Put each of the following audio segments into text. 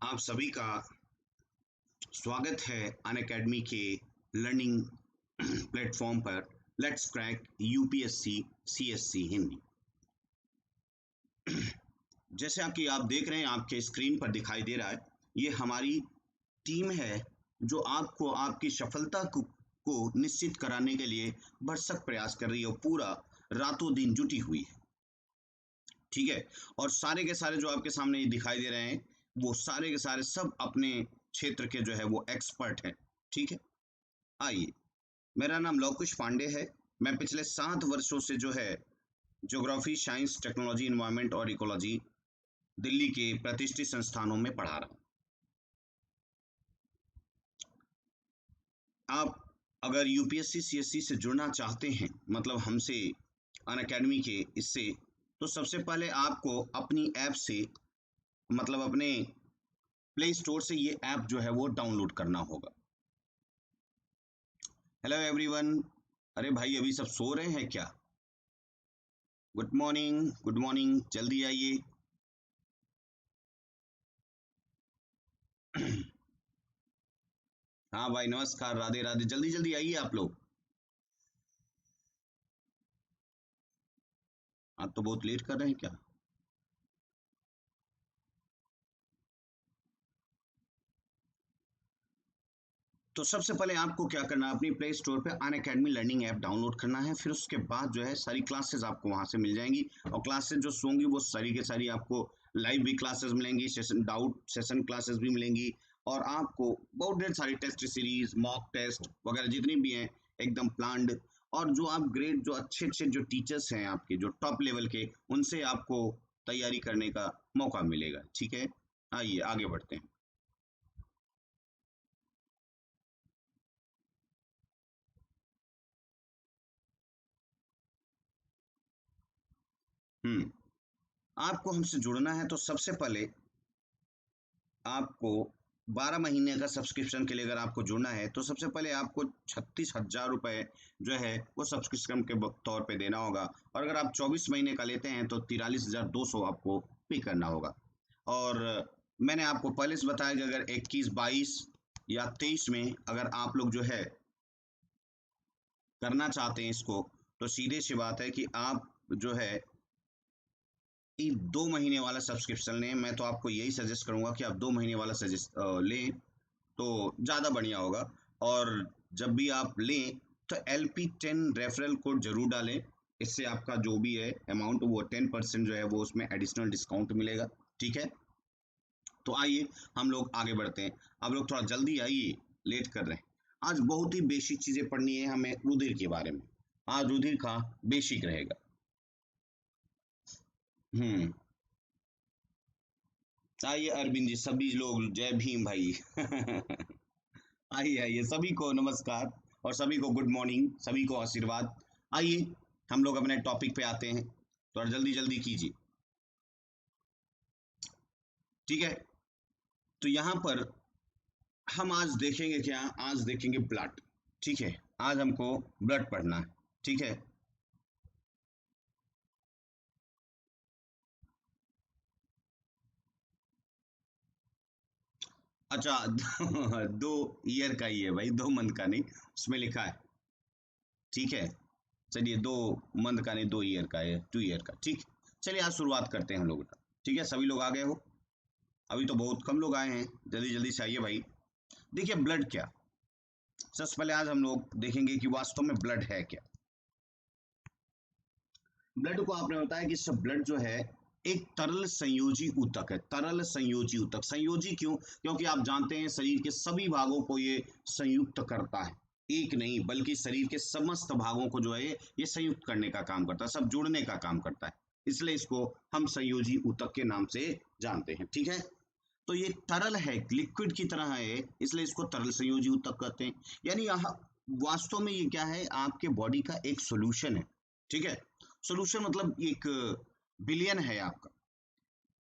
आप सभी का स्वागत है अनअकैडमी के लर्निंग प्लेटफॉर्म पर। Let's crack UPSC CSC Hindi. जैसे आप देख रहे हैं, आपके स्क्रीन पर दिखाई दे रहा है, ये हमारी टीम है जो आपको आपकी सफलता को निश्चित कराने के लिए भरसक प्रयास कर रही है और पूरा रातों दिन जुटी हुई है। ठीक है। और सारे के सारे जो आपके सामने ये दिखाई दे रहे हैं, वो सारे के सारे सब अपने क्षेत्र के जो है वो एक्सपर्ट हैं। ठीक है। आइए, मेरा नाम लवकुश पांडे है। मैं पिछले 7 वर्षों से जो है ज्योग्राफी, साइंस, टेक्नोलॉजी, इन्वायरमेंट और इकोलॉजी दिल्ली के प्रतिष्ठित संस्थानों में पढ़ा रहा हूँ। आप अगर यूपीएससी सीएससी से जुड़ना चाहते हैं, मतलब हमसे अनअकैडमी के इससे, तो सबसे पहले आपको अपनी ऐप से, मतलब अपने प्ले स्टोर से ये ऐप जो है वो डाउनलोड करना होगा। Hello everyone. अरे भाई, अभी सब सो रहे हैं क्या? गुड मॉर्निंग, गुड मॉर्निंग, जल्दी आइए। हाँ भाई, नमस्कार, राधे राधे, जल्दी जल्दी आइए आप लोग। आप तो बहुत लेट कर रहे हैं क्या? तो सबसे पहले आपको क्या करना है, अपनी प्ले स्टोर पे अनअकैडमी लर्निंग ऐप डाउनलोड करना है। फिर उसके बाद जो है सारी क्लासेस आपको वहां से मिल जाएंगी, और क्लासेस जो होंगी वो सारी के सारी आपको लाइव भी क्लासेस मिलेंगी, सेशन डाउट सेशन क्लासेस भी मिलेंगी, और आपको बहुत ढेर सारी टेस्ट सीरीज, मॉक टेस्ट वगैरह जितनी भी हैं एकदम प्लान्ड। और जो आप ग्रेड, जो अच्छे अच्छे जो टीचर्स हैं आपके, जो टॉप लेवल के, उनसे आपको तैयारी करने का मौका मिलेगा। ठीक है। आइए आगे बढ़ते हैं। हम्म आपको हमसे जुड़ना है तो सबसे पहले आपको 12 महीने का सब्सक्रिप्शन के लिए अगर आपको जुड़ना है तो सबसे पहले आपको 36,000 रुपये जो है वो सब्सक्रिप्शन के तौर पे देना होगा। और अगर आप 24 महीने का लेते हैं तो 43,200 आपको पे करना होगा। और मैंने आपको पहले से बताया कि अगर 21, 22 या 23 में अगर आप लोग जो है करना चाहते हैं इसको, तो सीधे सी बात है कि आप जो है 2 महीने वाला सब्सक्रिप्शन लें। मैं तो आपको यही सजेस्ट करूंगा कि आप 2 महीने वाला सजेस्ट लें तो ज़्यादा बढ़िया होगा। और जब भी आप लें तो LP10 रेफरल कोड जरूर डालें। इससे आपका जो भी है अमाउंट, वो 10% जो है वो उसमें एडिशनल डिस्काउंट मिलेगा। ठीक है। तो आइए हम लोग आगे बढ़ते हैं। आप लोग थोड़ा जल्दी आइए, लेट कर रहे हैं। आज बहुत ही बेसिक चीज़ें पढ़नी है हमें रुधिर के बारे में। आज रुधिर का बेसिक रहेगा। हम्म आइए अरविंद जी, सभी लोग जय भीम भाई। आइए आइए, सभी को नमस्कार और सभी को गुड मॉर्निंग, सभी को आशीर्वाद। आइए हम लोग अपने टॉपिक पे आते हैं, थोड़ा जल्दी जल्दी कीजिए। ठीक है। तो यहाँ पर हम आज देखेंगे क्या? आज देखेंगे ब्लड। ठीक है। आज हमको ब्लड पढ़ना है। ठीक है। अच्छा। 2 ईयर का ही है भाई, 2 मंथ का नहीं, उसमें लिखा है। ठीक है। चलिए, 2 मंथ का नहीं, 2 ईयर का है, 2 ईयर का। ठीक। चलिए आज शुरुआत करते हैं हम लोग। ठीक है, सभी लोग आ गए हो? अभी तो बहुत कम लोग आए हैं, जल्दी जल्दी से आइए भाई। देखिए ब्लड क्या, सबसे पहले आज हम लोग देखेंगे कि वास्तव में ब्लड है क्या। ब्लड को आपने बताया कि सब ब्लड जो है एक तरल संयोजी ऊतक है। तरल संयोजी ऊतक, संयोजी क्यों? क्योंकि आप जानते हैं शरीर के सभी भागों को ये संयुक्त करता है। एक नहीं बल्कि शरीर के समस्त भागों को जो है ये संयुक्त करने का काम करता है, सब जुड़ने का काम करता है। इसलिए इसको हम संयोजी ऊतक के नाम से जानते हैं। ठीक है। तो ये तरल है, लिक्विड की तरह है, इसलिए इसको तरल संयोजी ऊतक कहते हैं। यानी यहाँ वास्तव में ये क्या है, आपके बॉडी का एक सॉल्यूशन है। ठीक है। सॉल्यूशन मतलब एक बिलियन है आपका।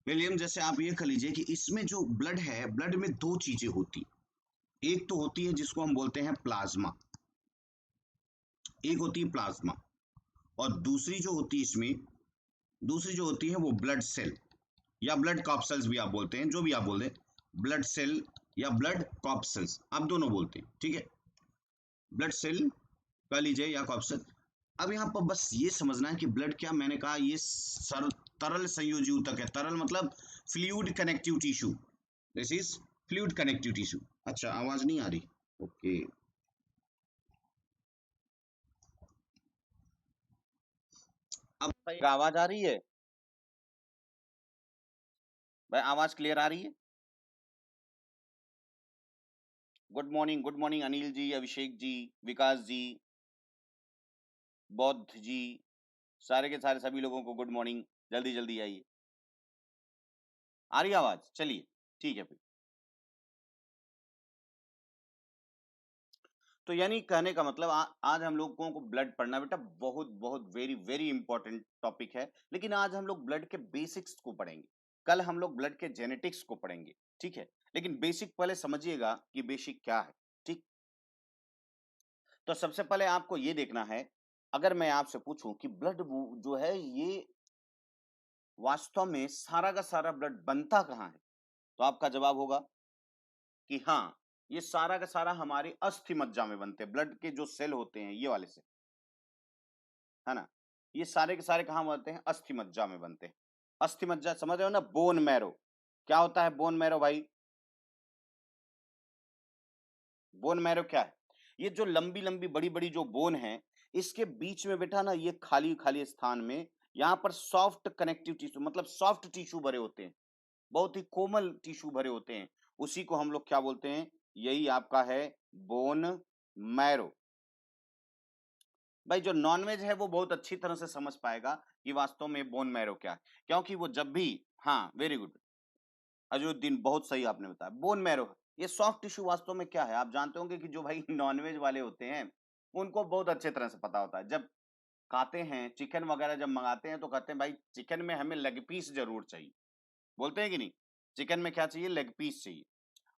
बिलियन, जैसे आप ये कर लीजिए कि इसमें जो ब्लड है, ब्लड में दो चीजें होती। एक तो होती है जिसको हम बोलते हैं प्लाज्मा, एक होती है प्लाज्मा। और दूसरी जो होती है इसमें, दूसरी जो होती है वो ब्लड सेल, या ब्लड कॉप्सल्स भी आप बोलते हैं, जो भी आप बोल दें। ब्लड सेल या ब्लड कॉर्पसेल्स, आप दोनों बोलते हैं, ठीक है। ब्लड सेल कह लीजिए या कॉर्पसेल। अब यहाँ पर बस ये समझना है कि ब्लड क्या, मैंने कहा ये तरल संयोजी ऊतक है। तरल मतलब fluid connective tissue, this is fluid connective tissue. अच्छा, आवाज नहीं आ रही, ओके। अब भाई आवाज आ रही है? भाई आवाज क्लियर आ रही है? गुड मॉर्निंग अनिल जी, अभिषेक जी, विकास जी, बौद्ध जी, सारे के सारे सभी लोगों को गुड मॉर्निंग। जल्दी जल्दी आइए। आ रही है आवाज? चलिए ठीक है फिर। तो यानी कहने का मतलब आज हम लोगों को ब्लड पढ़ना बेटा बहुत बहुत वेरी वेरी इंपॉर्टेंट टॉपिक है। लेकिन आज हम लोग ब्लड के बेसिक्स को पढ़ेंगे, कल हम लोग ब्लड के जेनेटिक्स को पढ़ेंगे, ठीक है। लेकिन बेसिक पहले समझिएगा कि बेसिक क्या है, ठीक। तो सबसे पहले आपको ये देखना है, अगर मैं आपसे पूछूं कि ब्लड जो है ये वास्तव में सारा का सारा ब्लड बनता कहाँ है, तो आपका जवाब होगा कि हाँ, ये सारा का सारा हमारे अस्थि मज्जा में बनते हैं। ब्लड के जो सेल होते हैं ये वाले से, है ना, ये सारे के सारे कहाँ बनते हैं? अस्थि मज्जा में बनते हैं। अस्थि मज्जा समझ रहे हो ना? Bone marrow. क्या होता है बोन मैरो भाई? बोन मैरो क्या है? ये जो लंबी लंबी बड़ी बड़ी जो बोन है, इसके बीच में बेटा ना ये खाली खाली स्थान में यहाँ पर सॉफ्ट कनेक्टिव टिश्यू, मतलब सॉफ्ट टिश्यू भरे होते हैं, बहुत ही कोमल टिश्यू भरे होते हैं। उसी को हम लोग क्या बोलते हैं? यही आपका है बोन मैरो। भाई जो नॉनवेज है वो बहुत अच्छी तरह से समझ पाएगा कि वास्तव में बोन मैरो क्या है, क्योंकि वो जब भी, हाँ वेरी गुड अजरुद्दीन, बहुत सही आपने बताया, बोन मैरो। ये सॉफ्ट टिश्यू वास्तव में क्या है आप जानते होंगे कि जो भाई नॉनवेज वाले होते हैं उनको बहुत अच्छे तरह से पता होता है। जब खाते हैं चिकन वगैरह, जब मंगाते हैं तो कहते हैं भाई चिकन में हमें लेग पीस जरूर चाहिए, बोलते हैं कि नहीं? चिकन में क्या चाहिए? लेग पीस चाहिए।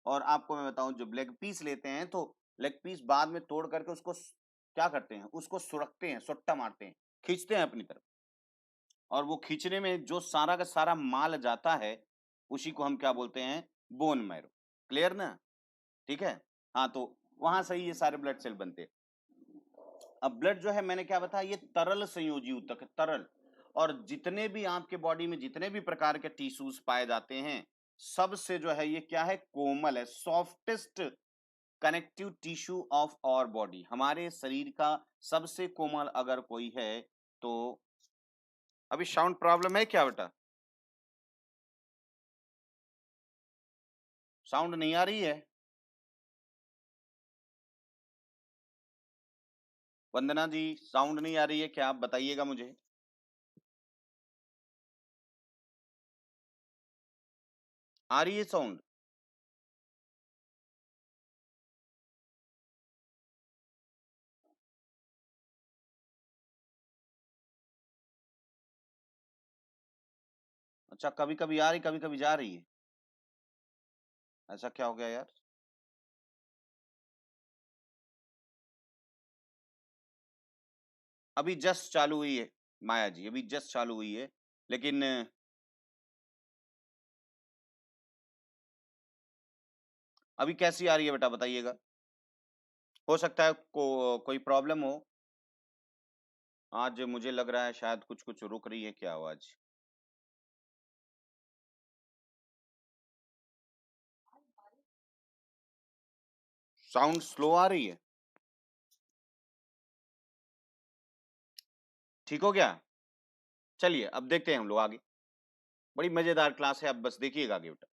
और आपको मैं बताऊं, जब लेग पीस लेते हैं तो लेग पीस बाद में तोड़ करके उसको क्या करते हैं? उसको सुरखते हैं, सुट्टा मारते हैं, खींचते हैं अपनी तरफ। और वो खींचने में जो सारा का सारा माल जाता है उसी को हम क्या बोलते हैं? Bone marrow. क्लियर ना? ठीक है। हाँ, तो वहां से ही ये सारे ब्लड सेल बनते हैं। अब ब्लड जो है मैंने क्या बताया, ये तरल संयोजी ऊतक है, तरल। और जितने भी आपके बॉडी में जितने भी प्रकार के टिश्यूज पाए जाते हैं, सबसे जो है ये क्या है? कोमल है, softest connective tissue of our body. हमारे शरीर का सबसे कोमल अगर कोई है तो, अभी साउंड प्रॉब्लम है क्या बेटा? साउंड नहीं आ रही है? वंदना जी, साउंड नहीं आ रही है क्या? आप बताइएगा मुझे। आ रही है साउंड? अच्छा, कभी कभी आ रही, कभी कभी जा रही है। ऐसा क्या हो गया यार? अभी जस्ट चालू हुई है माया जी, अभी जस्ट चालू हुई है। लेकिन अभी कैसी आ रही है बेटा बताइएगा। हो सकता है कोई प्रॉब्लम हो। आज मुझे लग रहा है शायद कुछ कुछ रुक रही है क्या आवाज? साउंड स्लो आ रही है? ठीक हो गया? चलिए अब देखते हैं हम लोग आगे। बड़ी मजेदार क्लास है, अब बस देखिएगा आगे बेटा,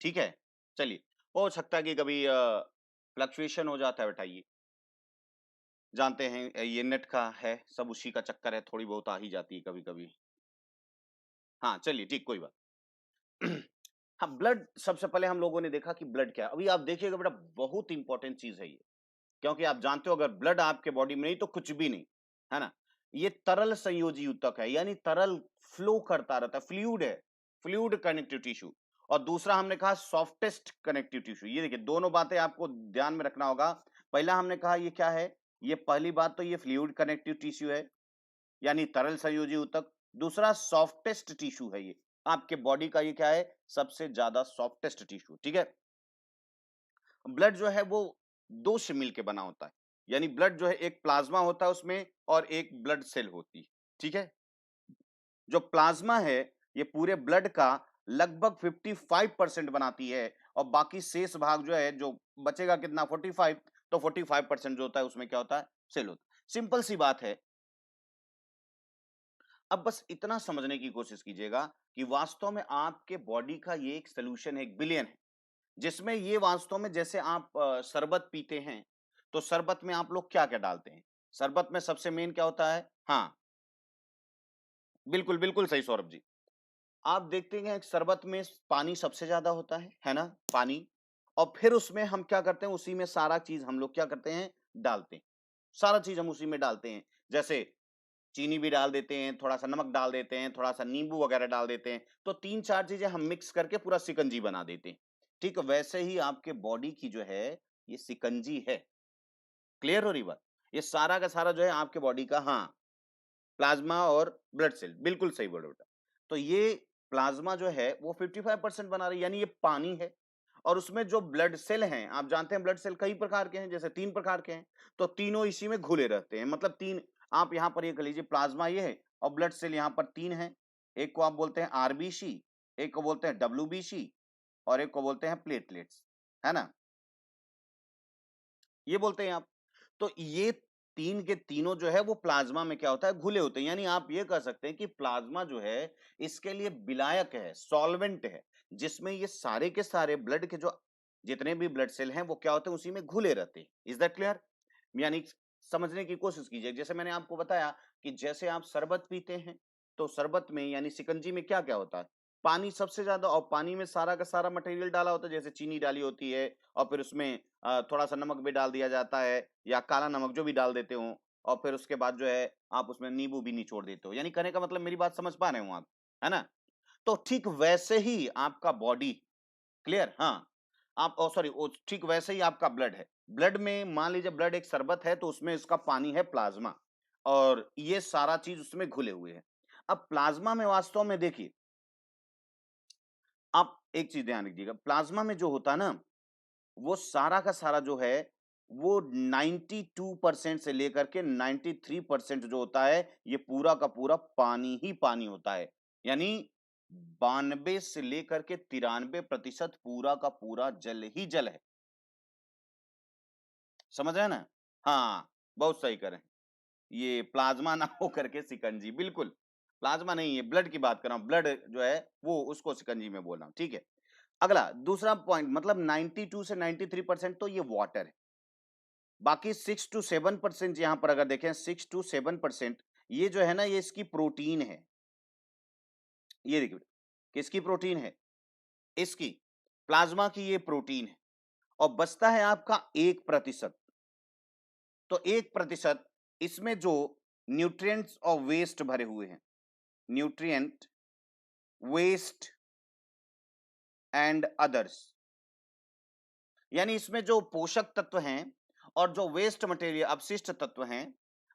ठीक है। चलिए, हो सकता है कि कभी फ्लक्चुएशन हो जाता है बेटा, ये जानते हैं, ये नेट का है, सब उसी का चक्कर है, थोड़ी बहुत आ ही जाती है कभी कभी। हाँ चलिए ठीक, कोई बात। हाँ, ब्लड सबसे पहले हम लोगों ने देखा कि ब्लड क्या है। अभी आप देखिएगा बेटा, बहुत इंपॉर्टेंट चीज है ये, क्योंकि आप जानते हो अगर ब्लड आपके बॉडी में नहीं तो कुछ भी नहीं, है ना। ये तरल संयोजी ऊतक है, यानी तरल फ्लो करता रहता है, फ्लूइड है, फ्लूइड कनेक्टिव टिश्यू। और दूसरा हमने कहा सॉफ्टेस्ट कनेक्टिव टिश्यू। ये देखिए दोनों बातें आपको ध्यान में रखना होगा। पहला हमने कहा ये क्या है, ये पहली बात तो ये फ्लूइड कनेक्टिव टिश्यू है, यानी तरल संयोजी ऊतक। दूसरा सॉफ्टेस्ट टिश्यू है, ये आपके बॉडी का ये क्या है? सबसे ज्यादा सॉफ्टेस्ट टिश्यू, ठीक है। ब्लड जो है वो 2 से मिलके बना होता है। यानी ब्लड जो है एक प्लाज्मा होता है उसमें और एक ब्लड सेल होती है, ठीक है? जो प्लाज्मा है ये पूरे ब्लड का लगभग 55% बनाती है और बाकी शेष भाग जो है जो बचेगा कितना 45, तो 45% जो होता है उसमें क्या होता है सेल होता है। सिंपल सी बात है। अब बस इतना समझने की कोशिश कीजिएगा कि वास्तव में आपके बॉडी का ये एक सोल्यूशन है, एक बिलियन है, जिसमें ये वास्तव में जैसे आप शरबत पीते हैं तो शरबत में आप लोग क्या क्या डालते हैं? शरबत में सबसे मेन क्या होता है? हाँ, बिल्कुल बिल्कुल सही सौरभ जी। आप देखते हैं शरबत में पानी सबसे ज्यादा होता है ना? पानी। और फिर उसमें हम क्या करते हैं, उसी में सारा चीज हम लोग क्या करते हैं, डालते हैं। सारा चीज हम उसी में डालते हैं। जैसे चीनी भी डाल देते हैं, थोड़ा सा नमक डाल देते हैं, थोड़ा सा नींबू वगैरह डाल देते हैं। तो 3-4 चीजें हम मिक्स करके पूरा शिकंजी बना देते हैं। ठीक है, वैसे ही आपके बॉडी की जो है ये शिकंजी है। क्लियर हो रही बात? ये सारा का सारा जो है आपके बॉडी का, हाँ, प्लाज्मा और ब्लड सेल, बिल्कुल सही बोले बेटा। तो ये प्लाज्मा जो है वो 55% बना रही है, यानी ये पानी है। और उसमें जो ब्लड सेल हैं, आप जानते हैं ब्लड सेल कई प्रकार के हैं, जैसे 3 प्रकार के हैं, तो तीनों इसी में घुले रहते हैं। मतलब 3, आप यहाँ पर ये कह लीजिए प्लाज्मा ये है और ब्लड सेल यहाँ पर 3 हैं। एक को आप बोलते हैं आरबीसी, एक को बोलते हैं डब्ल्यूबीसी और एक को बोलते हैं प्लेटलेट्स, है ना? ये बोलते हैं आप। तो ये 3 के तीनों जो है वो प्लाज्मा में क्या होता है, घुले होते हैं। यानी आप ये कह सकते हैं कि प्लाज्मा जो है इसके लिए विलायक है, सॉल्वेंट है, जिसमें ये सारे के सारे ब्लड के जो जितने भी ब्लड सेल हैं वो क्या होते हैं, उसी में घुले रहते हैं। Is that clear? यानी समझने की कोशिश कीजिए। जैसे मैंने आपको बताया कि जैसे आप शरबत पीते हैं तो शरबत में यानी शिकंजी में क्या क्या होता है, पानी सबसे ज्यादा, और पानी में सारा का सारा मटेरियल डाला होता है, जैसे चीनी डाली होती है और फिर उसमें थोड़ा सा नमक भी डाल दिया जाता है या काला नमक जो भी डाल देते हो, और फिर उसके बाद जो है आप उसमें नींबू भी निचोड़ देते हो। यानी कहने का मतलब, मेरी बात समझ पा रहे हो आप, है ना? तो ठीक वैसे ही आपका बॉडी, क्लियर, हाँ, आप सॉरी, ठीक वैसे ही आपका ब्लड है। ब्लड में मान लीजिए ब्लड एक शरबत है तो उसमें इसका पानी है प्लाज्मा, और ये सारा चीज उसमें घुले हुए हैं। अब प्लाज्मा में वास्तव में देखिए, आप एक चीज ध्यान रखिएगा, प्लाज्मा में जो होता है ना, वो सारा का सारा जो है वो 92% से लेकर के 93% जो होता है ये पूरा का पूरा पानी ही पानी होता है। यानी 92 से लेकर के 93% पूरा का पूरा जल ही जल है। समझ रहे हैं ना? हाँ, बहुत सही करें। ये प्लाज्मा ना हो करके शिकंजी, बिल्कुल। प्लाज्मा नहीं है, ब्लड की बात कर रहा हूँ। ब्लड जो है वो उसको शिकंजी में बोल रहा हूँ, ठीक है? अगला दूसरा पॉइंट, मतलब 92 से 93% तो ये वाटर है। बाकी 6 टू 7% यहाँ पर अगर देखें, 6 टू 7% ये जो है ना, ये इसकी प्रोटीन है। ये देखिए, किसकी प्रोटीन है? इसकी, प्लाज्मा की ये प्रोटीन है। और बचता है आपका 1%। तो 1% इसमें जो न्यूट्रिएंट्स और वेस्ट भरे हुए हैं, न्यूट्रिएंट, वेस्ट एंड अदर्स, यानी इसमें जो पोषक तत्व हैं और जो वेस्ट मटेरियल, अपशिष्ट तत्व हैं,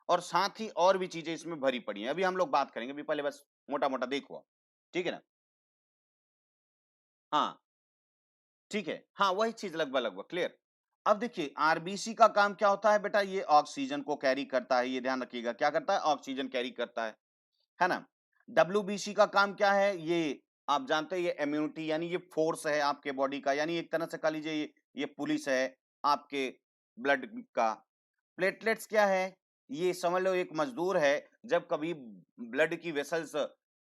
और साथ ही और भी चीजें इसमें भरी पड़ी हैं। अभी हम लोग बात करेंगे, अभी पहले बस मोटा मोटा देखो आप, ठीक है ना? हाँ, ठीक है, हाँ, वही चीज लगभग लगभग क्लियर। अब देखिए आरबीसी का काम क्या होता है बेटा, ये ऑक्सीजन को कैरी करता है, ये ध्यान रखिएगा, क्या करता है, ऑक्सीजन कैरी करता है ना? डब्ल्यूबीसी का काम क्या है, ये आप जानते हैं, ये इम्यूनिटी, यानी ये फोर्स है आपके बॉडी का, यानी एक तरह से कह लीजिए ये पुलिस है आपके ब्लड का। प्लेटलेट्स क्या है, ये समझ लो एक मजदूर है, जब कभी ब्लड की वेसल्स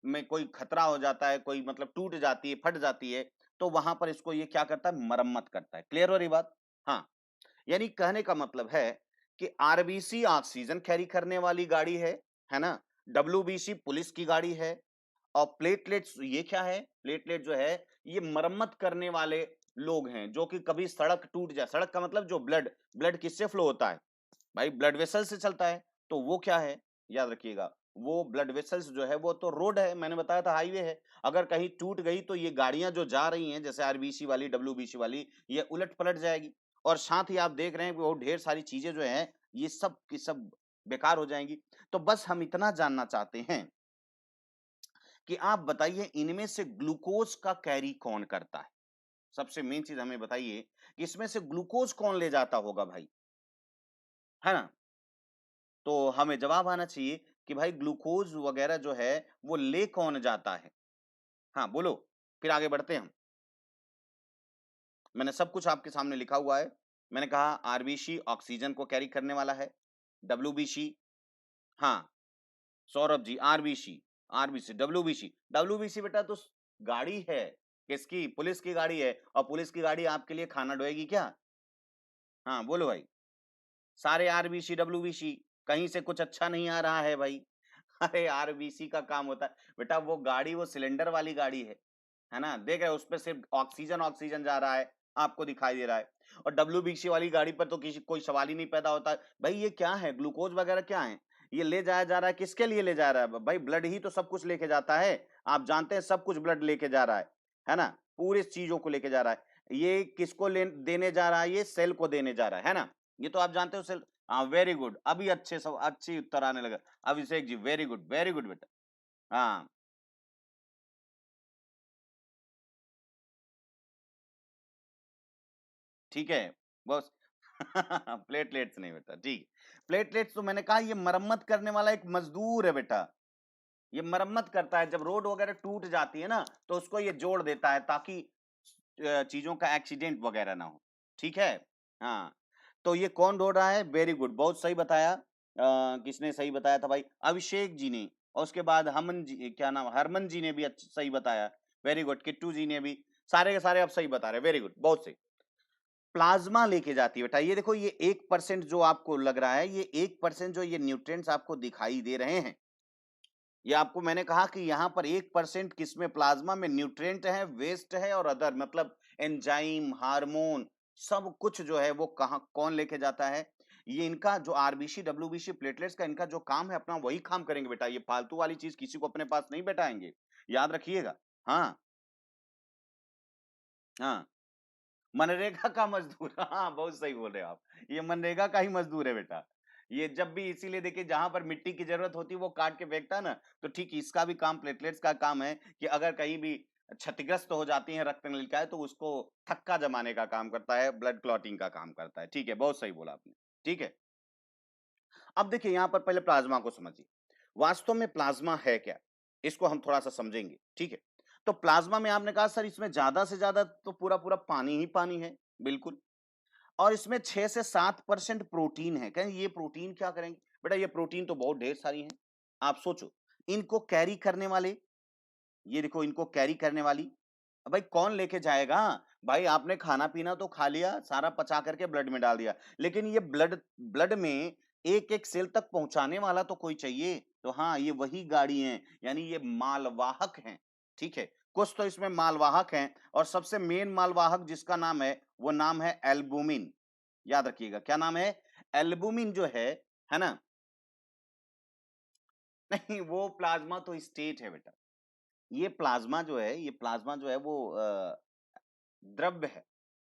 में कोई खतरा हो जाता है, कोई मतलब टूट जाती है, फट जाती है, तो वहां पर इसको ये क्या करता है, मरम्मत करता है। क्लियर हो रही बात? हाँ, यानी कहने का मतलब है कि आरबीसी ऑक्सीजन कैरी करने वाली गाड़ी है ना? डब्ल्यूबीसी पुलिस की गाड़ी है। और प्लेटलेट्स ये क्या है, प्लेटलेट जो है ये मरम्मत करने वाले लोग हैं, जो कि कभी सड़क टूट जाए, सड़क का मतलब जो ब्लड, ब्लड किससे फ्लो होता है भाई, ब्लड वेसल से चलता है, तो वो क्या है, याद रखिएगा, वो ब्लड वेसल्स जो है वो तो रोड है, मैंने बताया था हाईवे है। अगर कहीं टूट गई तो ये गाड़ियां जो जा रही हैं, जैसे आरबीसी वाली, डब्ल्यूबीसी वाली, ये उलट पलट जाएगी। और साथ ही आप देख रहे हैं कि वो ढेर सारी चीजें जो है ये सब की सब बेकार हो जाएंगी। तो बस हम इतना जानना चाहते हैं कि आप बताइए, इनमें से ग्लूकोज का कैरी कौन करता है? सबसे मेन चीज हमें बताइए कि इसमें से ग्लूकोज कौन ले जाता होगा भाई, है ना? तो हमें जवाब आना चाहिए कि भाई ग्लूकोज वगैरह जो है वो ले कौन जाता है। हाँ बोलो, फिर आगे बढ़ते हैं हम। मैंने सब कुछ आपके सामने लिखा हुआ है। मैंने कहा आरबीसी ऑक्सीजन को कैरी करने वाला है, डब्ल्यूबीसी, हाँ Saurabh ji, RBC, RBC, WBC, WBC बेटा तो गाड़ी है, किसकी? पुलिस की गाड़ी है, और पुलिस की गाड़ी आपके लिए खाना ढोएगी क्या? हाँ बोलो भाई। सारे आरबीसी डब्ल्यूबीसी, कहीं से कुछ अच्छा नहीं आ रहा है भाई। अरे आरबीसी का काम होता है बेटा, वो गाड़ी वो सिलेंडर वाली गाड़ी है ना? देख रहे हो उस पर सिर्फ ऑक्सीजन ऑक्सीजन जा रहा है, आपको दिखाई दे रहा है। और डब्ल्यूबीसी वाली गाड़ी पर तो किसी कोई सवाल ही नहीं पैदा होता। भाई ये क्या है, ग्लूकोज वगैरह क्या है? ये ले जाया जा रहा है, किसके लिए ले जा रहा है भाई? ब्लड ही तो सब कुछ लेके जाता है, आप जानते हैं सब कुछ ब्लड लेके जा रहा है ना? पूरे चीजों को लेके जा रहा है। ये किसको देने जा रहा है? ये सेल को देने जा रहा है ना? ये तो आप जानते हो सेल। हाँ वेरी गुड, अभी अच्छे सब अच्छी उत्तर आने लगा। अभिषेक जी वेरी गुड बेटा। हाँ ठीक है बस। प्लेटलेट्स नहीं बेटा, ठीक। प्लेटलेट्स तो मैंने कहा ये मरम्मत करने वाला एक मजदूर है बेटा, ये मरम्मत करता है। जब रोड वगैरह टूट जाती है ना तो उसको ये जोड़ देता है ताकि चीजों का एक्सीडेंट वगैरह ना हो, ठीक है? हाँ तो ये कौन जोड़ रहा है? वेरी गुड, बहुत सही बताया। किसने सही बताया था भाई? अभिषेक जी ने, और उसके बाद हमन जी, क्या नाम, हरमन जी ने भी सही बताया। वेरी गुड, किट्टू जी ने भी, सारे के सारे अब सही बता रहे। वेरी गुड, बहुत सही। प्लाज्मा लेके जाती है बेटा। ये देखो ये 1% जो आपको लग रहा है, ये 1% जो ये न्यूट्रिएंट्स आपको दिखाई दे रहे हैं, ये आपको मैंने कहा कि यहाँ पर 1% किसमें? प्लाज्मा में न्यूट्रिएंट है, वेस्ट है और अदर, मतलब एंजाइम, हार्मोन, सब कुछ जो है वो कहाँ कौन लेके जाता है? ये इनका जो आरबीसी डब्ल्यूबीसी प्लेटलेट्स का इनका जो काम है अपना वही काम करेंगे बेटा। ये फालतू वाली चीज किसी को अपने पास नहीं बैठाएंगे, याद रखिएगा। हाँ हाँ, मनरेगा का मजदूर। हाँ बहुत सही बोल रहे हो आप, ये मनरेगा का ही मजदूर है बेटा। ये जब भी इसीलिए देखिए जहां पर मिट्टी की जरूरत होती है वो काट के फेंकता है ना, तो ठीक इसका भी काम, प्लेटलेट्स का काम है कि अगर कहीं भी क्षतिग्रस्त हो जाती है रक्त नलिकाएं तो उसको थक्का जमाने का काम करता है, ब्लड क्लॉटिंग का काम करता है। ठीक है, बहुत सही बोला आपने, ठीक है। अब देखिए यहाँ पर पहले प्लाज्मा को समझिए। वास्तव में प्लाज्मा है क्या, इसको हम थोड़ा सा समझेंगे, ठीक है? तो प्लाज्मा में आपने कहा सर इसमें ज्यादा से ज्यादा तो पूरा पूरा पानी ही पानी है, बिल्कुल। और इसमें 6 से 7% प्रोटीन है। कहें ये प्रोटीन क्या करेंगे? बेटा ये प्रोटीन तो बहुत ढेर सारी है। आप सोचो, इनको कैरी करने वाले, ये देखो इनको कैरी करने वाली, अब भाई कौन लेके जाएगा? भाई आपने खाना पीना तो खा लिया, सारा पचा करके ब्लड में डाल दिया, लेकिन ये ब्लड ब्लड में एक एक सेल तक पहुंचाने वाला तो कोई चाहिए। तो हाँ ये वही गाड़ी है, यानी ये मालवाहक हैं, ठीक है? कुछ तो इसमें मालवाहक हैं, और सबसे मेन मालवाहक जिसका नाम है वो नाम है एल्बुमिन। याद रखिएगा क्या नाम है? एल्बुमिन जो है ना? नहीं वो प्लाज्मा तो स्टेट है बेटा। ये प्लाज्मा जो है, ये प्लाज्मा जो है वो द्रव्य है।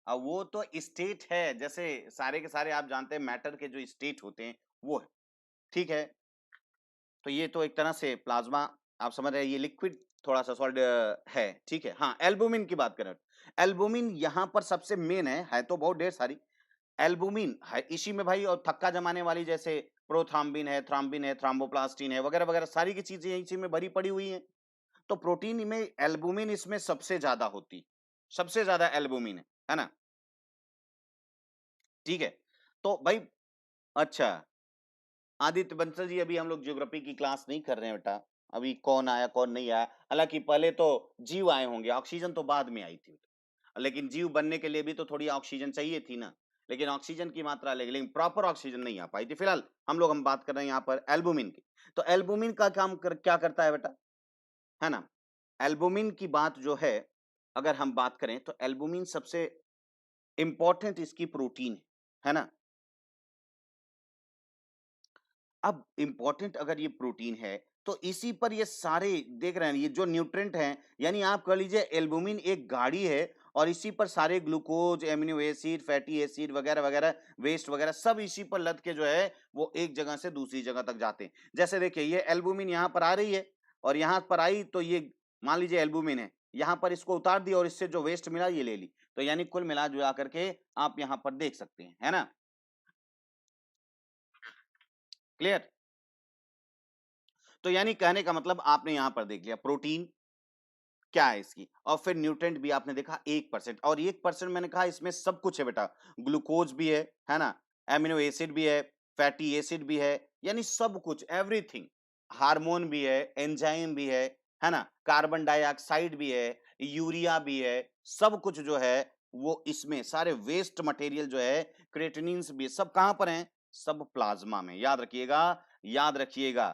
अब वो तो स्टेट है, जैसे सारे के सारे आप जानते हैं मैटर के जो स्टेट होते हैं वो है, ठीक है? तो ये तो एक तरह से प्लाज्मा, आप समझ रहे हैं, ये लिक्विड थोड़ा सा सॉल्ड है, ठीक है? हाँ एल्बुमिन की बात करें, एल्बुमिन यहाँ पर सबसे मेन है तो बहुत ढेर सारी। एल्बुमिन है इसी में भाई, और थक्का जमाने वाली जैसे प्रोथ्राम्बिन है, थ्राम्बोप्लास्टिन है, वगैरह वगैरह सारी की चीजें इसी में भरी पड़ी हुई हैं। तो प्रोटीन में एल्बुमिन इसमें सबसे ज्यादा होती, सबसे ज्यादा एल्बुमिन है ना? ठीक है, तो भाई अच्छा, आदित्य बंसल जी अभी हम लोग ज्योग्राफी की क्लास नहीं कर रहे हैं बेटा। अभी कौन आया कौन नहीं आया, हालांकि पहले तो जीव आए होंगे, ऑक्सीजन तो बाद में आई थी, लेकिन जीव बनने के लिए भी तो थोड़ी ऑक्सीजन चाहिए थी ना। लेकिन ऑक्सीजन की मात्रा अलग, लेकिन प्रॉपर ऑक्सीजन नहीं आ पाई थी। फिलहाल हम बात कर रहे हैं यहाँ पर एल्बुमिन की। तो एल्बुमिन का काम क्या करता है बेटा, है ना? एल्बुमिन की बात जो है, अगर हम बात करें तो एल्बुमिन सबसे इंपॉर्टेंट इसकी प्रोटीन है ना? अब इंपॉर्टेंट अगर ये प्रोटीन है तो इसी पर ये सारे देख रहे हैं, ये जो न्यूट्रिएंट हैं, यानी आप कह लीजिए एल्बुमिन एक गाड़ी है, और इसी पर सारे glucose, amino acid, fatty acid वगैरह वगैरह, वेस्ट वगैरह सब इसी पर लद के जो है वो एक जगह से दूसरी जगह तक जाते हैं। जैसे देखिए ये एल्बुमिन यहाँ पर आ रही है, और यहाँ पर आई तो ये मान लीजिए एल्बुमिन है, यहाँ पर इसको उतार दिया और इससे जो वेस्ट मिला ये ले ली, तो यानी कुल मिला जुला करके आप यहाँ पर देख सकते हैं, है ना? क्लियर? तो यानी कहने का मतलब आपने यहाँ पर देख लिया प्रोटीन क्या है इसकी, और फिर न्यूट्रेंट भी आपने देखा 1%, और 1% मैंने कहा इसमें सब कुछ है बेटा, ग्लूकोज भी है ना, एमिनो एसिड भी है, फैटी एसिड भी है, यानी सब कुछ एवरीथिंग, हार्मोन भी है, एंजाइम भी है ना, कार्बन डाइऑक्साइड भी है, यूरिया भी है, सब कुछ जो है वो इसमें सारे वेस्ट मटेरियल जो है, क्रेटिनिन्स भी, सब कहां पर हैं? सब प्लाज्मा में, याद रखिएगा, याद रखिएगा,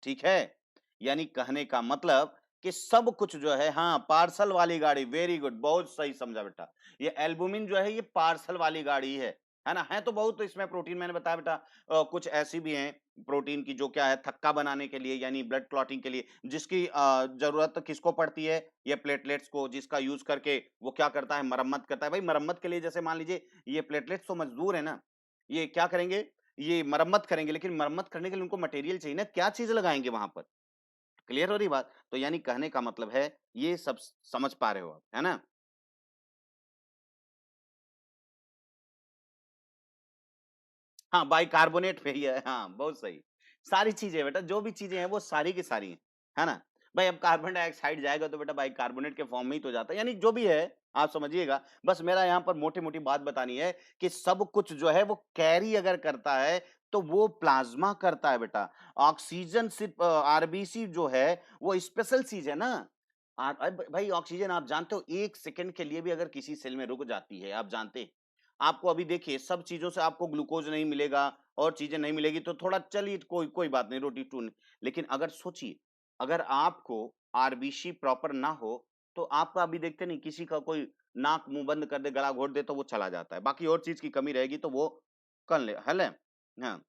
ठीक है? यानी कहने का मतलब कि सब कुछ जो है, हाँ पार्सल वाली गाड़ी, वेरी गुड, बहुत सही समझा बेटा, ये एल्बुमिन जो है ये पार्सल वाली गाड़ी है ना? है तो बहुत इसमें प्रोटीन, मैंने बताया बेटा कुछ ऐसी भी हैं प्रोटीन की जो क्या है, थक्का बनाने के लिए यानी ब्लड क्लॉटिंग के लिए, जिसकी जरूरत किसको पड़ती है? ये प्लेटलेट्स को, जिसका यूज करके वो क्या करता है? मरम्मत करता है। भाई मरम्मत के लिए जैसे मान लीजिए ये प्लेटलेट्स तो मजदूर है ना, ये क्या करेंगे? ये मरम्मत करेंगे, लेकिन मरम्मत करने के लिए उनको मटेरियल चाहिए ना, क्या चीज लगाएंगे वहां पर? क्लियर हो रही बात? तो यानी कहने का मतलब है ये सब समझ पा रहे हो आप, है ना? हाँ, बाइकार्बोनेट पे ही है, हाँ बहुत सही। सारी चीजें बेटा, जो भी चीजें हैं वो सारी की सारी हैं, है ना? भाई अब कार्बन डाइऑक्साइड जाएगा तो बेटा बाइकार्बोनेट के फॉर्म में ही तो जाता है, यानी जो भी है आप समझिएगा। बस मेरा यहाँ पर मोटी मोटी बात बतानी है कि सब कुछ जो है वो कैरी अगर करता है तो वो प्लाज्मा करता है बेटा। ऑक्सीजन सिर्फ आरबीसी जो है वो स्पेशल चीज है ना। भाई ऑक्सीजन आप जानते हो 1 सेकंड के लिए भी अगर किसी सेल में रुक जाती है, आप जानते हैं, आपको अभी देखिए सब चीजों से आपको ग्लूकोज नहीं मिलेगा और चीजें नहीं मिलेगी तो थोड़ा चलिए कोई कोई बात नहीं, रोटी टून, लेकिन अगर सोचिए अगर आपको आरबीसी प्रॉपर ना हो तो आपका अभी देखते नहीं किसी का कोई नाक मुंह बंद कर दे, गला घोट दे तो वो चला जाता है, बाकी और चीज की कमी रहेगी तो वो कर ले, हल है? हाँ,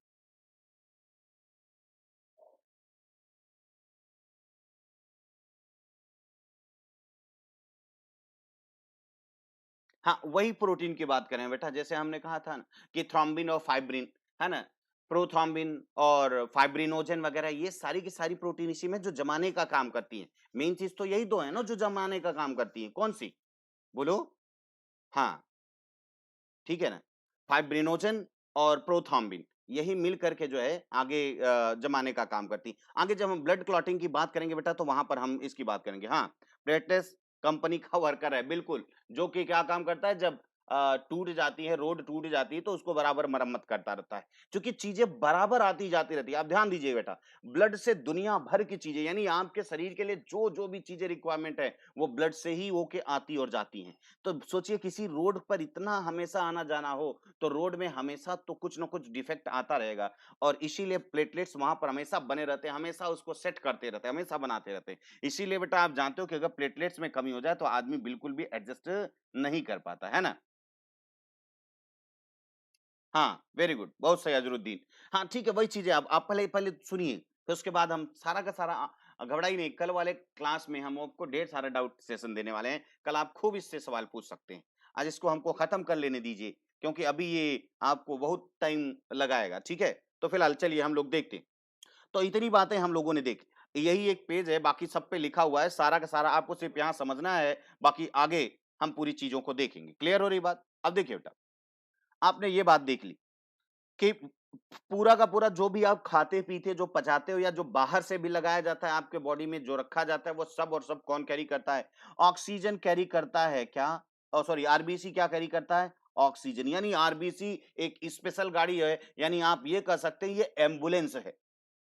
हाँ, वही प्रोटीन की बात करें बेटा, जैसे हमने कहा था ना कि थ्रोम्बिन और फाइब्रिन, है ना, प्रोथ्रोम्बिन और फाइब्रिनोजन वगैरह, ये सारी की सारी प्रोटीन इसी में जो जमाने का काम करती हैं। मेन चीज तो यही दो है ना जो जमाने का काम करती हैं, कौन सी? बोलो। हाँ, ठीक है ना, फाइब्रिनोजन और प्रोथ्रोम्बिन यही मिल करके जो है आगे जमाने का काम करती है। आगे जब हम ब्लड क्लॉटिंग की बात करेंगे बेटा तो वहां पर हम इसकी बात करेंगे। हाँ, प्लेटलेट्स कंपनी का वर्कर है बिल्कुल, जो कि क्या काम करता है जब टूट जाती है, रोड टूट जाती है तो उसको बराबर मरम्मत करता रहता है, क्योंकि चीजें बराबर आती जाती रहती है। आप ध्यान दीजिए बेटा, ब्लड से दुनिया भर की चीजें, यानी आपके शरीर के लिए जो जो भी चीजें रिक्वायरमेंट है वो ब्लड से ही होके आती और जाती हैं। तो सोचिए किसी रोड पर इतना हमेशा आना जाना हो तो रोड में हमेशा तो कुछ ना कुछ डिफेक्ट आता रहेगा, और इसीलिए प्लेटलेट्स वहां पर हमेशा बने रहते हैं, हमेशा उसको सेट करते रहते हैं, हमेशा बनाते रहते हैं। इसीलिए बेटा आप जानते हो कि अगर प्लेटलेट्स में कमी हो जाए तो आदमी बिल्कुल भी एडजस्ट नहीं कर पाता, है ना? हाँ, वेरी गुड, बहुत सही अजरुद्दीन। हाँ, ठीक है, वही चीज़ है। आप पहले पहले सुनिए, फिर उसके बाद हम सारा का सारा घबराइए नहीं, कल वाले क्लास में हम आपको ढेर सारा डाउट सेशन देने वाले हैं। कल आप खूब इससे सवाल पूछ सकते हैं। आज इसको हमको खत्म कर लेने दीजिए, क्योंकि अभी ये आपको बहुत टाइम लगाएगा, ठीक है? तो फिलहाल चलिए हम लोग देखते हैं। तो इतनी बातें हम लोगों ने देखी। यही एक पेज है, बाकी सब पे लिखा हुआ है, सारा का सारा आपको सिर्फ यहाँ समझना है, बाकी आगे हम पूरी चीज़ों को देखेंगे। क्लियर हो रही बात? अब देखिए बेटा, आपने ये बात देख ली कि पूरा का पूरा जो भी आप खाते-पीते, जो पचाते हो या जो बाहर से भी लगाया जाता है आपके बॉडी में जो रखा जाता है, वो सब और सब कौन कैरी करता है? ऑक्सीजन कैरी करता है क्या? सॉरी, आरबीसी क्या कैरी करता है? ऑक्सीजन। यानी आरबीसी एक स्पेशल गाड़ी है, यानी आप ये कह सकते हैं ये एम्बुलेंस है।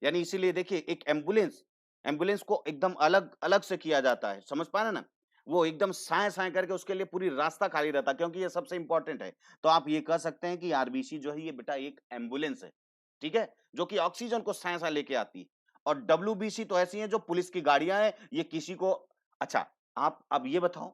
यानी इसीलिए देखिए एक एम्बुलेंस, एम्बुलेंस को एकदम अलग-अलग से किया जाता है, समझ पा रहे हैं ना? वो एकदम साएँ-साएँ करके उसके लिए पूरी रास्ता खाली रहता है, क्योंकि ये सबसे इम्पोर्टेंट है। तो आप ये कह सकते हैं कि आरबीसी जो है ये बेटा एक एम्बुलेंस है, ठीक है? जो कि ऑक्सीजन को साएँ-साएँ लेके आती है। और डब्ल्यूबीसी तो ऐसी हैं जो पुलिस की गाड़ियाँ हैं, ये किसी को अच्छा, आप अब ये बताओ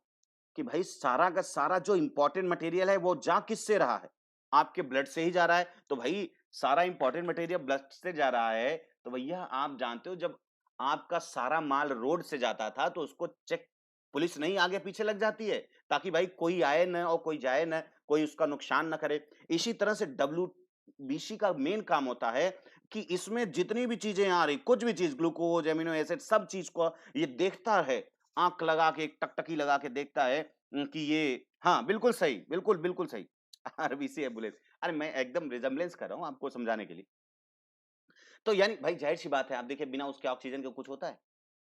कि भाई सारा का सारा जो इम्पोर्टेंट मटेरियल है वो जा किससे रहा है? आपके ब्लड से ही जा रहा है। तो भाई सारा इम्पोर्टेंट मटेरियल ब्लड से जा रहा है, तो भैया आप जानते हो जब आपका सारा माल रोड से जाता था तो उसको चेक पुलिस नहीं आगे पीछे लग जाती है, ताकि भाई कोई आए न और कोई जाए न, कोई उसका नुकसान ना करे। इसी तरह से डब्ल्यूबीसी का मेन काम होता है कि इसमें जितनी भी चीजें आ रही, कुछ भी चीज, ग्लूकोज, एमिनो एसिड, सब चीज को ये देखता है, आंख लगा के एक टकटकी लगा के देखता है कि ये हाँ बिल्कुल सही, बिल्कुल बिल्कुल सही। आरबीसी एम्बुलेंस, अरे मैं एकदम रिजेम्बलेंस कर रहा हूँ आपको समझाने के लिए। तो यानी भाई जाहिर सी बात है, आप देखिए बिना उसके ऑक्सीजन के कुछ होता है?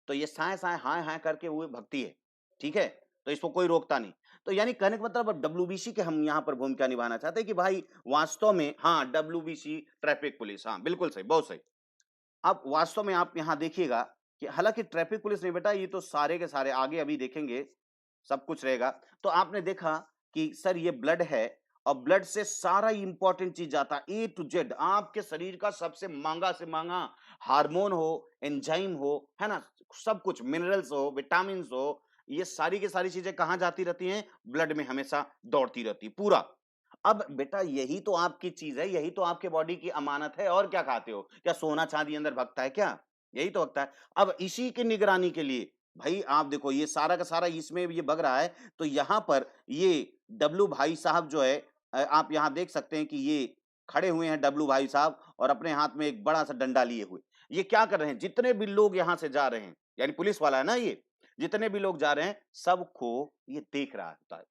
तो ये साय साय हाय हाय करके वो भगती है, ठीक है? तो इसको कोई रोकता नहीं। तो यानी कहने का मतलब अब डब्ल्यूबीसी के हम यहाँ पर भूमिका निभाना चाहते हैं कि भाई वास्तव में हाँ, डब्ल्यूबीसी ट्रैफिक पुलिस, हाँ, बिल्कुल सही, बहुत सही। अब वास्तव में आप यहाँ देखिएगा कि हालाँकि ट्रैफिक पुलिस नहीं बेटा, ये तो सारे के सारे आगे अभी देखेंगे, सब कुछ रहेगा। तो आपने देखा कि सर ये ब्लड है और ब्लड से सारा इंपॉर्टेंट चीज़ जाता है ए टू जेड, आपके शरीर का सबसे महँगा से महँगा हार्मोन हो, एंजाइम हो, है ना? सब कुछ मिनरल्स हो, विटामिन्स हो, ये सारी की सारी चीज़ें कहाँ जाती रहती हैं? ब्लड में हमेशा दौड़ती रहती है, पूरा। अब बेटा यही तो आपकी चीज़ है, यही तो आपके बॉडी की अमानत है और क्या खाते हो? क्या सोना-चांदी अंदर भगता है क्या? यही तो भगता है। अब इसी की निगरानी के लिए भाई आप देखो ये सारा का सारा इसमें ये बग रहा है, तो यहाँ पर ये डब्लू भाई साहब जो है आप यहाँ देख सकते हैं कि ये खड़े हुए हैं डब्लू भाई साहब और अपने हाथ में एक बड़ा-सा डंडा लिए हुए। ये क्या कर रहे हैं? जितने भी लोग यहाँ से जा रहे हैं, यानी पुलिस वाला है ना ये, जितने भी लोग जा रहे हैं, सबको ये देख रहा होता है।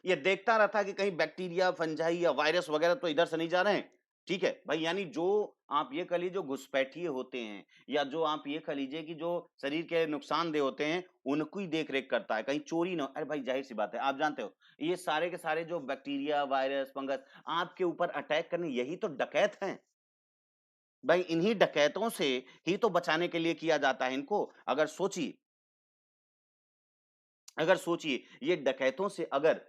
ये देखता रहता है कि कहीं बैक्टीरिया, फंजाई या वायरस वगैरह तो इधर से नहीं जा रहे हैं। ठीक है? भाई यानी जो आप ये कह लीजिए जो घुसपैठिए होते हैं या जो आप ये कह लीजिए कि जो शरीर के नुकसानदेह होते हैं, उनको ही देख-रेख करता है, कहीं चोरी ना अरे भाई ज़ाहिर-सी बात है, आप जानते हो, ये सारे के सारे जो बैक्टीरिया, वायरस, फंगस आपके ऊपर अटैक करने यही तो डकैत हैं। भाई इन्हीं डकैतों से ही तो बचाने के लिए किया जाता है इनको। अगर सोचिए ये डकैतों से अगर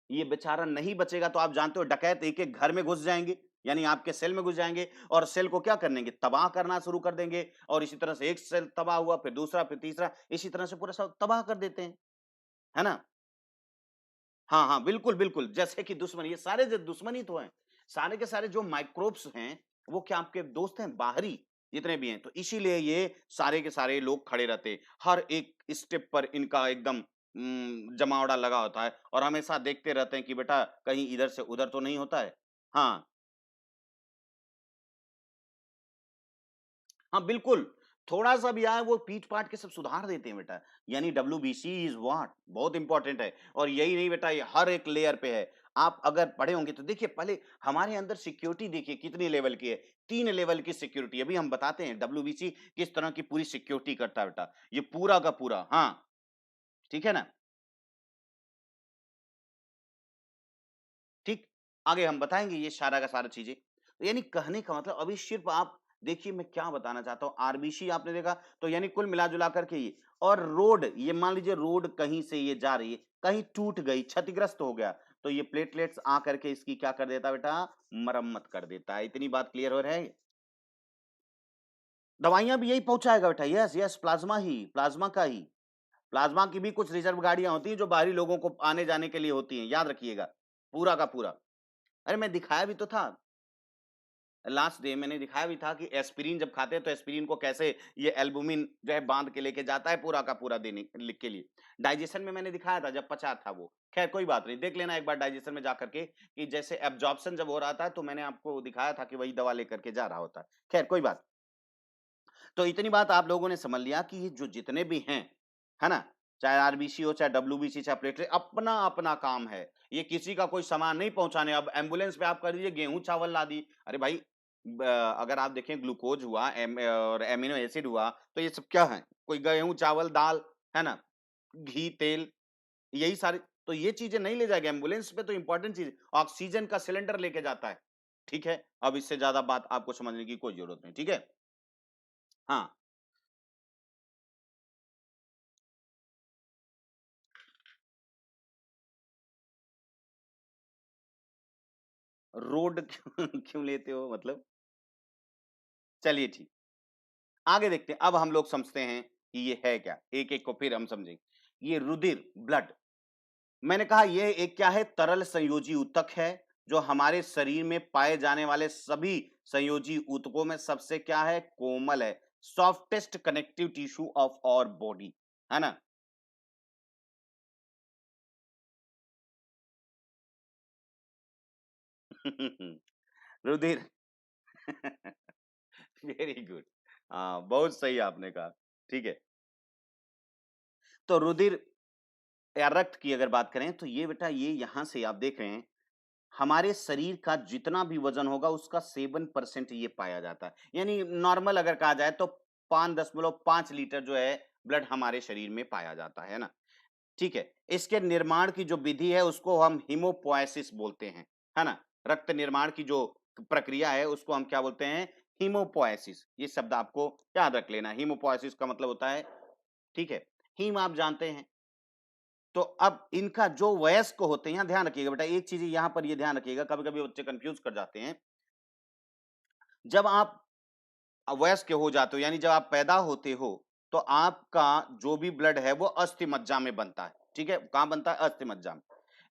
ये बेचारा नहीं बचेगा तो आप जानते हो डकैत एक-एक घर में घुस जाएँगे, यानी आपके सेल में घुस जाएँगे और सेल को क्या करेंगे? तबाह करना शुरू कर देंगे और इसी तरह से एक सेल तबाह हुआ, फिर दूसरा, फिर तीसरा, इसी तरह से पूरा सब तबाह कर देते हैं। है ना? हाँ, हाँ, बिल्कुल, बिल्कुल, जैसे कि दुश्मन ये सारे ज दुश्मन ही तो हैं। सारे के सारे जो माइक्रोब्स हैं, वो क्या आपके दोस्त हैं? बाहरी जितने भी हैं, तो इसीलिए ये सारे के सारे लोग खड़े रहते हैं। हर एक स्टेप पर इनका एकदम जमावड़ा लगा होता है और हमेशा देखते रहते हैं कि बेटा कहीं इधर से उधर तो नहीं होता है। हाँ। हाँ, बिल्कुल। थोड़ा-सा भी आए वो पीट-पाट के सब सुधार देते हैं बेटा। यानी डब्ल्यूबीसी इज़ व्हाट बहुत इम्पोर्टेंट है और यही नहीं बेटा ये हर एक लेयर पे है। आप अगर पढ़े होंगे तो देखिए पहले हमारे अंदर सिक्योरिटी देखिए कितनी लेवल की है। 3 लेवल की सिक्योरिटी अभी हम बताते हैं डब्ल्यूबीसी किस तरह की पूरी सिक्योरिटी करता है बेटा। ये पूरा का पूरा हाँ, ठीक है ना? ठीक? आगे हम बताएँगे ये सारा का सारा चीज़ें। तो यानी कहने का मतलब अभी सिर्फ़ आप देखिए मैं क्या बताना चाहता हूँ, आरबीसी आपने देखा तो यानी कुल मिला-जुला कर के ये और रोड ये मान लीजिए रोड कहीं से ये जा रही है, कहीं टूट गई, क्षतिग्रस्त हो गया, तो ये प्लेटलेट्स आ करके इसकी क्या कर देता है बेटा, मरम्मत कर देता है। इतनी बात क्लियर हो रहा है? दवाइयाँ भी यही पहुँचाएगा बेटा, यस, यस, प्लाज़्मा का ही। प्लाज़्मा की भी कुछ रिज़र्व गाड़ियाँ होती हैं जो बाहरी लोगों को आने-जाने के लिए होती हैं, याद रखिएगा, पूरा का पूरा। अरे मैं दिखाया भी तो था। लास्ट डे मैंने दिखाया भी था कि एस्पिरिन जब खाते हैं तो एस्पिरिन को कैसे ये एल्बुमिन जो है बांध के लेके जाता है पूरा का पूरा देने लिख के लिए। डाइजेशन में मैंने दिखाया था जब पचा था वो। खैर कोई बात नहीं, देख लेना एक बार डाइजेशन में जाकर के कि जैसे एब्ज़ॉर्प्शन जब हो रहा था तो मैंने आपको दिखाया था कि वही दवा लेकर के जा रहा होता है। खैर कोई बात तो इतनी बात आप लोगों ने समझ लिया कि ये जो जितने भी हैं, है ना? चाहे आरबीसी हो, चाहे डब्ल्यूबीसी, चाहे प्लेटलेट अपना-अपना काम है। ये किसी का कोई सामान नहीं पहुँचाने अब एम्बुलेंस में आप कह दीजिए गेहूँ-चावल ला दी। अरे भाई ब अगर आप देखें ग्लूकोज़ हुआ और एमिनो एसिड हुआ, तो ये सब क्या है? कोई गेहूँ, चावल, दाल, है ना? घी, तेल यही सारी तो ये चीज़ें नहीं ले जाएगा एम्बुलेंस पे तो इम्पोर्टेंट चीज़ ऑक्सीजन का सिलेंडर लेके जाता है। ठीक है? अब इससे ज़्यादा बात आपको समझने की कोई ज़रूरत नहीं। ठीक है? हाँ। रोड क्यों क्यों लेते हो मतलब? चलिए ठीक। आगे देखते हैं। अब हम लोग समझते हैं कि ये है क्या? एक-एक को फिर हम समझेंगे। ये रुधिर, ब्लड मैंने कहा ये एक क्या है? तरल संयोजी ऊतक है, जो हमारे शरीर में पाए जाने वाले सभी संयोजी ऊतकों में सबसे क्या है? कोमल है। Softest connective tissue of our body, है ना? रुधिर वेरी गुड। हाँ, बहुत सही आपने कहा। ठीक है। तो रुधिर या रक्त की अगर बात करें तो ये बेटा ये यहां से आप देख रहे हैं हमारे शरीर का जितना भी वजन होगा उसका 7% ये पाया जाता है। यानी नॉर्मल अगर कहा जाए तो 5.5 लीटर जो है ब्लड हमारे शरीर में पाया जाता है ना। ठीक है, इसके निर्माण की जो विधि है उसको हम हीमोपोएसिस बोलते हैं, है ना। रक्त निर्माण की जो प्रक्रिया है उसको हम क्या बोलते हैं, हीमोपोएसिस। ये शब्द आपको याद रख लेना। हीमोपोएसिस का मतलब होता है, ठीक है, हीम आप जानते हैं। तो अब इनका जो वयस्क होते हैं, यहाँ ध्यान रखिएगा बेटा, एक चीज यहाँ पर ये ध्यान रखिएगा, कभी कभी बच्चे कंफ्यूज कर जाते हैं। जब आप वयस्क हो जाते हो यानी जब आप पैदा होते हो तो आपका जो भी ब्लड है वो अस्थि मज्जा में बनता है। ठीक है, कहां बनता है, अस्थि मज्जा में।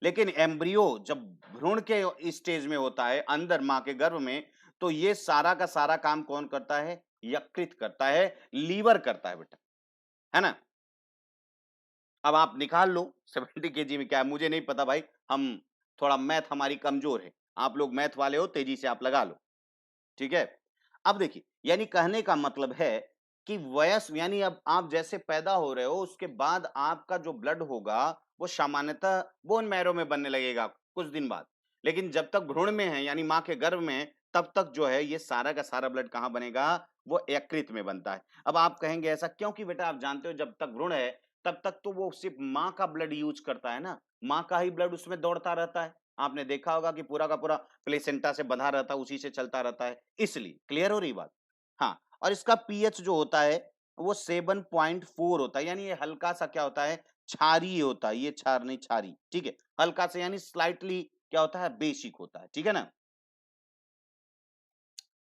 लेकिन एम्ब्रियो जब भ्रूण के स्टेज में होता है अंदर मां के गर्भ में, तो ये सारा का सारा काम कौन करता है, यकृत करता है, लीवर करता है बेटा, है ना। अब आप निकाल लो 70 केजी में क्या है, मुझे नहीं पता भाई, हम थोड़ा मैथ हमारी कमजोर है, आप लोग मैथ वाले हो, तेजी से आप लगा लो। ठीक है, अब देखिए यानी कहने का मतलब है कि वयस्क यानी अब आप जैसे पैदा हो रहे हो उसके बाद आपका जो ब्लड होगा वो सामान्यतः बोन मैरो में बनने लगेगा कुछ दिन बाद। लेकिन जब तक भ्रूण में है यानी मां के गर्भ में, तब तक जो है ये सारा का सारा ब्लड कहां बनेगा, वो यकृत में बनता है। अब आप कहेंगे ऐसा क्यों, कि बेटा आप जानते हो जब तक भ्रूण है तब तक तो वो सिर्फ मां का ब्लड यूज करता है ना, मां का ही ब्लड उसमें दौड़ता रहता है। आपने देखा होगा कि पूरा का पूरा प्लेसेंटा से बंधा रहता है, उसी से चलता रहता है, इसलिए क्लियर हो रही बात। हाँ, और इसका पीएच जो होता है वो 7.4 होता है, यानी ये हल्का सा क्या होता है, क्षारीय होता है, ये क्षार नहीं क्षारी, ठीक है, हल्का सा यानी स्लाइटली क्या होता है, बेसिक होता है, ठीक है ना।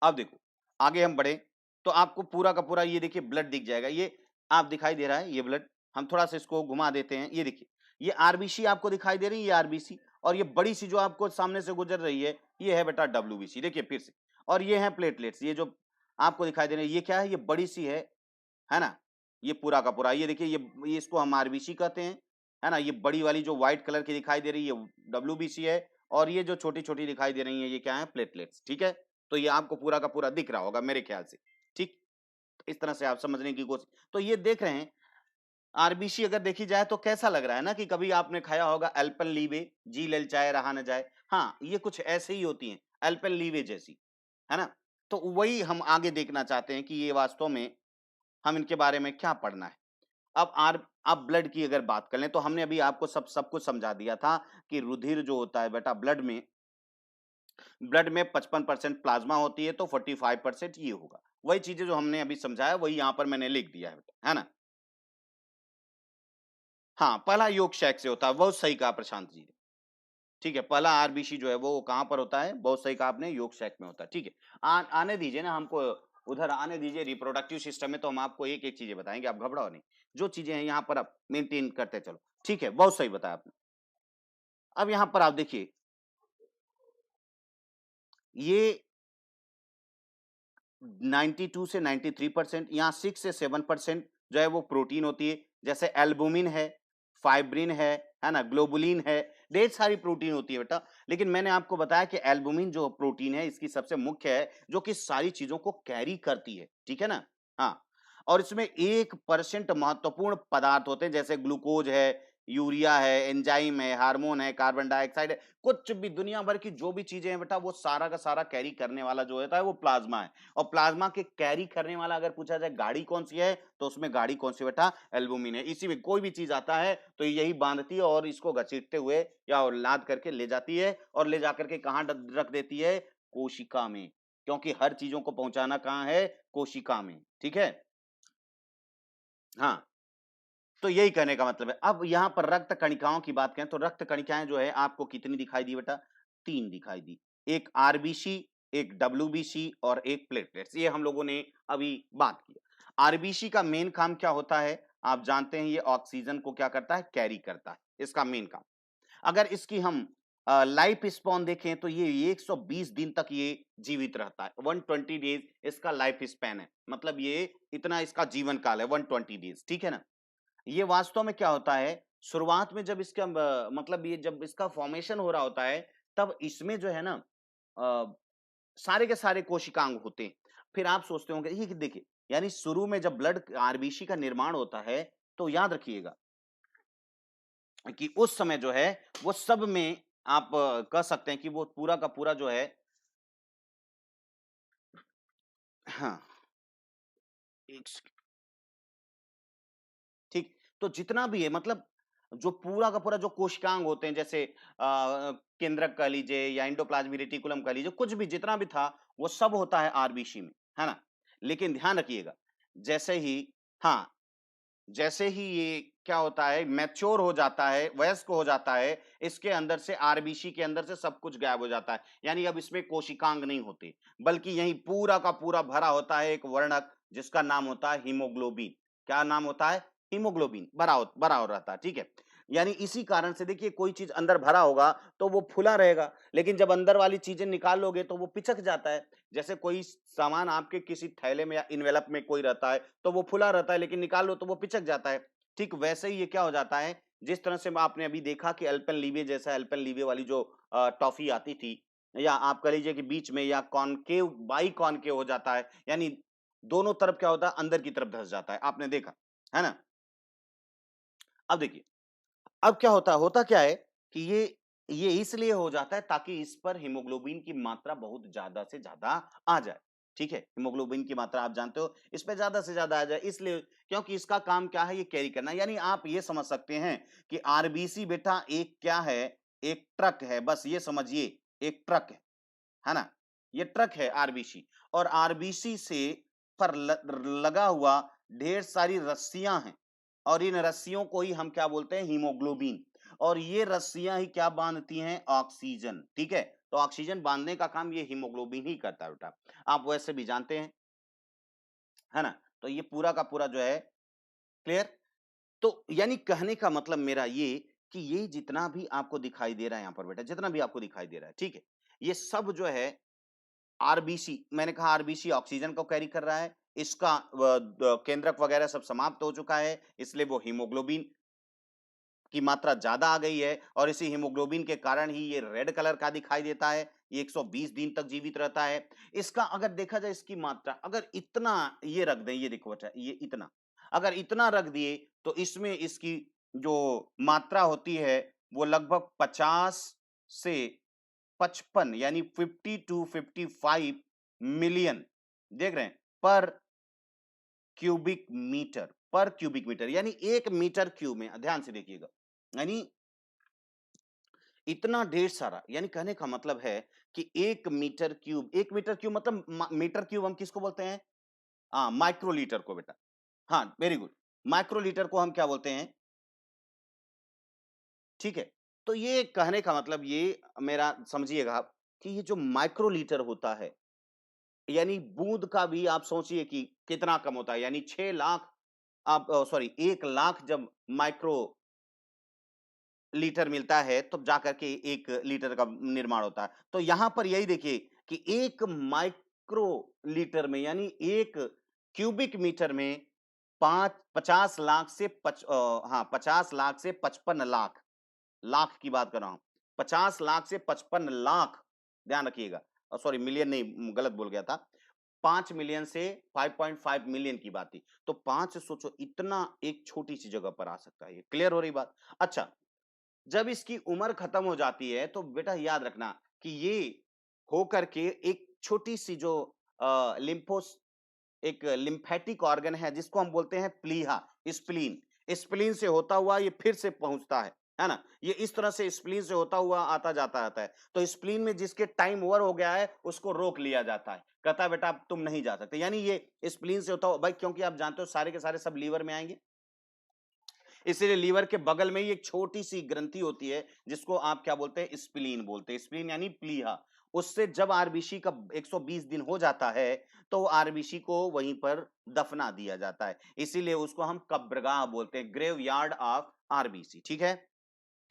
अब देखो आगे हम बढ़े तो आपको पूरा का पूरा ये देखिए ब्लड दिख जाएगा, ये आप दिखाई दे रहा है ये ब्लड, हम थोड़ा सा इसको घुमा देते हैं, ये देखिए ये आरबीसी आपको दिखाई दे रही है, ये आरबीसी, और ये बड़ी सी जो आपको सामने से गुजर रही है ये है बेटा डब्ल्यूबीसी, देखिए फिर से, और ये है प्लेटलेट्स, ये जो आपको दिखाई दे रही है ये क्या है, ये बड़ी सी है ना, ये पूरा का पूरा, ये देखिए ये इसको हम आरबीसी कहते हैं, है ना। ये बड़ी वाली जो व्हाइट कलर की दिखाई दे रही है डब्ल्यूबीसी है, और ये जो छोटी छोटी दिखाई दे रही है ये क्या है, प्लेटलेट्स, ठीक है। तो ये आपको पूरा का पूरा दिख रहा होगा मेरे ख्याल से, ठीक, इस तरह से आप समझने की कोशिश, तो ये देख रहे हैं आरबीसी अगर देखी जाए तो कैसा लग रहा है ना, कि कभी आपने खाया होगा एल्पेनलीबे, जी ललचाए रहा न जाए, हाँ ये कुछ ऐसे ही होती हैं एल्पेनलीबे जैसी, है ना। तो वही हम आगे देखना चाहते हैं कि ये वास्तव में हम इनके बारे में क्या पढ़ना है। अब ब्लड की अगर बात कर लें तो हमने अभी आपको सब कुछ समझा दिया था कि रुधिर जो होता है बेटा ब्लड में 55% प्लाज्मा होती है तो 45% ये होगा। वही चीजें जो हमने अभी समझाया वही यहाँ पर मैंने लिख दिया है बेटा, है ना। हाँ, पहला योग शैक से होता है, बहुत सही कहा प्रशांत जी ने। ठीक है, पहला आरबीसी जो है वो कहाँ पर होता है, बहुत सही कहा आपने, योग शैक में होता है। ठीक है, आने दीजिए ना हमको, उधर आने दीजिए, रिप्रोडक्टिव सिस्टम में तो हम आपको एक एक चीजें बताएंगे, आप घबराओ नहीं, जो चीजें हैं यहाँ पर आप मेंटेन करते चलो। ठीक है, बहुत सही बताया आपने। अब यहाँ पर आप देखिए ये 92 से 93%, यहाँ 6 से 7% जो है वो प्रोटीन होती है, जैसे एल्बुमिन है, फाइब्रिन है ना, ग्लोबुलिन है, ढेर सारी प्रोटीन होती है बेटा। लेकिन मैंने आपको बताया कि एल्बुमिन जो प्रोटीन है इसकी सबसे मुख्य है, जो कि सारी चीजों को कैरी करती है, ठीक है ना। हाँ, और इसमें 1% महत्वपूर्ण पदार्थ होते हैं, जैसे ग्लूकोज है, यूरिया है, एंजाइम है, हार्मोन है, कार्बन डाइऑक्साइड है, कुछ भी दुनिया भर की जो भी चीजें हैं बेटा वो सारा का सारा कैरी करने वाला जो होता है वो प्लाज्मा है। और प्लाज्मा के कैरी करने वाला अगर पूछा जाए गाड़ी कौन सी है, तो उसमें गाड़ी कौन सी बेटा, एल्बुमिन है। इसी में कोई भी चीज आता है तो यही बांधती है और इसको घसीटते हुए या लाद करके ले जाती है, और ले जाकर के कहाँ रख देती है, कोशिका में, क्योंकि हर चीजों को पहुंचाना कहाँ है, कोशिका में, ठीक है। हाँ, तो यही कहने का मतलब है। अब यहाँ पर रक्त कणिकाओं की बात करें तो रक्त कणिकाएं जो है आपको कितनी दिखाई दी बेटा, 3 दिखाई दी, एक आरबीसी, एक डब्ल्यूबीसी और एक प्लेटलेट्स, ये हम लोगों ने अभी बात की। आरबीसी का मेन काम क्या होता है, आप जानते हैं ये ऑक्सीजन को क्या करता है, कैरी करता है, इसका मेन काम। अगर इसकी हम लाइफ स्पॉन देखें तो ये 120 दिन तक ये जीवित रहता है, 120 डेज इसका लाइफ स्पैन है, मतलब ये इतना इसका जीवन काल है 120 डेज, ठीक है ना। ये वास्तव में क्या होता है, शुरुआत में जब इसका मतलब ये जब इसका फॉर्मेशन हो रहा होता है तब इसमें जो है ना सारे के सारे कोशिकांग होते हैं। फिर आप सोचते होंगे ये कि देखिए, यानी शुरू में जब ब्लड आरबीसी का निर्माण होता है तो याद रखिएगा कि उस समय जो है वो सब में आप कह सकते हैं कि वो पूरा का पूरा जो है, हाँ, एक ठीक। तो जितना भी है मतलब जो पूरा का पूरा जो कोशिकांग होते हैं, जैसे केंद्रक कह लीजिए या एंडोप्लाज्मिक रेटिकुलम कह लीजिए, कुछ भी जितना भी था वो सब होता है आरबीसी में, है ना? लेकिन ध्यान रखिएगा, जैसे ही, हाँ, जैसे ही ये क्या होता है, मैच्योर हो जाता है, वयस्क हो जाता है, इसके अंदर से आरबीसी के अंदर से सब कुछ गायब हो जाता है। यानी अब इसमें कोशिकांग नहीं होती, बल्कि यही पूरा का पूरा भरा होता है एक वर्णक, जिसका नाम होता है हीमोग्लोबिन। क्या नाम होता है? हीमोग्लोबिन। भरा हो रहता है, ठीक है? यानी इसी कारण से देखिए, कोई चीज अंदर भरा होगा तो वो फुला रहेगा, लेकिन जब अंदर वाली चीजें निकाल लोगे तो वो पिचक जाता है। जैसे कोई सामान आपके किसी थैले में या इन्वेलप में कोई रहता है तो वो फुला रहता है, लेकिन निकाल लो तो वो पिचक जाता है। ठीक वैसे ही ये क्या हो जाता है, जिस तरह से आपने अभी देखा कि अल्पेनलीबे जैसा, अल्पेनलीबे वाली जो टॉफी आती थी, या आप कह लीजिए कि बीच में या कॉनकेव बाई कॉनकेव हो जाता है, यानी दोनों तरफ क्या होता है, अंदर की तरफ धंस जाता है, आपने देखा है ना? अब देखिए, अब क्या होता क्या है कि ये इसलिए हो जाता है ताकि इस पर हीमोग्लोबिन की मात्रा बहुत ज्यादा से ज्यादा आ जाए। ठीक है, हीमोग्लोबिन की मात्रा आप जानते हो, इस पे ज्यादा से ज्यादा आ जाए, इसलिए क्योंकि इसका काम क्या है, ये कैरी करना। यानी आप ये समझ सकते हैं कि आरबीसी बेटा एक क्या है, एक ट्रक है, बस ये समझिए, एक ट्रक है ना? ये ट्रक है आरबीसी, और आरबीसी से पर लगा हुआ ढेर सारी रस्सियां हैं, और इन रस्सियों को ही हम क्या बोलते हैं, हीमोग्लोबिन। और ये रस्सियां ही क्या बांधती हैं, ऑक्सीजन। ठीक है, तो ऑक्सीजन बांधने का काम ये हीमोग्लोबिन ही करता है बेटा, आप वैसे भी जानते हैं, है ना? तो ये पूरा का पूरा जो है क्लियर। तो यानी कहने का मतलब मेरा ये कि ये जितना भी आपको दिखाई दे रहा है यहाँ पर बेटा, जितना भी आपको दिखाई दे रहा है, ठीक है, ये सब जो है आरबीसी, मैंने कहा आरबीसी ऑक्सीजन को कैरी कर रहा है, इसका केंद्रक वगैरह सब समाप्त हो चुका है, इसलिए वो हीमोग्लोबिन की मात्रा ज्यादा आ गई है, और इसी हीमोग्लोबिन के कारण ही ये रेड कलर का दिखाई देता है। ये 120 दिन तक जीवित रहता है। इसका अगर देखा जाए, इसकी मात्रा अगर इतना ये रख दें, ये देखो बच्चा, ये इतना अगर इतना रख दिए, तो इसमें इसकी जो मात्रा होती है वो लगभग 50 से 55, यानी 50 टू 55 मिलियन, देख रहे हैं, पर क्यूबिक मीटर, यानी 1 मीटर क्यूब में, ध्यान से देखिएगा, यानी इतना ढेर सारा। यानी कहने का मतलब है कि 1 मीटर क्यूब, 1 मीटर क्यूब मतलब मीटर क्यूब हम किसको बोलते हैं? हाँ, माइक्रोलीटर को बेटा। हाँ, वेरी गुड, माइक्रोलीटर को हम क्या बोलते हैं? ठीक है, तो ये कहने का मतलब ये मेरा समझिएगा आप, कि ये जो माइक्रोलीटर होता है, यानी बूंद का भी आप सोचिए कि कितना कम होता है, यानी 6 लाख, आप सॉरी 1 लाख जब माइक्रो लीटर मिलता है, तब जाकर के 1 लीटर का निर्माण होता है। तो यहाँ पर यही देखिए कि 1 माइक्रो लीटर में, यानी 1 क्यूबिक मीटर में 50 लाख से 50 लाख से 55 लाख, लाख की बात कर रहा हूँ। 50 लाख से 55 लाख, ध्यान रखिएगा। सॉरी, मिलियन नहीं, गलत बोल गया था। 5 मिलियन से 5.5 मिलियन की बात थी। तो 5 सोचो, इतना एक छोटी-सी जगह पर आ सकता है ये। क्लियर हो रही बात? अच्छा, जब इसकी उम्र खत्म हो जाती है, तो बेटा याद रखना कि ये हो करके एक छोटी-सी जो लिम्फोस एक लिम्फेटिक ऑर्गन है, जिसको हम बोलते हैं प्लीहा, स्प्लीन। स्प्लीन से होता हुआ ये फिर से पहुंचता है ना? ये इस तरह से स्प्लीन से होता हुआ आता जाता रहता है। तो स्प्लीन में जिसके टाइम ओवर हो गया है, उसको रोक लिया जाता है, कहता है बेटा अब तुम नहीं जा सकते। यानी ये स्प्लीन से होता हुआ भाई, क्योंकि आप जानते हो सारे के सारे सब लीवर में आएंगे, इसीलिए लीवर के बगल में ही एक छोटी सी ग्रंथि होती है, जिसको आप क्या बोलते हैं, स्प्लीन बोलते हैं। स्प्लीन यानी प्लीहा। उससे जब आरबीसी का 120 दिन हो जाता है, तो आरबीसी को वहीं पर दफना दिया जाता है, इसीलिए उसको हम कब्रगाह बोलते हैं, ग्रेव यार्ड ऑफ आरबीसी। ठीक है,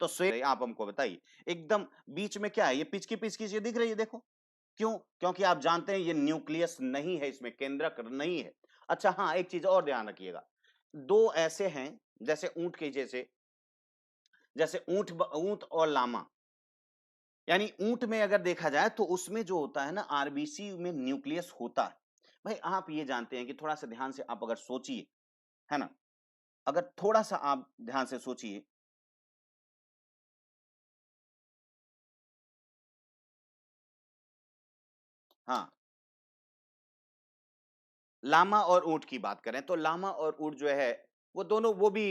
तो आप हमको बताइए, एकदम बीच में क्या है, ये पिचकी पिचकी सी दिख रही है, देखो क्यों? क्योंकि आप जानते हैं ये न्यूक्लियस नहीं है, इसमें केंद्रक नहीं है। अच्छा हाँ, एक चीज और ध्यान रखिएगा, दो ऐसे हैं, जैसे ऊंट के जैसे, जैसे ऊंट और लामा। यानी ऊंट में अगर देखा जाए तो उसमें जो होता है ना, आरबीसी में न्यूक्लियस होता है। भाई आप ये जानते हैं कि थोड़ा सा ध्यान से आप अगर सोचिए, है ना, अगर थोड़ा सा आप ध्यान से सोचिए, हाँ, लामा और ऊंट की बात करें तो लामा और ऊंट जो है वो दोनों वो भी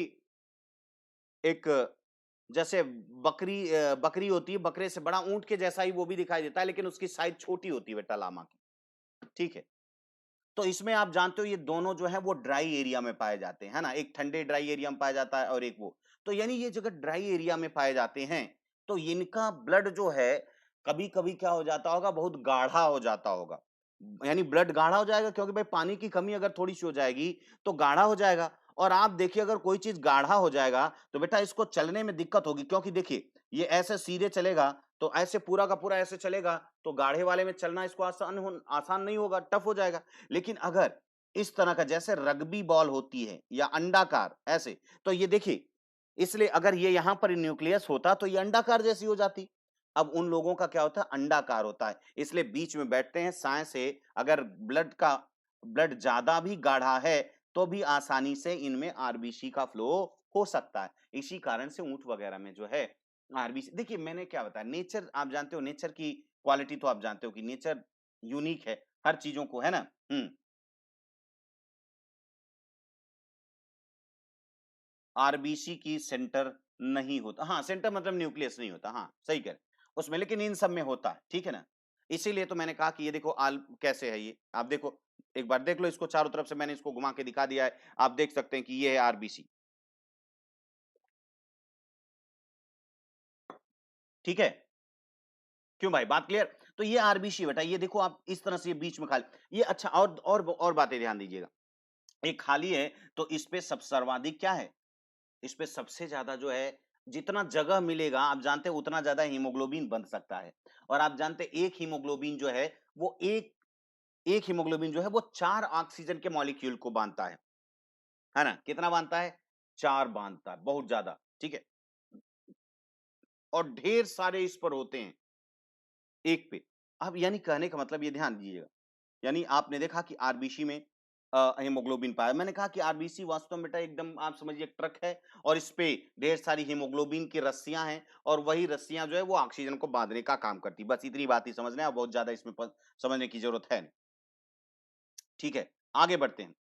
एक जैसे बकरी होती है, बकरे से बड़ा ऊंट के जैसा ही वो भी दिखाई देता है, लेकिन उसकी साइज छोटी होती है बेटा लामा की। ठीक है, तो इसमें आप जानते हो ये दोनों जो है वो ड्राई एरिया में पाए जाते हैं, है ना। एक ठंडे ड्राई एरिया में पाया जाता है और एक वो, तो यानी ये जगह ड्राई एरिया में पाए जाते हैं, तो इनका ब्लड जो है कभी कभी क्या हो जाता होगा, बहुत गाढ़ा हो जाता होगा। यानी ब्लड गाढ़ा हो जाएगा क्योंकि भाई पानी की कमी अगर थोड़ी सी हो जाएगी तो गाढ़ा हो जाएगा। और आप देखिए अगर कोई चीज गाढ़ा हो जाएगा तो बेटा इसको चलने में दिक्कत होगी, क्योंकि देखिए ये ऐसे सीधे चलेगा तो ऐसे पूरा का पूरा ऐसे चलेगा, तो गाढ़े वाले में चलना इसको आसान नहीं होगा, टफ हो जाएगा। लेकिन अगर इस तरह का जैसे रग्बी बॉल होती है या अंडाकार ऐसे, तो ये देखिए, इसलिए अगर ये यहां पर न्यूक्लियस होता तो ये अंडाकार जैसी हो जाती। अब उन लोगों का क्या होता है, अंडाकार होता है, इसलिए बीच में बैठते हैं साय से। अगर ब्लड ज्यादा भी गाढ़ा है तो भी आसानी से इनमें आरबीसी का फ्लो हो सकता है। इसी कारण से ऊंट वगैरह में जो है आरबीसी, देखिए मैंने क्या बताया, नेचर आप जानते हो, नेचर की क्वालिटी तो आप जानते हो कि नेचर यूनिक है हर चीजों को, है ना। आरबीसी की सेंटर नहीं होता, हाँ सेंटर मतलब न्यूक्लियस नहीं होता, हाँ सही कह रहे उसमें, लेकिन इन सब में होता है, ठीक है ना। इसीलिए तो मैंने कहा कि ये देखो आल कैसे है, ये आप देखो, एक बार देख लो इसको, चारों तरफ से मैंने इसको घुमा के दिखा दिया है, आप देख सकते हैं कि ये है आरबीसी। ठीक है, क्यों भाई, बात क्लियर। तो ये आरबीसी बेटा, ये देखो आप इस तरह से ये बीच में खाली, ये अच्छा, और बातें ध्यान दीजिएगा। एक खाली है तो इस पे सब सर्वाधिक क्या है, इस पे सबसे ज्यादा जो है, जितना जगह मिलेगा आप जानते हैं उतना ज्यादा हीमोग्लोबिन बन सकता है। और आप जानते हैं एक हीमोग्लोबिन जो है वो एक हीमोग्लोबिन जो है वो 4 ऑक्सीजन के मॉलिक्यूल को बांधता है ना। कितना बांधता है, 4 बांधता है, बहुत ज्यादा, ठीक है। और ढेर सारे इस पर होते हैं एक पे। अब यानी कहने का मतलब ये ध्यान दीजिएगा, यानी आपने देखा कि आरबीसी में हीमोग्लोबिन पाया, मैंने कहा कि आरबीसी वास्तव में बेटा एकदम आप समझिए एक ट्रक है, और इस पे ढेर सारी हीमोग्लोबिन की रस्सियां हैं, और वही रस्सियां जो है वो ऑक्सीजन को बांधने का काम करती, बस इतनी बात ही समझना है, बहुत ज्यादा इसमें समझने की जरूरत है नहीं। ठीक है, आगे बढ़ते हैं।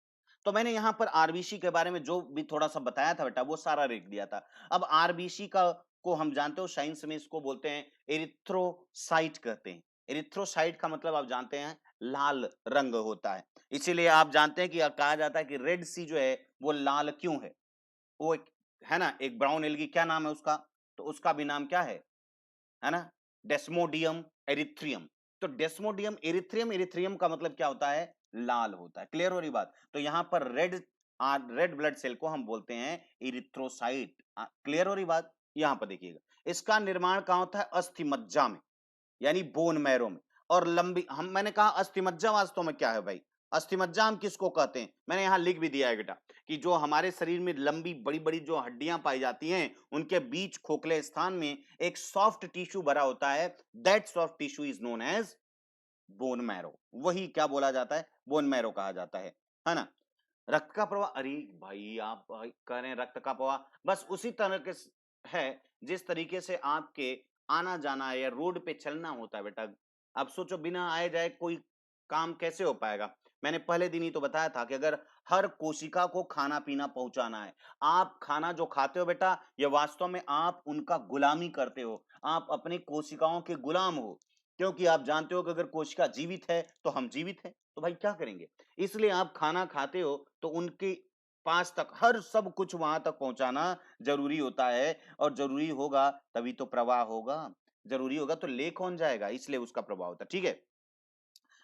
तो मैंने यहां पर आरबीसी के बारे में जो भी थोड़ा सा बताया था बेटा वो सारा लिख दिया था। अब आरबीसी का को हम जानते हो साइंस में इसको बोलते हैं एरिथ्रोसाइट कहते हैं। एरिथ्रोसाइट का मतलब आप जानते हैं लाल रंग होता है, इसीलिए आप जानते हैं कि कहा जाता है कि रेड सी जो है वो लाल क्यों है। वो एक है ना, एक ब्राउन एल्गी, क्या नाम है उसका, तो उसका भी नाम क्या है ना, डेस्मोडियम एरिथ्रियम। तो डेस्मोडियम एरिथ्रियम, एरिथ्रियम का मतलब क्या होता है, लाल होता है। क्लियर हो रही बात। तो यहां पर रेड ब्लड सेल को हम बोलते हैं इरिथ्रोसाइट। क्लियर हो रही बात। यहां पर देखिएगा, इसका निर्माण कहां होता है, अस्थि मज्जा में, यानी बोन मैरो में। और लंबी, हम मैंने कहा अस्थि मज्जा वास्तव में क्या है भाई, अस्थि मज्जा हम किसको कहते हैं, मैंने यहां लिख भी दिया है बेटा, कि जो हमारे शरीर में लंबी बड़ी बड़ी जो हड्डियां पाई जाती हैं उनके बीच खोखले स्थान में एक सॉफ्ट टिश्यू भरा होता है, that soft tissue is known as bone marrow. वही क्या बोला जाता है, बोन मैरो कहा जाता है ना। रक्त का प्रवाह, अरे भाई आप भाई कह रहे हैं रक्त का प्रवाह, बस उसी तरह के है जिस तरीके से आपके आना जाना है या रोड पे चलना होता है बेटा। अब सोचो बिना आए जाए कोई काम कैसे हो पाएगा। मैंने पहले दिन ही तो बताया था कि अगर हर कोशिका को खाना पीना पहुंचाना है, आप खाना जो खाते हो बेटा ये वास्तव में आप उनका गुलामी करते हो, आप अपनी कोशिकाओं के गुलाम हो। क्योंकि आप जानते हो कि अगर कोशिका जीवित है तो हम जीवित हैं, तो भाई क्या करेंगे। इसलिए आप खाना खाते हो तो उनके पास तक हर सब कुछ वहां तक पहुंचाना जरूरी होता है, और जरूरी होगा तभी तो प्रवाह होगा, जरूरी होगा तो ले कौन जाएगा, इसलिए उसका प्रवाह होता है। ठीक है,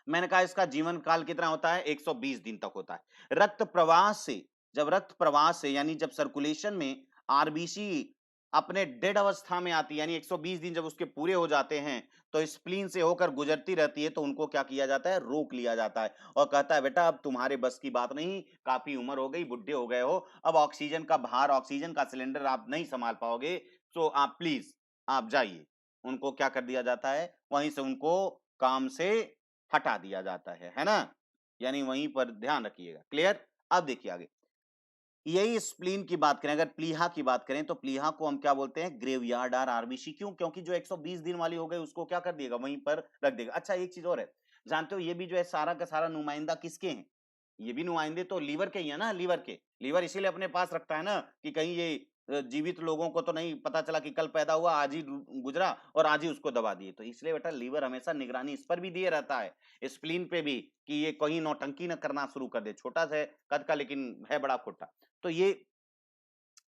मैंने कहा इसका जीवन काल कितना होता है, 120 दिन तक होता है। रक्त प्रवाह से, जब रक्त प्रवाह से यानी जब सर्कुलेशन में आरबीसी अपने डेड अवस्था में आती है, यानी 120 दिन जब उसके पूरे हो जाते हैं तो स्प्लीन से होकर गुजरती रहती है, तो उनको क्या किया जाता है, रोक लिया जाता है, और कहता है बेटा अब तुम्हारे बस की बात नहीं, काफी उम्र हो गई, बुढ़े हो गए हो, अब ऑक्सीजन का भार, ऑक्सीजन का सिलेंडर आप नहीं संभाल पाओगे, तो आप प्लीज आप जाइए। उनको क्या कर दिया जाता है, वहीं से उनको काम से हटा दिया जाता है ना। यानी वहीं पर ध्यान रखिएगा। क्लियर। अब देखिए आगे, यही स्प्लीन की बात करें, अगर प्लीहा की बात करें तो प्लीहा को हम क्या बोलते हैं, ग्रेवयार्ड और आरबीसी। क्यों? क्योंकि जो 120 दिन वाली हो गई उसको क्या कर देगा, वहीं पर रख देगा। अच्छा एक चीज और है, जानते हो ये भी जो है सारा का सारा नुमाइंदा किसके हैं, ये भी नुमाइंदे तो लीवर के ही है ना, लीवर के। लीवर इसीलिए अपने पास रखता है ना कि कहीं ये जीवित लोगों को तो नहीं पता चला कि कल पैदा हुआ आज ही गुजरा और आज ही उसको दबा दिए। तो इसलिए बेटा लीवर हमेशा निगरानी इस पर भी दिए रहता है, स्प्लीन पे भी, कि ये कहीं नौटंकी न करना शुरू कर दे। छोटा सा है कद का लेकिन है बड़ा खोटा। तो ये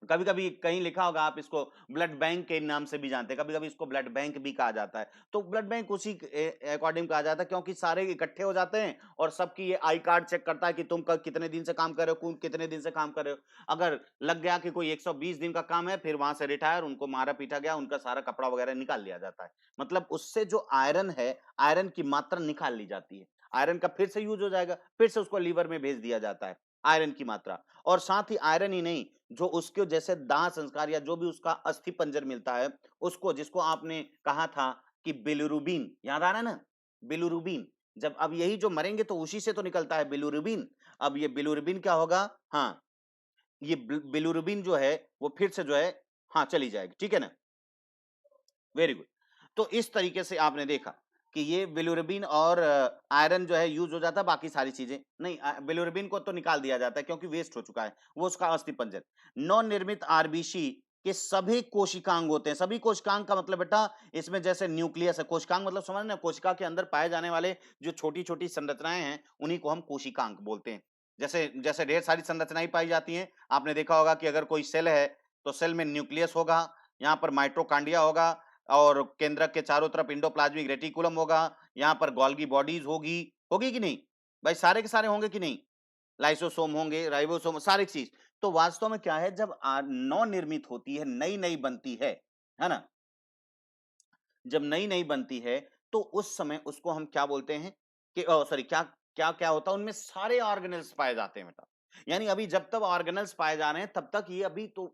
कभी कभी कहीं लिखा होगा, आप इसको ब्लड बैंक के नाम से भी जानते हैं, कभी कभी इसको ब्लड बैंक भी कहा जाता है। तो ब्लड बैंक उसी अकॉर्डिंग कहा जाता है क्योंकि सारे इकट्ठे हो जाते हैं और सबकी ये आई कार्ड चेक करता है कि तुम कितने दिन से काम कर रहे हो, कितने दिन से काम कर रहे हो। अगर लग गया कि कोई 120 दिन का काम है, फिर वहां से रिटायर, उनको मारा पीटा गया, उनका सारा कपड़ा वगैरह निकाल लिया जाता है। मतलब उससे जो आयरन है, आयरन की मात्रा निकाल ली जाती है, आयरन का फिर से यूज हो जाएगा, फिर से उसको लीवर में भेज दिया जाता है आयरन की मात्रा। और साथ ही आयरन ही नहीं, जो उसके जैसे दाह संस्कार या जो भी उसका अस्थि पंजर मिलता है उसको, जिसको आपने कहा था कि बिलिरुबिन, याद आ रहा है ना, बिलिरुबिन। जब अब यही जो मरेंगे तो उसी से तो निकलता है बिलिरुबिन। अब ये बिलिरुबिन क्या होगा, हाँ ये बिलिरुबिन जो है वो फिर से जो है, हाँ चली जाएगी, ठीक है ना, वेरी गुड। तो इस तरीके से आपने देखा कि ये बिलिरुबिन और आयरन जो है यूज हो जाता है, बाकी सारी चीजें नहीं। बिलिरुबिन को तो निकाल दिया जाता है क्योंकि वेस्ट हो चुका है, वो उसका अस्थिपंजर। नव निर्मित आरबीसी के सभी कोशिकांग होते हैं। सभी कोशिकांग का मतलब बेटा इसमें जैसे न्यूक्लियस है, कोशिकांग मतलब समझ ना, कोशिका के अंदर पाए जाने वाले जो छोटी छोटी संरचनाएं हैं उन्हीं को हम कोशिकांग बोलते हैं। जैसे जैसे ढेर सारी संरचनाएं पाई जाती हैं, आपने देखा होगा कि अगर कोई सेल है तो सेल में न्यूक्लियस होगा, यहाँ पर माइटोकांड्रिया होगा, और केंद्रक के चारों तरफ इंडोप्लाज्मिक रेटिकुलम होगा, यहाँ पर गोल्गी बॉडीज होगी, होगी कि नहीं भाई, सारे के सारे होंगे कि नहीं, लाइसोसोम होंगे, राइबोसोम, सारी चीज। तो वास्तव में क्या है, जब नव निर्मित होती है, नई नई बनती है ना, जब नई नई बनती है तो उस समय उसको हम क्या बोलते हैं कि सॉरी, क्या क्या क्या होता है, उनमें सारे ऑर्गेनल्स पाए जाते हैं बेटा। यानी अभी जब तक ऑर्गेनल्स पाए जा रहे हैं तब तक ये अभी तो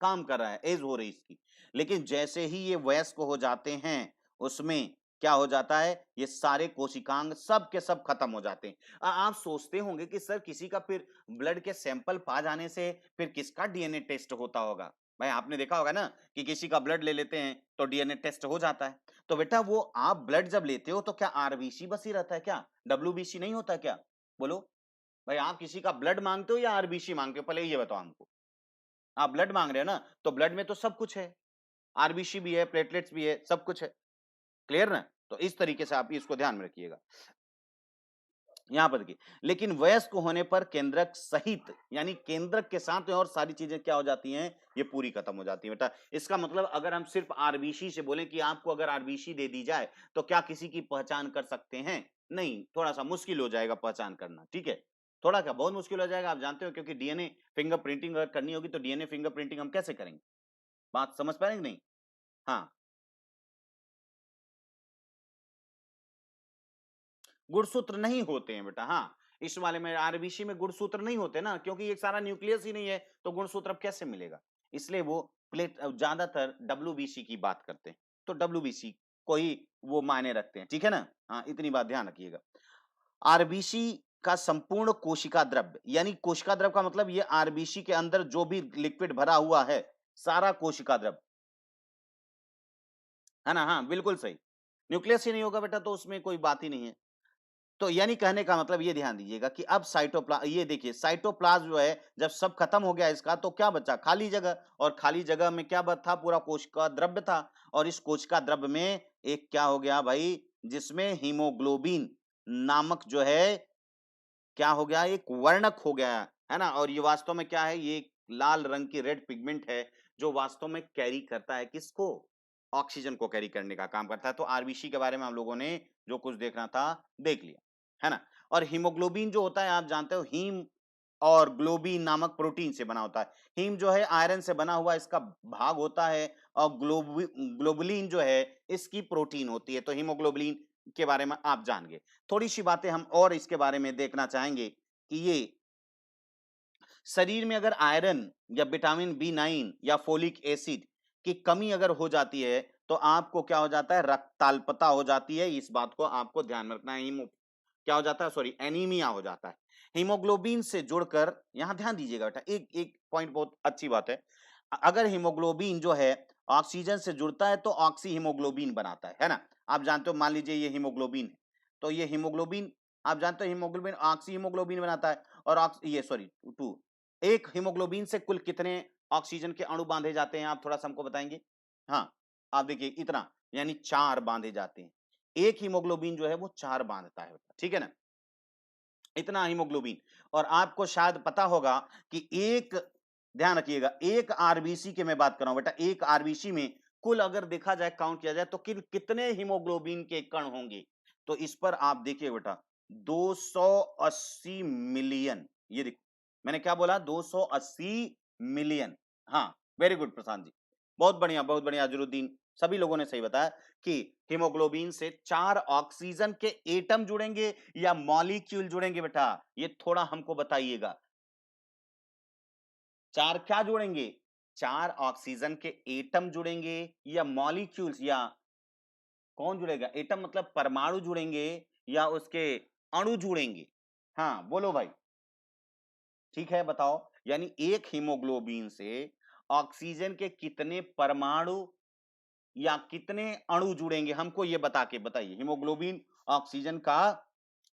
काम कर रहा है, एज हो रही इसकी। लेकिन जैसे ही ये वयस्क हो जाते हैं उसमें क्या हो जाता है, ये सारे कोशिकांग सब के सब खत्म हो जाते हैं। आप सोचते होंगे कि सर किसी का फिर ब्लड के सैंपल पा जाने से फिर किसका डीएनए टेस्ट होता होगा। भाई आपने देखा होगा ना कि किसी का ब्लड ले लेते हैं तो डीएनए टेस्ट हो जाता है। तो बेटा वो आप ब्लड जब लेते हो तो क्या आरबीसी बस ही रहता है क्या, डब्ल्यूबीसी नहीं होता क्या? बोलो भाई, आप किसी का ब्लड मांगते हो या आरबीसी मांगते हो, पहले ये बताओ हमको। आप ब्लड मांग रहे हो ना, तो ब्लड में तो सब कुछ है, आरबीसी भी है, प्लेटलेट्स भी है, सब कुछ है। क्लियर ना? तो इस तरीके से आप इसको ध्यान में रखिएगा। यहां पर देखिए, लेकिन वयस्क होने पर केंद्रक सहित, यानी केंद्रक के साथ में और सारी चीजें क्या हो जाती हैं, ये पूरी खत्म हो जाती है बेटा। इसका मतलब अगर हम सिर्फ आरबीसी से बोलें कि आपको अगर आरबीसी दे दी जाए तो क्या किसी की पहचान कर सकते हैं? नहीं, थोड़ा सा मुश्किल हो जाएगा पहचान करना, ठीक है। थोड़ा क्या, बहुत मुश्किल हो जाएगा, आप जानते हो, क्योंकि डीएनए फिंगरप्रिंटिंग अगर करनी होगी तो डीएनए फिंगरप्रिंटिंग हम कैसे करेंगे? बात समझ पा रहे हैं कि नहीं? हाँ, गुणसूत्र नहीं होते हैं बेटा, हाँ। इस वाले में आरबीसी में गुणसूत्र नहीं होते ना, क्योंकि ये सारा न्यूक्लियस ही नहीं है, तो गुणसूत्र अब कैसे मिलेगा? इसलिए वो प्लेट ज्यादातर डब्ल्यूबीसी की बात करते हैं, तो डब्ल्यूबीसी को ही वो मायने रखते हैं, ठीक है ना। हाँ, इतनी बात ध्यान रखिएगा। आरबीसी का संपूर्ण कोशिका द्रव्य, यानी कोशिका द्रव्य का मतलब ये आरबीसी के अंदर जो भी लिक्विड भरा हुआ है, सारा कोशिका द्रव्य, है ना, हाँ बिल्कुल सही। न्यूक्लियस ही नहीं होगा बेटा तो उसमें कोई बात ही नहीं है। तो यानी कहने का मतलब ये ध्यान दीजिएगा कि अब ये देखिए साइटोप्लाज्म जो है जब सब खत्म हो गया इसका तो क्या बचा, खाली जगह। और खाली जगह में क्या था, पूरा कोशिका द्रव्य था। और इस कोशिका द्रव्य में एक क्या हो गया भाई, जिसमें हीमोग्लोबिन नामक जो है क्या हो गया, एक वर्णक हो गया, है ना। और ये वास्तव में क्या है, ये एक लाल रंग की रेड पिगमेंट है जो वास्तव में कैरी करता है किसको, ऑक्सीजन को कैरी करने का काम करता है। तो आरबीसी के बारे में हम लोगों ने जो कुछ देखना था देख लिया, है ना। और हीमोग्लोबिन जो होता है आप जानते हो, हीम और ग्लोबिन नामक प्रोटीन से बना होता है। हीम जो है आयरन से बना हुआ इसका भाग होता है, और ग्लोबुलिन जो है इसकी प्रोटीन होती है। तो हीमोग्लोबिन के बारे में आप जान गए। थोड़ी सी बातें हम और इसके बारे में देखना चाहेंगे कि ये शरीर में अगर आयरन या विटामिन बी9 या फोलिक एसिड की कमी अगर हो जाती है तो आपको क्या हो जाता है, रक्ताल्पता हो जाती है। इस बात को आपको ध्यान में रखना है। क्या हो जाता है, सॉरी, एनीमिया हो जाता है। हीमोग्लोबिन से जुड़कर, यहां ध्यान दीजिएगा बेटा, एक एक पॉइंट बहुत अच्छी बात है। अगर हीमोग्लोबिन जो है ऑक्सीजन से जुड़ता है तो ऑक्सी हीमोग्लोबिन बनाता है ना। आप जानते हो, मान लीजिए ये हीमोग्लोबिन है, तो ये हीमोग्लोबिन, आप जानते हो हीमोग्लोबिन ऑक्सी हीमोग्लोबिन बनाता है। और ये सॉरी टू, एक हीमोग्लोबिन से कुल कितने ऑक्सीजन के अणु बांधे जाते हैं, आप थोड़ा सा हमको बताएंगे। हाँ, आप देखिए इतना, यानी 4 बांधे जाते हैं। एक हीमोग्लोबिन जो है वो 4 बांधता है, ठीक है ना, इतना हीमोग्लोबिन। और आपको शायद पता होगा कि एक, ध्यान रखिएगा, एक आरबीसी की मैं बात कर रहा हूं बेटा, एक आरबीसी में कुल अगर देखा जाए, काउंट किया जाए तो कितने हीमोग्लोबिन के कण होंगे। तो इस पर आप देखिए बेटा, 280 मिलियन। ये देखो, मैंने क्या बोला, 280 मिलियन। हाँ, वेरी गुड प्रशांत जी, बहुत बढ़िया बहुत बढ़िया। अजरुद्दीन, सभी लोगों ने सही बताया कि हीमोग्लोबिन से 4 ऑक्सीजन के एटम जुड़ेंगे या मॉलिक्यूल जुड़ेंगे बेटा, ये थोड़ा हमको बताइएगा। 4 क्या जुड़ेंगे, 4 ऑक्सीजन के एटम जुड़ेंगे या मॉलिक्यूल्स, या कौन जुड़ेगा, एटम मतलब परमाणु जुड़ेंगे या उसके अणु जुड़ेंगे। हाँ बोलो भाई, ठीक है बताओ। यानी एक हीमोग्लोबिन से ऑक्सीजन के कितने परमाणु या कितने अणु जुड़ेंगे, हमको ये बता के बताइए। हीमोग्लोबिन ऑक्सीजन का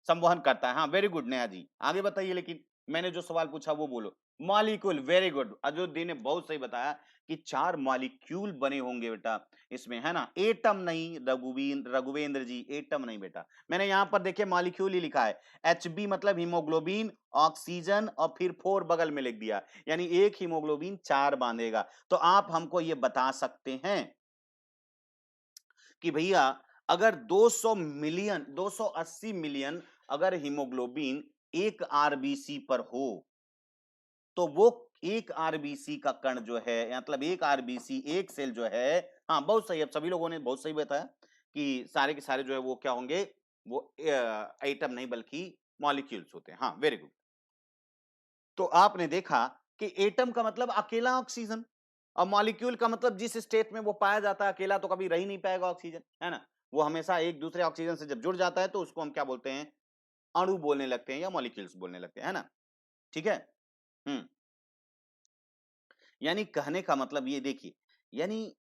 संवहन करता है। हाँ वेरी गुड नेहा जी, आगे बताइए। लेकिन मैंने जो सवाल पूछा वो बोलो। मॉलिक्यूल, वेरी गुड, अजोद्दीन ने बहुत सही बताया कि 4 मॉलिक्यूल बने होंगे बेटा इसमें, है ना, एटम नहीं। रघुवेंद्र जी, एटम नहीं बेटा, मैंने यहां पर देखिए मॉलिक्यूल ही लिखा है। एचबी मतलब हीमोग्लोबिन, ऑक्सीजन और फिर 4 बगल में लिख दिया, यानी एक हीमोग्लोबिन 4 बांधेगा। तो आप हमको ये बता सकते हैं कि भैया अगर 200 मिलियन, 280 मिलियन अगर हीमोग्लोबिन एक आरबीसी पर हो, तो वो एक आरबीसी का कण जो है, मतलब एक आरबीसी, एक सेल जो है, हाँ बहुत सही, अब सभी लोगों ने बहुत सही बताया कि सारे के सारे जो है वो क्या होंगे, वो एटम नहीं बल्कि मॉलिक्यूल्स होते हैं। हाँ वेरी गुड। तो आपने देखा कि एटम का मतलब अकेला ऑक्सीजन, और मॉलिक्यूल का मतलब जिस स्टेट में वो पाया जाता है, अकेला तो कभी रह ही नहीं पाएगा ऑक्सीजन, है ना, वो हमेशा एक दूसरे ऑक्सीजन से जब जुड़ जाता है तो उसको हम क्या बोलते हैं, अणु बोलने लगते हैं या मॉलिक्यूल्स बोलने लगते हैं, है ना, ठीक है। हम्म, यानी कहने का मतलब ये देखिए, यानी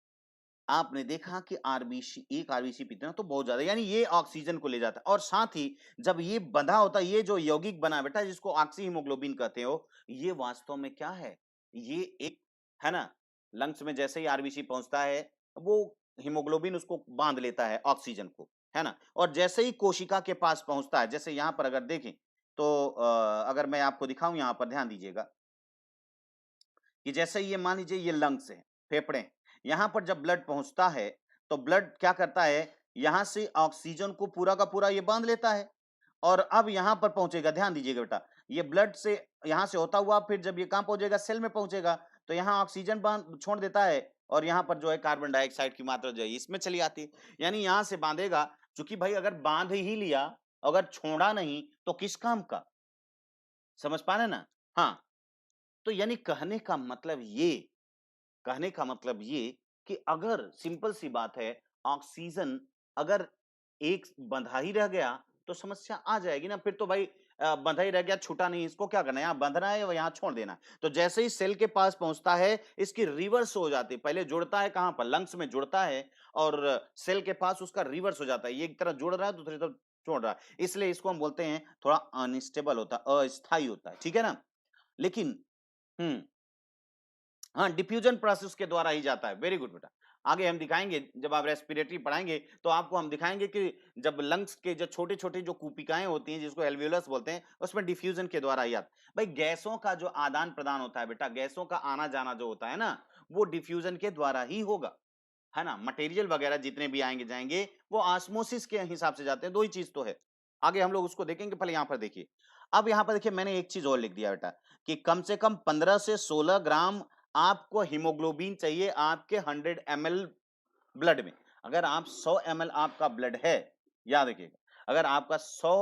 आपने देखा कि आरबीसी, एक आरबीसी पीते हैं तो बहुत ज्यादा, यानी ये ऑक्सीजन को ले जाता है। और साथ ही जब ये बंधा होता है, ये जो यौगिक बना है बेटा जिसको ऑक्सी हीमोग्लोबिन कहते हो, ये वास्तव में क्या है, ये एक, है ना, लंग्स में जैसे ही आरबीसी पहुंचता है, वो हीमोग्लोबिन उसको बांध लेता है ऑक्सीजन को, है ना, और जैसे ही कोशिका के पास पहुंचता है, जैसे यहां पर अगर देखें तो अगर मैं आपको दिखाऊं, यहां पर ध्यान दीजिएगा कि जैसे ये मान लीजिए ये लंग्स है, फेफड़े, यहां पर जब ब्लड पहुंचता है तो ब्लड क्या करता है, यहां से ऑक्सीजन को पूरा का पूरा ये बांध लेता है। और अब यहां पर पहुंचेगा, ध्यान दीजिएगा बेटा, ये ब्लड से यहां से होता हुआ फिर जब ये कहां पहुंचेगा, सेल में पहुंचेगा, तो यहां ऑक्सीजन बांध छोड़ देता है, और यहां पर जो है कार्बन डाइऑक्साइड की मात्रा जो है इसमें चली आती है। यानी यहां से बांधेगा, क्योंकि भाई अगर बांध ही लिया, अगर छोड़ा नहीं तो किस काम का, समझ पा रहे ना। हाँ, तो यानी कहने का मतलब ये कि अगर सिंपल सी बात है, ऑक्सीजन अगर एक बंधा ही रह गया तो समस्या आ जाएगी ना, फिर तो भाई बंधा ही रह गया, छूटा नहीं, इसको क्या करना है, यहाँ बंधना है और यहाँ छोड़ देना है। तो जैसे ही सेल के पास पहुंचता है, इसकी रिवर्स हो जाती है, पहले जुड़ता है कहां पर, लंग्स में जुड़ता है, और सेल के पास उसका रिवर्स हो जाता है, ये एक तरफ जुड़ रहा है दूसरी तरफ छोड़ रहा है, इसलिए इसको हम बोलते हैं थोड़ा अनस्टेबल होता है, अस्थायी होता है, ठीक है ना। लेकिन हम्म, हाँ, डिफ्यूजन प्रोसेस के द्वारा ही जाता है, वेरी गुड बेटा। आगे हम दिखाएंगे, जब आप रेस्पिरेटरी पढ़ाएंगे तो आपको हम दिखाएंगे कि जब लंग्स के जो छोटे छोटे जो कूपिकाएं होती हैं जिसको एल्वियोलस बोलते हैं, उसमें डिफ्यूजन के द्वारा ही आता है। भाई गैसों का जो आदान प्रदान होता है बेटा, गैसों का आना जाना जो होता है ना, वो डिफ्यूजन के द्वारा ही होगा, है ना। मटेरियल वगैरह जितने भी आएंगे जाएंगे वो ऑस्मोसिस के हिसाब से जाते हैं, दो ही चीज तो है। आगे हम लोग उसको देखेंगे, पहले यहाँ पर देखिए। अब यहाँ पर देखिए, मैंने एक चीज और लिख दिया बेटा कि कम से कम 15 से 16 ग्राम आपको हीमोग्लोबिन चाहिए आपके 100 ml ब्लड में। अगर आप 100 ml आपका ब्लड है, याद रखिएगा, अगर आपका 100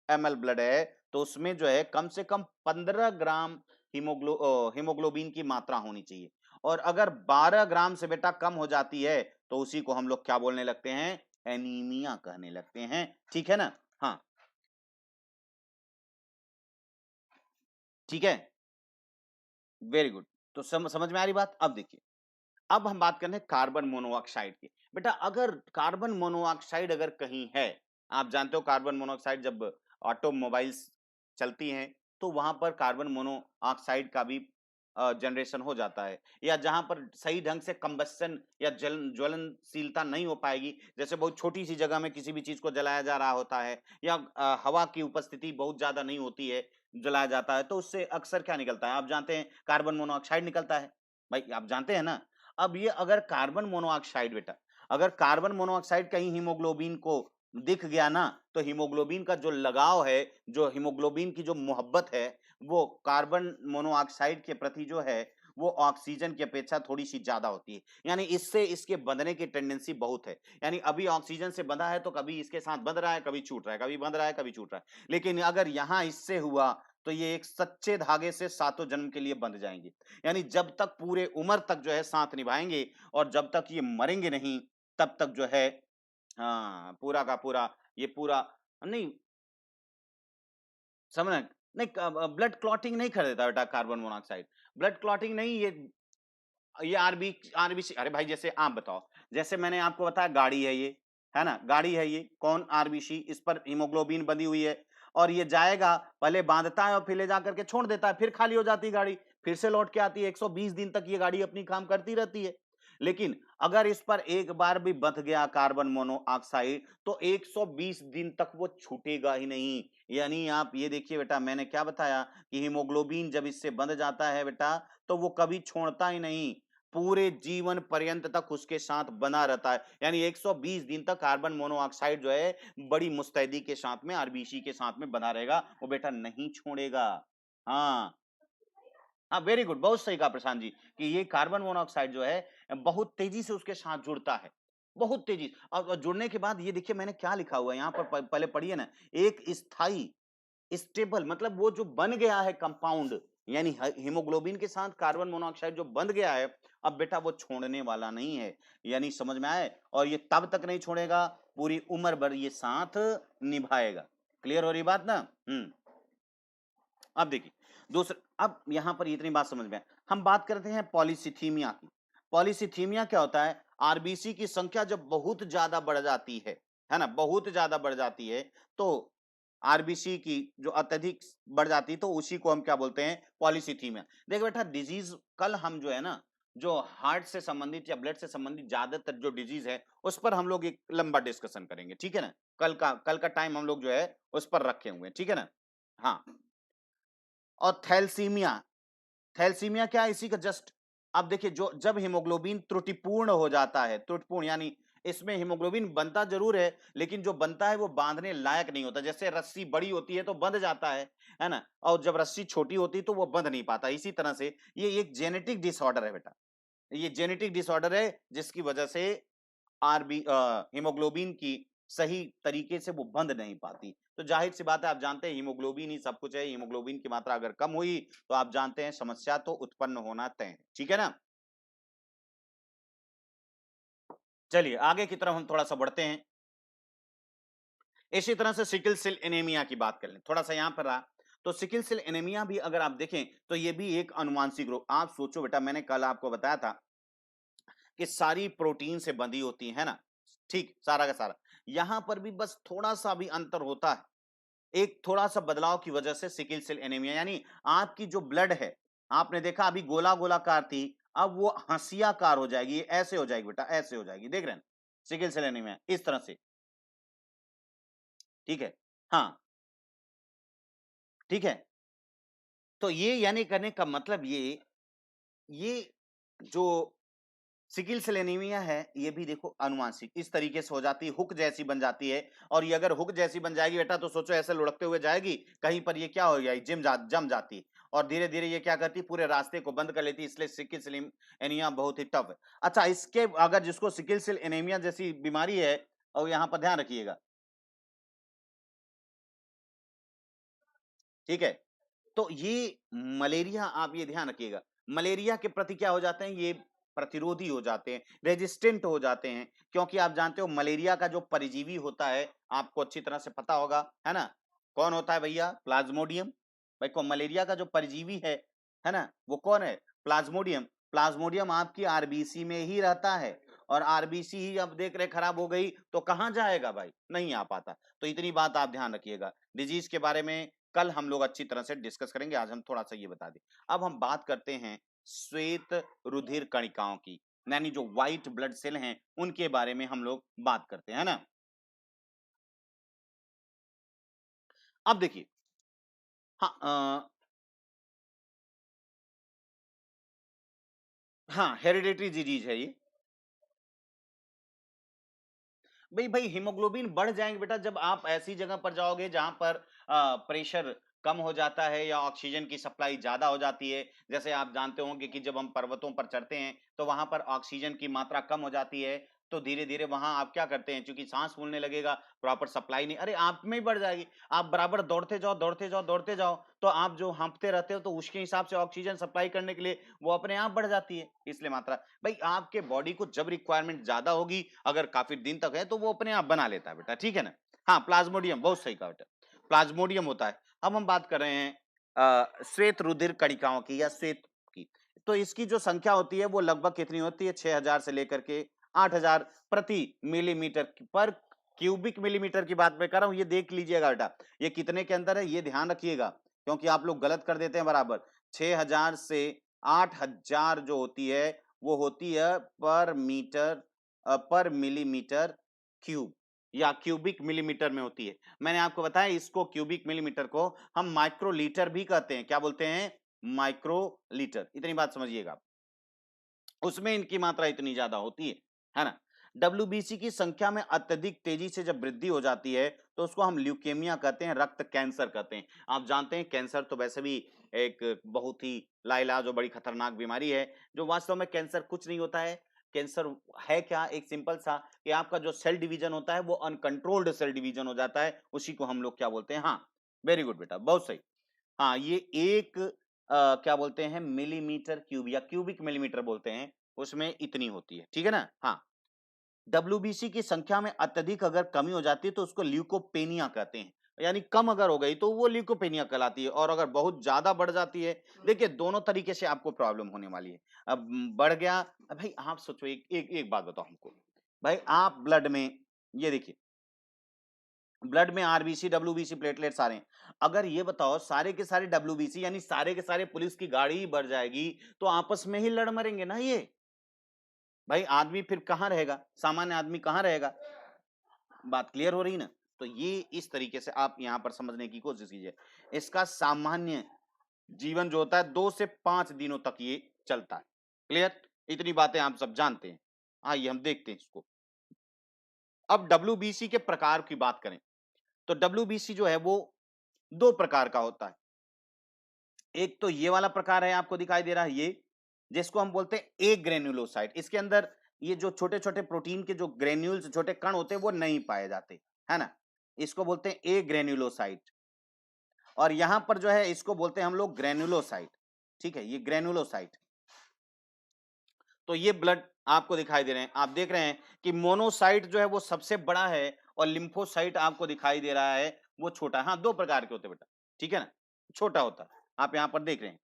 ml ब्लड है तो उसमें जो है कम से कम 15 ग्राम हीमोग्लोबिन की मात्रा होनी चाहिए। और अगर 12 ग्राम से बेटा कम हो जाती है तो उसी को हम लोग क्या बोलने लगते हैं, एनीमिया कहने लगते हैं, ठीक है ना। हाँ, ठीक है, वेरी गुड। तो समझ में आ रही बात? अब देखिए, अब हम बात कर रहे हैं कार्बन मोनोऑक्साइड की। बेटा अगर कार्बन मोनोऑक्साइड अगर कहीं है, आप जानते हो कार्बन मोनोऑक्साइड जब ऑटोमोबाइल्स चलती हैं तो वहां पर कार्बन मोनोऑक्साइड का भी जनरेशन हो जाता है, या जहां पर सही ढंग से कंबस्शन या ज्वलनशीलता नहीं हो पाएगी, जैसे बहुत छोटी सी जगह में किसी भी चीज को जलाया जा रहा होता है, या हवा की उपस्थिति बहुत ज्यादा नहीं होती है, जलाया जाता है, तो उससे अक्सर क्या निकलता है? आप जानते हैं कार्बन मोनोऑक्साइड निकलता है। भाई आप जानते हैं ना। अब ये अगर कार्बन मोनोऑक्साइड बेटा, अगर कार्बन मोनोऑक्साइड कहीं हीमोग्लोबिन को दिख गया ना, तो हीमोग्लोबिन का जो लगाव है, जो हीमोग्लोबिन की जो मोहब्बत है, वो कार्बन मोनोऑक्साइड के प्रति जो है, वो ऑक्सीजन की अपेक्षा थोड़ी-सी ज़्यादा होती है। यानी इससे इसके बंधने की टेंडेंसी बहुत है। यानी अभी ऑक्सीजन से बंधा है तो कभी इसके साथ बंध रहा है, कभी छूट रहा है, कभी बंध रहा है, कभी छूट रहा है। लेकिन अगर यहाँ इससे हुआ, तो ये एक सच्चे धागे से सातों जन्म के लिए बंध जाएँगे। यानी जब तक पूरे उम्र तक जो है साथ निभाएँगे, और जब तक ये मरेंगे नहीं, तब तक जो है हाँ, पूरा का पूरा ये पूरा नहीं समझ रहे हैं? नहीं ब्लड क्लॉटिंग नहीं कर देता बेटा कार्बन मोनोऑक्साइड। ब्लड क्लॉटिंग नहीं, ये आरबीसी, अरे भाई जैसे आप बताओ, जैसे मैंने आपको बताया गाड़ी है ये, है ना? गाड़ी है ये, कौन? आरबीसी, इस पर हीमोग्लोबिन बंधी हुई है, और ये जाएगा, पहले बाँधता है और फिर ले जाकर के छोड़ देता है, फिर खाली हो जाती है गाड़ी, फिर से लौट के आती है, 120 दिन तक ये गाड़ी अपनी काम करती रहती है। लेकिन अगर इस पर एक बार भी बंध गया कार्बन मोनोऑक्साइड, तो 120 दिन तक वो छूटेगा ही नहीं। यानी आप ये देखिए बेटा, मैंने क्या बताया कि हीमोग्लोबिन जब इससे बंध जाता है बेटा, तो वो कभी छोड़ता ही नहीं, पूरे जीवन पर्यंत तक उसके साथ बना रहता है। यानी 120 दिन तक कार्बन मोनोऑक्साइड जो है बड़ी मुस्तैदी के साथ में, आरबीसी के साथ में बना रहेगा, वो बेटा नहीं छोड़ेगा। हाँ, हाँ, वेरी गुड, बहुत सही कहा प्रशांत जी कि ये कार्बन मोनोऑक्साइड जो है बहुत तेजी से उसके साथ जुड़ता है, बहुत तेजी। और जुड़ने के बाद ये देखिए मैंने क्या लिखा हुआ है यहाँ पर, पहले पढ़िए ना। एक स्थायी स्टेबल, मतलब वो जो बन गया है कंपाउंड, यानी हीमोग्लोबिन के साथ कार्बन मोनोऑक्साइड जो बन गया है, अब बेटा वो छोड़ने वाला नहीं है। यानी समझ में आए? और ये तब तक नहीं छोड़ेगा, पूरी उम्र भर ये साथ निभाएगा। क्लियर हो रही बात ना? अब देखिए, दूसरा, अब यहां पर इतनी बात समझ में आए। हम बात करते हैं पॉलीसिथीमिया की। पॉलीसिथीमिया क्या होता है? आरबीसी की संख्या जब बहुत ज्यादा बढ़ जाती है ना, बहुत ज्यादा बढ़ जाती है, तो आरबीसी की जो अत्यधिक बढ़ जाती है, तो उसी को हम क्या बोलते हैं? पॉलीसिथीमिया। देखो बेटा, डिजीज कल हम जो है ना, जो हार्ट से संबंधित या ब्लड से संबंधित ज्यादातर जो डिजीज है, उस पर हम लोग एक लंबा डिस्कशन करेंगे, ठीक है ना? कल का टाइम हम लोग जो है उस पर रखे हुए हैं, ठीक है ना? हाँ। और थैलेसीमिया, थैलेसीमिया क्या है? इसी का जस्ट, अब देखिए, जो जब हीमोग्लोबिन त्रुटिपूर्ण हो जाता है, त्रुटिपूर्ण यानी इसमें हीमोग्लोबिन बनता जरूर है, लेकिन जो बनता है वो बांधने लायक नहीं होता। जैसे रस्सी बड़ी होती है तो बंध जाता है ना? और जब रस्सी छोटी होती है तो वो बंध नहीं पाता। इसी तरह से ये एक जेनेटिक डिसऑर्डर है बेटा, ये जेनेटिक डिसऑर्डर है, जिसकी वजह से हीमोग्लोबिन की सही तरीके से वो बंध नहीं पाती। तो जाहिर सी बात है, आप जानते हैं हीमोग्लोबिन ही सब कुछ है। हीमोग्लोबिन की मात्रा अगर कम हुई, तो आप जानते हैं समस्या तो उत्पन्न होना तय है। ठीक है ना? चलिए आगे की तरफ हम थोड़ा सा बढ़ते हैं। इसी तरह से सिकल सेल एनीमिया की बात कर लें, थोड़ा सा यहां पर रहा। तो सिकल सेल एनीमिया भी अगर आप देखें, तो ये भी एक अनुवांशिक रोग। आप सोचो बेटा, मैंने कल आपको बताया था कि सारी प्रोटीन से बंधी होती है ना, ठीक, सारा का सारा। यहां पर भी बस थोड़ा सा भी अंतर होता है, एक थोड़ा सा बदलाव की वजह से सिकल सेल एनीमिया, यानी आपकी जो ब्लड है, आपने देखा अभी गोला गोलाकार थी, अब वो हंसियाकार हो जाएगी, ऐसे हो जाएगी बेटा, ऐसे हो जाएगी, देख रहे हैं? सिकल सेल एनीमिया इस तरह से, ठीक है? हाँ, ठीक है। तो ये यानी करने का मतलब ये जो सिकिल सेल एनीमिया है, ये भी देखो अनुवांशिक इस तरीके से हो जाती है, हुक जैसी बन जाती है। और ये अगर हुक जैसी बन जाएगी बेटा, तो सोचो ऐसे लुढ़कते हुए जाएगी, कहीं पर ये क्या हो जाएगी? जम जाती है, और धीरे धीरे ये क्या करती है? पूरे रास्ते को बंद कर लेती है। इसलिए सिकिल सेल एनीमिया बहुत ही टफ है। अच्छा, इसके अगर जिसको सिकिल सेल एनीमिया जैसी बीमारी है, और यहाँ पर ध्यान रखिएगा, ठीक है? तो ये मलेरिया, आप ये ध्यान रखिएगा, मलेरिया के प्रति क्या हो जाते हैं? ये प्रतिरोधी हो जाते हैं, रेजिस्टेंट हो जाते हैं, क्योंकि आप जानते हो मलेरिया का जो परजीवी होता है, आपको अच्छी तरह से पता होगा, है ना? कौन होता है भैया? प्लाज्मोडियम। भाई को मलेरिया का जो परजीवी है ना, वो कौन है? प्लाज्मोडियम। प्लाज्मोडियम आपकी आरबीसी में ही रहता है, और आरबीसी ही अब देख रहे खराब हो गई तो कहां जाएगा भाई, नहीं आ पाता। तो इतनी बात आप ध्यान रखिएगा। डिजीज के बारे में कल हम लोग अच्छी तरह से डिस्कस करेंगे, आज हम थोड़ा सा ये बता दें। अब हम बात करते हैं श्वेत रुधिर कणिकाओं की, यानी जो व्हाइट ब्लड सेल हैं उनके बारे में हम लोग बात करते हैं ना। अब देखिए, हाँ हाँ हेरिडेटरी डिजीज है ये। भाई हीमोग्लोबिन बढ़ जाएंगे बेटा जब आप ऐसी जगह पर जाओगे जहां पर प्रेशर कम हो जाता है या ऑक्सीजन की सप्लाई ज्यादा हो जाती है। जैसे आप जानते होंगे कि जब हम पर्वतों पर चढ़ते हैं तो वहां पर ऑक्सीजन की मात्रा कम हो जाती है, तो धीरे धीरे वहां आप क्या करते हैं, क्योंकि सांस फूलने लगेगा, प्रॉपर सप्लाई नहीं, अरे आप में ही बढ़ जाएगी। आप बराबर दौड़ते जाओ दौड़ते जाओ दौड़ते जाओ, तो आप जो हाँफते रहते हो तो उसके हिसाब से ऑक्सीजन सप्लाई करने के लिए वो अपने आप बढ़ जाती है, इसलिए मात्रा। भाई आपके बॉडी को जब रिक्वायरमेंट ज्यादा होगी, अगर काफी दिन तक है, तो वो अपने आप बना लेता है बेटा, ठीक है ना। हाँ प्लाज्मोडियम, बहुत सही कहा बेटा, प्लाज्मोडियम होता है। अब हम बात कर रहे हैं श्वेत रुधिर कणिकाओं की या श्वेत की। तो इसकी जो संख्या होती है वो लगभग कितनी होती है, 6000 से लेकर के 8000 प्रति मिलीमीटर पर क्यूबिक मिलीमीटर की बात मैं कर रहा हूं, ये देख लीजिएगा बेटा, ये कितने के अंदर है ये ध्यान रखिएगा, क्योंकि आप लोग गलत कर देते हैं बराबर। 6000 से 8000 जो होती है वो होती है पर मीटर पर मिलीमीटर क्यूब, या क्यूबिक मिलीमीटर में होती है। मैंने आपको बताया इसको क्यूबिक मिलीमीटर को हम माइक्रोलीटर भी कहते हैं, क्या बोलते हैं, माइक्रोलीटर, इतनी बात समझिएगा। उसमें इनकी मात्रा इतनी ज्यादा होती है ना। डब्ल्यूबीसी की संख्या में अत्यधिक तेजी से जब वृद्धि हो जाती है तो उसको हम ल्यूकेमिया कहते हैं, रक्त कैंसर कहते हैं। आप जानते हैं कैंसर तो वैसे भी एक बहुत ही लाइलाज और बड़ी खतरनाक बीमारी है, जो वास्तव में कैंसर कुछ नहीं होता है। कैंसर है क्या, एक सिंपल सा कि आपका जो सेल डिवीजन होता है वो अनकंट्रोल्ड सेल डिवीजन हो जाता है, उसी को हम लोग क्या बोलते हैं, हाँ वेरी गुड बेटा, बहुत सही। हाँ ये एक क्या बोलते हैं मिलीमीटर क्यूब या क्यूबिक मिलीमीटर बोलते हैं, उसमें इतनी होती है, ठीक है ना। हाँ डब्ल्यूबीसी की संख्या में अत्यधिक अगर कमी हो जाती है तो उसको ल्यूकोपेनिया कहते हैं, यानी कम अगर हो गई तो वो ल्यूकोपेनिया कहलाती है, और अगर बहुत ज्यादा बढ़ जाती है, देखिए दोनों तरीके से आपको प्रॉब्लम होने वाली है। अब बढ़ गया, अब भाई आप सोचो एक बात बताओ हमको, भाई आप ब्लड में, ये देखिए ब्लड में आरबीसी डब्ल्यूबीसी प्लेटलेट्स आ रहे हैं, अगर ये बताओ सारे के सारे डब्ल्यूबीसी यानी सारे के सारे पुलिस की गाड़ी ही बढ़ जाएगी तो आपस में ही लड़ मरेंगे ना ये, भाई आदमी फिर कहां रहेगा, सामान्य आदमी कहां रहेगा। बात क्लियर हो रही ना। तो ये इस तरीके से आप यहां पर समझने की कोशिश कीजिए। इसका सामान्य जीवन जो होता है 2 से 5 दिनों तक ये चलता है। क्लियर, इतनी बातें आप सब जानते हैं। आइए हम देखते हैं इसको। अब डब्ल्यूबीसी के प्रकार की बात करें तो डब्ल्यूबीसी जो है वो 2 प्रकार का होता है। एक तो ये वाला प्रकार है, आपको दिखाई दे रहा है ये, जिसको हम बोलते हैं ए ग्रेन्युलोसाइट। इसके अंदर ये जो छोटे छोटे प्रोटीन के जो ग्रेन्यूल्स छोटे कण होते हैं वो नहीं पाए जाते, है ना, इसको बोलते हैं ए ग्रेन्युलोसाइट। और यहां पर जो है इसको बोलते हैं हम लोग ग्रेन्युलोसाइट, ठीक है, ये ग्रेन्युलोसाइट। तो ये ब्लड आपको दिखाई दे रहे हैं, आप देख रहे हैं कि मोनोसाइट जो है वो सबसे बड़ा है और लिम्फोसाइट आपको दिखाई दे रहा है वो छोटा है। हाँ 2 प्रकार के होते हैं बेटा, ठीक है ना, छोटा होता है, आप यहां पर देख रहे हैं।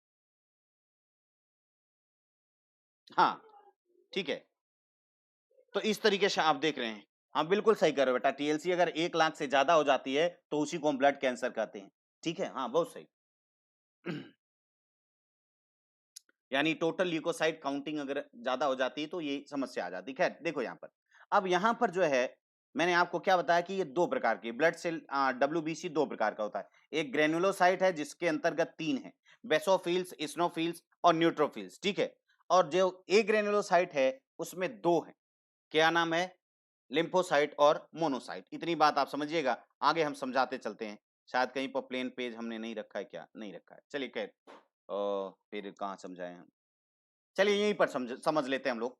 हाँ ठीक है, तो इस तरीके से आप देख रहे हैं। हाँ बिल्कुल सही कर रहे हो बेटा, टीएलसी अगर 1 लाख से ज्यादा हो जाती है तो उसी को हम ब्लड कैंसर कहते हैं, ठीक है, हाँ बहुत सही। यानी टोटल ल्यूकोसाइट काउंटिंग अगर ज्यादा हो जाती है तो ये समस्या आ जाती है। खैर देखो यहाँ पर, अब यहाँ पर जो है मैंने आपको क्या बताया कि ये 2 प्रकार की ब्लड सेल डब्ल्यूबीसी 2 प्रकार का होता है। एक ग्रेनुलोसाइट है जिसके अंतर्गत 3 है, बेसोफिल्स, इस्नोफिल्स और न्यूट्रोफिल्स, ठीक है। और जो ए ग्रेनुलोसाइट है उसमें 2 है, क्या नाम है, लिम्फोसाइट और मोनोसाइट। इतनी बात आप समझिएगा, आगे हम समझाते चलते हैं। शायद कहीं पर प्लेन पेज हमने नहीं रखा है, क्या नहीं रखा है, चलिए खैर फिर कहाँ समझाएं हम, चलिए यहीं पर समझ लेते हैं हम लोग।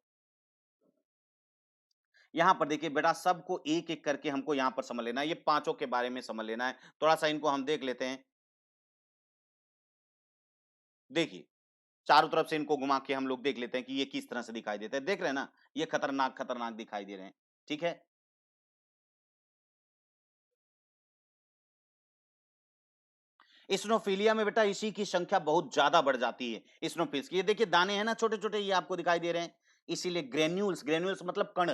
यहाँ पर देखिए बेटा सबको एक एक करके हमको यहाँ पर समझ लेना है, ये पांचों के बारे में समझ लेना है, थोड़ा सा इनको हम देख लेते हैं। देखिए चारों तरफ से इनको घुमा के हम लोग देख लेते हैं कि ये किस तरह से दिखाई देते हैं, देख रहे हैं ना, ये खतरनाक खतरनाक दिखाई दे रहे हैं, ठीक है। इस्नोफिलिया में बेटा इसी की संख्या बहुत ज्यादा बढ़ जाती है इस्नोफिल्स की। ये देखिए दाने हैं ना छोटे छोटे, ये आपको दिखाई दे रहे हैं, इसीलिए ग्रेन्यूल्स, ग्रेन्यूल्स मतलब कण,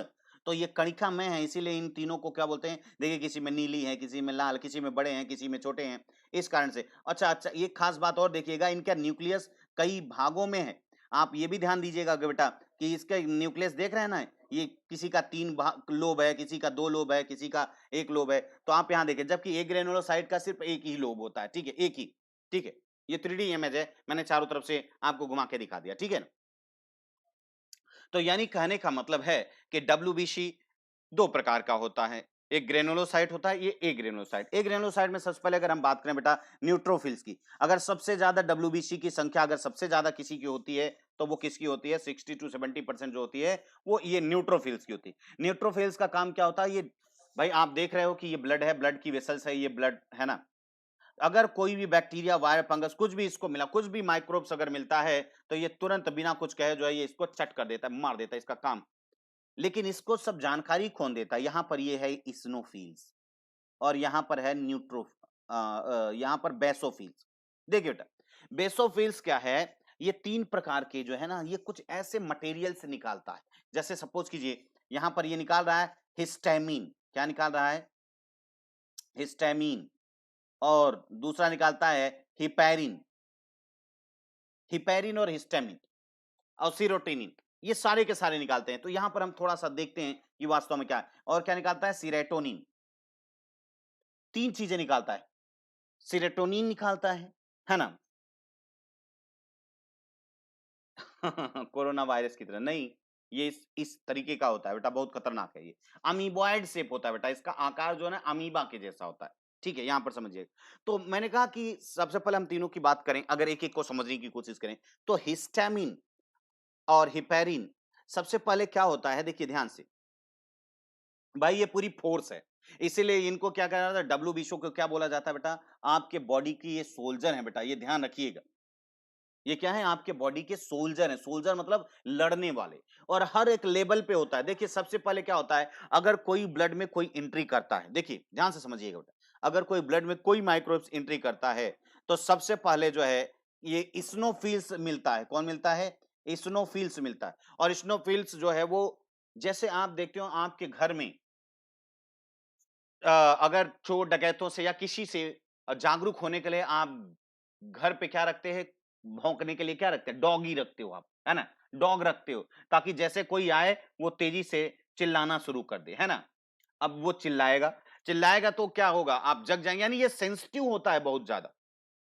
तो ये कणिका में है, इसीलिए इन तीनों को क्या बोलते हैं, देखिए किसी में नीली है, किसी में लाल, किसी में बड़े हैं, किसी में छोटे हैं, इस कारण से। अच्छा अच्छा, ये खास बात और देखिएगा, इनका न्यूक्लियस कई भागों में है। आप ये भी ध्यान दीजिएगा कि बेटा कि इसका न्यूक्लियस देख रहे हैं ना, ये किसी का 3 भाग लोब है, किसी का 2 लोब है, किसी का 1 लोब है। तो आप यहाँ देखें, जबकि एक ग्रेनुलोसाइट का सिर्फ एक ही लोब होता है, ठीक है, एक ही, ठीक है। ये 3D इमेज है, मैंने चारों तरफ से आपको घुमा के दिखा दिया, ठीक है ना। तो यानी कहने का मतलब है कि डब्ल्यूबीसी दो प्रकार का होता है, एक ग्रेनुलोसाइट होता है, ये ए ग्रेनुलोसाइट। ए ग्रेनुलोसाइट में सबसे पहले अगर हम बात करें बेटा न्यूट्रोफिल्स की, अगर सबसे ज्यादा डब्ल्यूबीसी की संख्या अगर सबसे ज्यादा किसी की होती है तो वो किसकी होती है, 60 to 70% जो होती है वो ये न्यूट्रोफिल्स की होती है। न्यूट्रोफिल्स का काम क्या होता है, ये भाई आप देख रहे हो कि ये ब्लड है, ब्लड की वेसल्स है, ये ब्लड है ना, अगर कोई भी बैक्टीरिया, वायरस, फंगस कुछ भी इसको मिला, कुछ भी माइक्रोब्स अगर मिलता है तो ये तुरंत बिना कुछ कहे जो है ये इसको चट कर देता है, मार देता है, इसका काम। लेकिन इसको सब जानकारी कौन देता है, यहां पर ये है इस्नोफिल्स और यहां पर है यहां पर बेसोफिल्स। देखिए बेटा बेसोफिल्स क्या है, ये 3 प्रकार के जो है ना, ये कुछ ऐसे मटेरियल से निकालता है, जैसे सपोज कीजिए यहां पर ये निकाल रहा है हिस्टामिन, क्या निकाल रहा है, हिस्टामिन, और दूसरा निकालता है हिपैरिन, हिपैरिन और हिस्टामिन और सीरोटोनिन, ये सारे के सारे निकालते हैं। तो यहां पर हम थोड़ा सा देखते हैं कि वास्तव में क्या है, और क्या निकालता है, सीरेटोनिन, 3 चीजें निकालता है, सीरोटोनिन निकालता है ना। कोरोना वायरस की तरह नहीं, ये इस तरीके का होता है बेटा, बहुत खतरनाक है ये, अमीबॉइड शेप होता है बेटा, इसका आकार जो है ना अमीबा के जैसा होता है, ठीक है, यहां पर समझिए। तो मैंने कहा कि सबसे पहले हम तीनों की बात करें, अगर एक एक को समझने की कोशिश करें, तो हिस्टामिन और हिपैरिन सबसे पहले क्या होता है, देखिए ध्यान से भाई, ये पूरी फोर्स है, इसीलिए इनको क्या कहा जाता है, डब्ल्यू बीशो को क्या बोला जाता है बेटा, आपके बॉडी की ये सोल्जर है बेटा, ये ध्यान रखिएगा, ये क्या है, आपके बॉडी के सोल्जर हैं, सोल्जर मतलब लड़ने वाले, और हर एक लेवल पे होता है। देखिए सबसे पहले क्या होता है, अगर कोई ब्लड में कोई एंट्री करता है, देखिए ध्यान से समझिएगा बेटा, अगर कोई ब्लड में कोई माइक्रोब्स एंट्री करता है तो सबसे पहले जो है ये इस्नोफिल्स मिलता है, कौन मिलता है, इस्नोफिल्स मिलता है। और इस्नोफिल्स जो है वो, जैसे आप देखते हो आपके घर में अगर चोर डकैतों से या किसी से जागरूक होने के लिए आप घर पे क्या रखते हैं, भौंकने के लिए क्या रखते हैं, डॉगी रखते हो आप, है ना, डॉग रखते हो, ताकि जैसे कोई आए वो तेजी से चिल्लाना शुरू कर दे, है ना। अब वो चिल्लाएगा, चिल्लाएगा तो क्या होगा, आप जग जाएंगे, यानी ये सेंसिटिव होता है बहुत ज्यादा,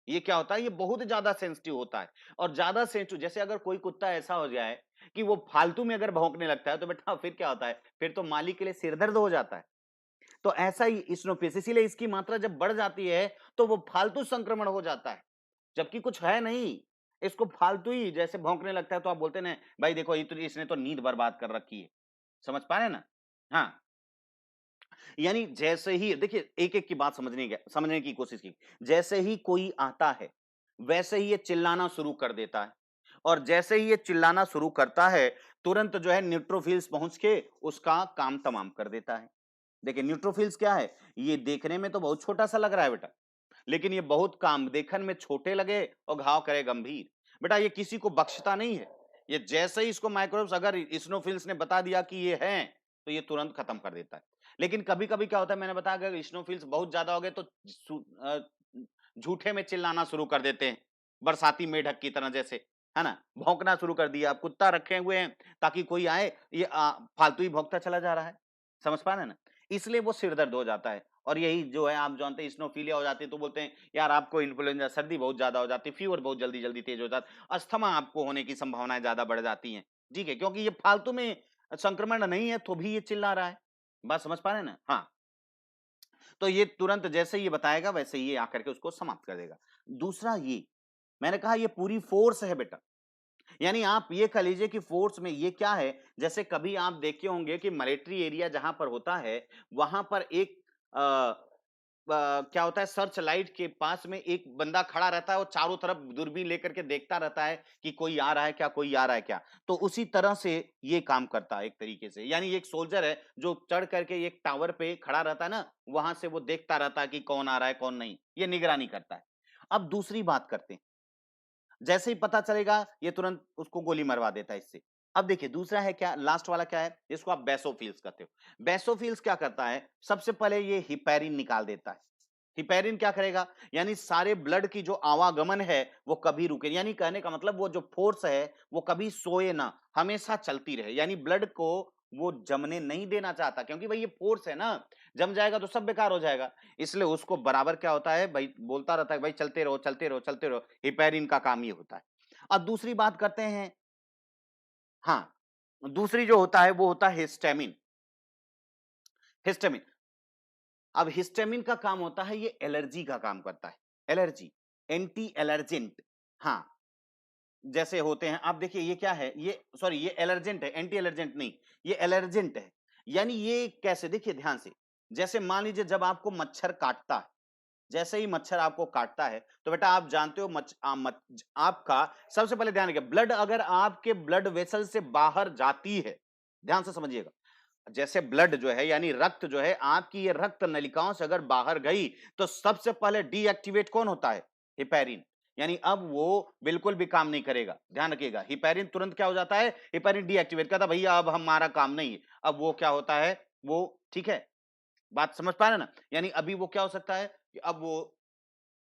ये क्या होता है, ये बहुत ज्यादा सेंसिटिव होता है। और ज्यादा सेंसिटिव, जैसे अगर कोई कुत्ता ऐसा हो जाए कि वो फालतू में अगर भौंकने लगता है तो बेटा फिर क्या होता है, फिर तो मालिक के लिए सिरदर्द हो जाता है। तो ऐसा ही स्नोफिश, इसीलिए इसकी मात्रा जब बढ़ जाती है तो वो फालतू संक्रमण हो जाता है, जबकि कुछ है नहीं, इसको फालतू ही जैसे भौंकने लगता है तो आप बोलते हैं ना, भाई देखो ये तो, इसने तो नींद बर्बाद कर रखी है, समझ पा रहे हैं ना। हाँ, यानी जैसे ही देखिए एक एक की बात समझने की कोशिश की, जैसे ही कोई आता है वैसे ही ये चिल्लाना शुरू कर देता है, और जैसे ही ये चिल्लाना शुरू करता है तुरंत जो है न्यूट्रोफिल्स पहुंच के उसका काम तमाम कर देता है। देखिए न्यूट्रोफिल्स क्या है, ये देखने में तो बहुत छोटा सा लग रहा है बेटा, लेकिन ये बहुत काम देखन में छोटे लगे और घाव करे गंभीर। बेटा ये किसी को बख्शता नहीं है, ये जैसे ही इसको माइक्रोब्स अगर इस्नोफिल्स ने बता दिया कि ये हैं तो ये तुरंत खत्म कर देता है। लेकिन कभी कभी क्या होता है, मैंने बताया अगर इस्नोफिल्स बहुत ज्यादा हो गए तो झूठे में चिल्लाना शुरू कर देते हैं, बरसाती मेढक की तरह जैसे, है ना, भौंकना शुरू कर दिया। आप कुत्ता रखे हुए हैं ताकि कोई आए, ये फालतू ही भौंकता चला जा रहा है, समझ पा रहे हैं ना, इसलिए वो सिर दर्द हो जाता है। और यही जो है आप जानते हैं स्नोफिलिया हो जाती है तो बोलते हैं यार आपको इन्फ्लुएंजा, सर्दी बहुत ज्यादा हो जाती है, फीवर बहुत जल्दी जल्दी तेज हो जाता है, अस्थमा आपको होने की संभावनाएं ज्यादा बढ़ जाती हैं, ठीक है, क्योंकि ये फालतू में संक्रमण नहीं है तो भी ये चिल्ला रहा है। बात समझ पा रहे हैं ना। हाँ, तो ये तुरंत जैसे ये बताएगा वैसे ये आकर के उसको समाप्त कर देगा। दूसरा ये मैंने कहा ये पूरी फोर्स है बेटा, यानी आप ये कह लीजिए कि फोर्स में ये क्या है, जैसे कभी आप देखे होंगे कि मिलिट्री एरिया जहां पर होता है वहां पर एक क्या होता है, सर्च लाइट के पास में एक बंदा खड़ा रहता है और चारों तरफ दूरबीन लेकर के देखता रहता है कि कोई आ रहा है क्या, कोई आ रहा है क्या। तो उसी तरह से ये काम करता है एक तरीके से, यानी एक सोल्जर है जो चढ़ करके एक टावर पे खड़ा रहता है ना, वहां से वो देखता रहता है कि कौन आ रहा है कौन नहीं, ये निगरानी करता है। अब दूसरी बात करते हैं, जैसे ही पता चलेगा ये तुरंत उसको गोली मरवा देता है इससे। अब देखिए दूसरा है क्या, लास्ट वाला क्या है, जिसको आप बेसोफिल्स कहते हो। बेसोफिल्स क्या करता है, सबसे पहले ये हिपैरिन निकाल देता है। हिपैरिन क्या करेगा, यानी सारे ब्लड की जो आवागमन है वो कभी रुके, यानी कहने का मतलब वो जो फोर्स है वो कभी सोए ना, हमेशा चलती रहे, यानी ब्लड को वो जमने नहीं देना चाहता, क्योंकि भाई ये फोर्स है ना, जम जाएगा तो सब बेकार हो जाएगा। इसलिए उसको बराबर क्या होता है भाई, बोलता रहता है भाई चलते रहो चलते रहो चलते रहो, हिपैरिन का काम ये होता है। अब दूसरी बात करते हैं, हाँ, दूसरी जो होता है वो होता है हिस्टामिन। हिस्टामिन, अब हिस्टामिन का काम होता है ये एलर्जी का काम करता है, एलर्जी, एंटी एलर्जेंट। हाँ, जैसे होते हैं, आप देखिए ये क्या है, ये सॉरी ये एलर्जेंट है, एंटी एलर्जेंट नहीं, ये एलर्जेंट है। यानी ये कैसे, देखिए ध्यान से, जैसे मान लीजिए जब आपको मच्छर काटता है, जैसे ही मच्छर आपको काटता है तो बेटा आप जानते हो आपका सबसे पहले ध्यान रखिए, ब्लड अगर आपके ब्लड वेसल से बाहर जाती है, ध्यान से समझिएगा, जैसे ब्लड जो है यानी रक्त जो है आपकी ये रक्त नलिकाओं से अगर बाहर गई तो सबसे पहले डीएक्टिवेट कौन होता है, हिपैरिन। यानी अब वो बिल्कुल भी काम नहीं करेगा, ध्यान रखिएगा, हिपैरिन तुरंत क्या हो जाता है, हिपैरिन डीएक्टिवेट करता, भैया अब हमारा काम नहीं है। अब वो क्या होता है, वो ठीक है, बात समझ पा रहे ना, यानी अभी वो क्या हो सकता है कि अब वो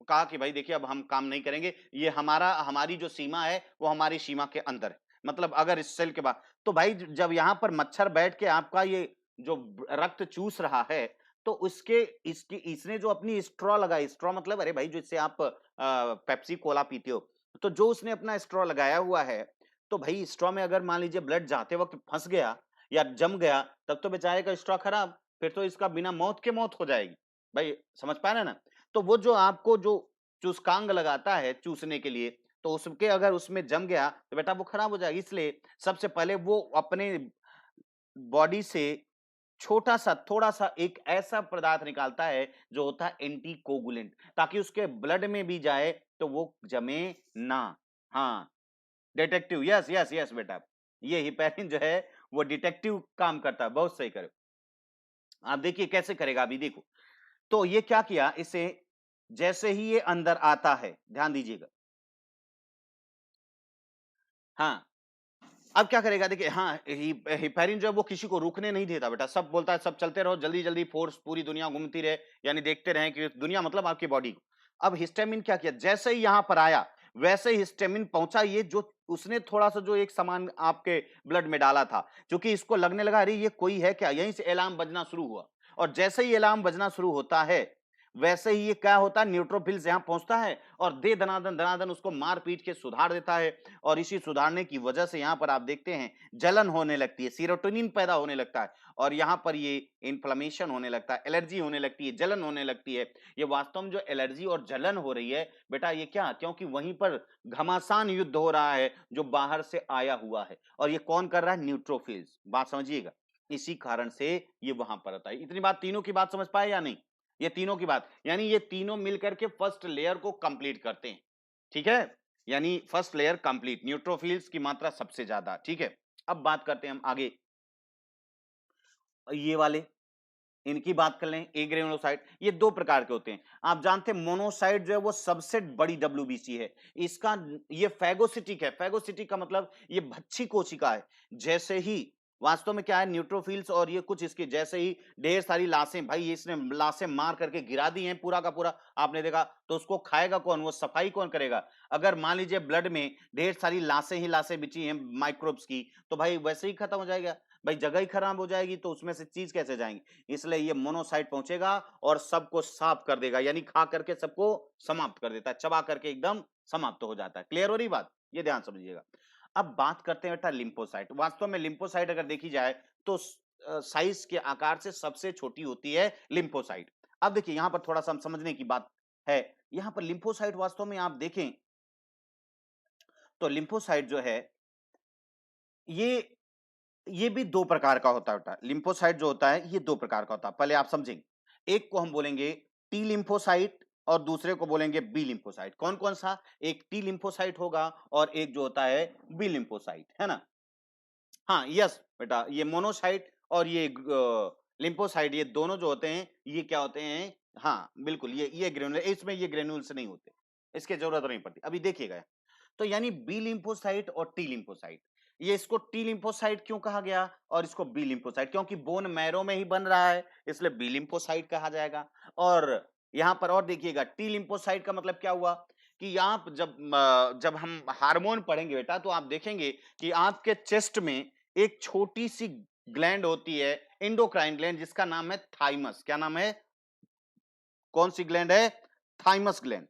कहा कि भाई देखिए अब हम काम नहीं करेंगे, ये हमारी जो सीमा है वो हमारी सीमा के अंदर है, मतलब अगर इस सेल के बाद, तो भाई जब यहाँ पर मच्छर बैठ के आपका ये जो रक्त चूस रहा है, तो उसके इसकी इसने जो अपनी स्ट्रॉ लगाई, स्ट्रॉ मतलब अरे भाई जिससे आप पेप्सी कोला पीते हो, तो जो उसने अपना स्ट्रॉ लगाया हुआ है, तो भाई स्ट्रॉ में अगर मान लीजिए ब्लड जाते वक्त फंस गया या जम गया, तब तो बेचारे का स्ट्रॉ खराब, फिर तो इसका बिना मौत के मौत हो जाएगी। भाई समझ पा रहे हैं ना, तो वो जो आपको जो चूसकांग लगाता है चूसने के लिए, तो उसके अगर उसमें जम गया तो बेटा वो खराब हो जाएगा, इसलिए सबसे पहले वो अपने बॉडी से छोटा सा थोड़ा सा एक ऐसा पदार्थ निकालता है जो होता है एंटीकोगुलेंट, ताकि उसके ब्लड में भी जाए तो वो जमे ना। हाँ, डिटेक्टिव, यस यस यस बेटा, ये हिपैरिन जो है वो डिटेक्टिव काम करता है, बहुत सही करे। आप देखिए कैसे करेगा, अभी देखो, तो ये क्या किया, इसे जैसे ही ये अंदर आता है, ध्यान दीजिएगा, हाँ, अब क्या करेगा, देखिए हाँ, हिपैरिन जो है वो किसी को रुकने नहीं देता बेटा, सब बोलता है सब चलते रहो, जल्दी जल्दी फोर्स पूरी दुनिया घूमती रहे, यानी देखते रहे कि दुनिया मतलब आपकी बॉडी को। अब हिस्टामिन क्या किया, जैसे ही यहां पर आया वैसे ही हिस्टामिन पहुंचा, ये जो उसने थोड़ा सा जो एक सामान आपके ब्लड में डाला था, क्योंकि इसको लगने लगा अरे ये कोई है क्या, यहीं से अलार्म बजना शुरू हुआ, और जैसे ही अलार्म बजना शुरू होता है वैसे ही ये क्या होता है, न्यूट्रोफिल्स यहां पहुंचता है और दे दनादन दनादन उसको मार पीट के सुधार देता है, और इसी सुधारने की वजह से यहाँ पर आप देखते हैं जलन होने लगती है, सीरोटोनिन पैदा होने लगता है, और यहाँ पर ये इन्फ्लेमेशन होने लगता है, एलर्जी होने लगती है, जलन होने लगती है। ये वास्तव में जो एलर्जी और जलन हो रही है बेटा, ये क्या, क्योंकि वहीं पर घमासान युद्ध हो रहा है जो बाहर से आया हुआ है, और ये कौन कर रहा है, न्यूट्रोफिल्स, बात समझिएगा, इसी कारण से ये वहां पर आता है। इतनी बात, तीनों की बात समझ पाए या नहीं, ये तीनों की बात, यानी ये तीनों मिलकर के फर्स्ट लेयर को कंप्लीट करते हैं, ठीक है, यानी फर्स्ट लेयर कंप्लीट, न्यूट्रोफिल्स की मात्रा सबसे ज्यादा, ठीक है। अब बात करते हैं हम आगे, ये वाले, इनकी बात कर लें, ए ग्रेनुलोसाइट, ये दो प्रकार के होते हैं, आप जानते हैं मोनोसाइट जो है वो सबसे बड़ी डब्ल्यूबीसी है, इसका ये फैगोसिटिक है, फैगोसिटिक का मतलब ये भच्छी कोशिका है, जैसे ही वास्तव में क्या है, न्यूट्रोफिल्स और ये कुछ इसके जैसे ही ढेर सारी लाशें, भाई इसने लाशें मार करके गिरा दी हैं पूरा का पूरा, आपने देखा, तो उसको खाएगा कौन, वो सफाई कौन करेगा, अगर मान लीजिए ब्लड में ढेर सारी लाशें ही लाशें बिछी हैं माइक्रोब्स की, तो भाई वैसे ही खत्म हो जाएगा, भाई जगह ही खराब हो जाएगी, तो उसमें से चीज कैसे जाएंगी, इसलिए ये मोनोसाइट पहुंचेगा और सबको साफ कर देगा, यानी खा करके सबको समाप्त कर देता है, चबा करके एकदम समाप्त हो जाता है, क्लियर हो रही बात, ये ध्यान समझिएगा। अब बात करते हैं बेटा लिम्फोसाइट, वास्तव में लिम्फोसाइट अगर देखी जाए तो साइज के आकार से सबसे छोटी होती है लिम्फोसाइट। अब देखिए यहां पर थोड़ा सा हम समझने की बात है, यहां पर लिम्फोसाइट वास्तव में आप देखें तो लिम्फोसाइट जो है ये ये भी दो प्रकार का होता है बेटा, लिम्फोसाइट जो होता है ये दो प्रकार का होता है, पहले आप समझेंगे, एक को हम बोलेंगे टी लिम्फोसाइट और दूसरे को बोलेंगे बी लिम्फोसाइट, कौन कौन सा, एक टी लिम्फोसाइट होगा और एक जो होता है बी लिम्फोसाइट, है ना, हाँ यस बेटा, ये मोनोसाइट और ये लिम्फोसाइट, ये दोनों जो होते हैं ये क्या होते हैं, हाँ बिल्कुल, ये ग्रेनुल, इसमें ये ग्रेन्यूल्स नहीं होते, इसकी जरूरत नहीं पड़ती। अभी देखिएगा, तो यानी बी लिम्फोसाइट और टी लिम्फोसाइट, ये इसको टी लिम्फोसाइट क्यों कहा गया और इसको बी लिम्फोसाइट, क्योंकि बोन मैरो में ही बन रहा है इसलिए बी लिम्फोसाइट कहा जाएगा। और यहां पर और देखिएगा, टी लिम्फोसाइट का मतलब क्या हुआ कि यहाँ जब हम हार्मोन पढ़ेंगे बेटा तो आप देखेंगे कि आपके चेस्ट में एक छोटी सी ग्लैंड होती है, एंडोक्राइन ग्लैंड, जिसका नाम है थाइमस। क्या नाम है? कौन सी ग्लैंड है? Thymus gland.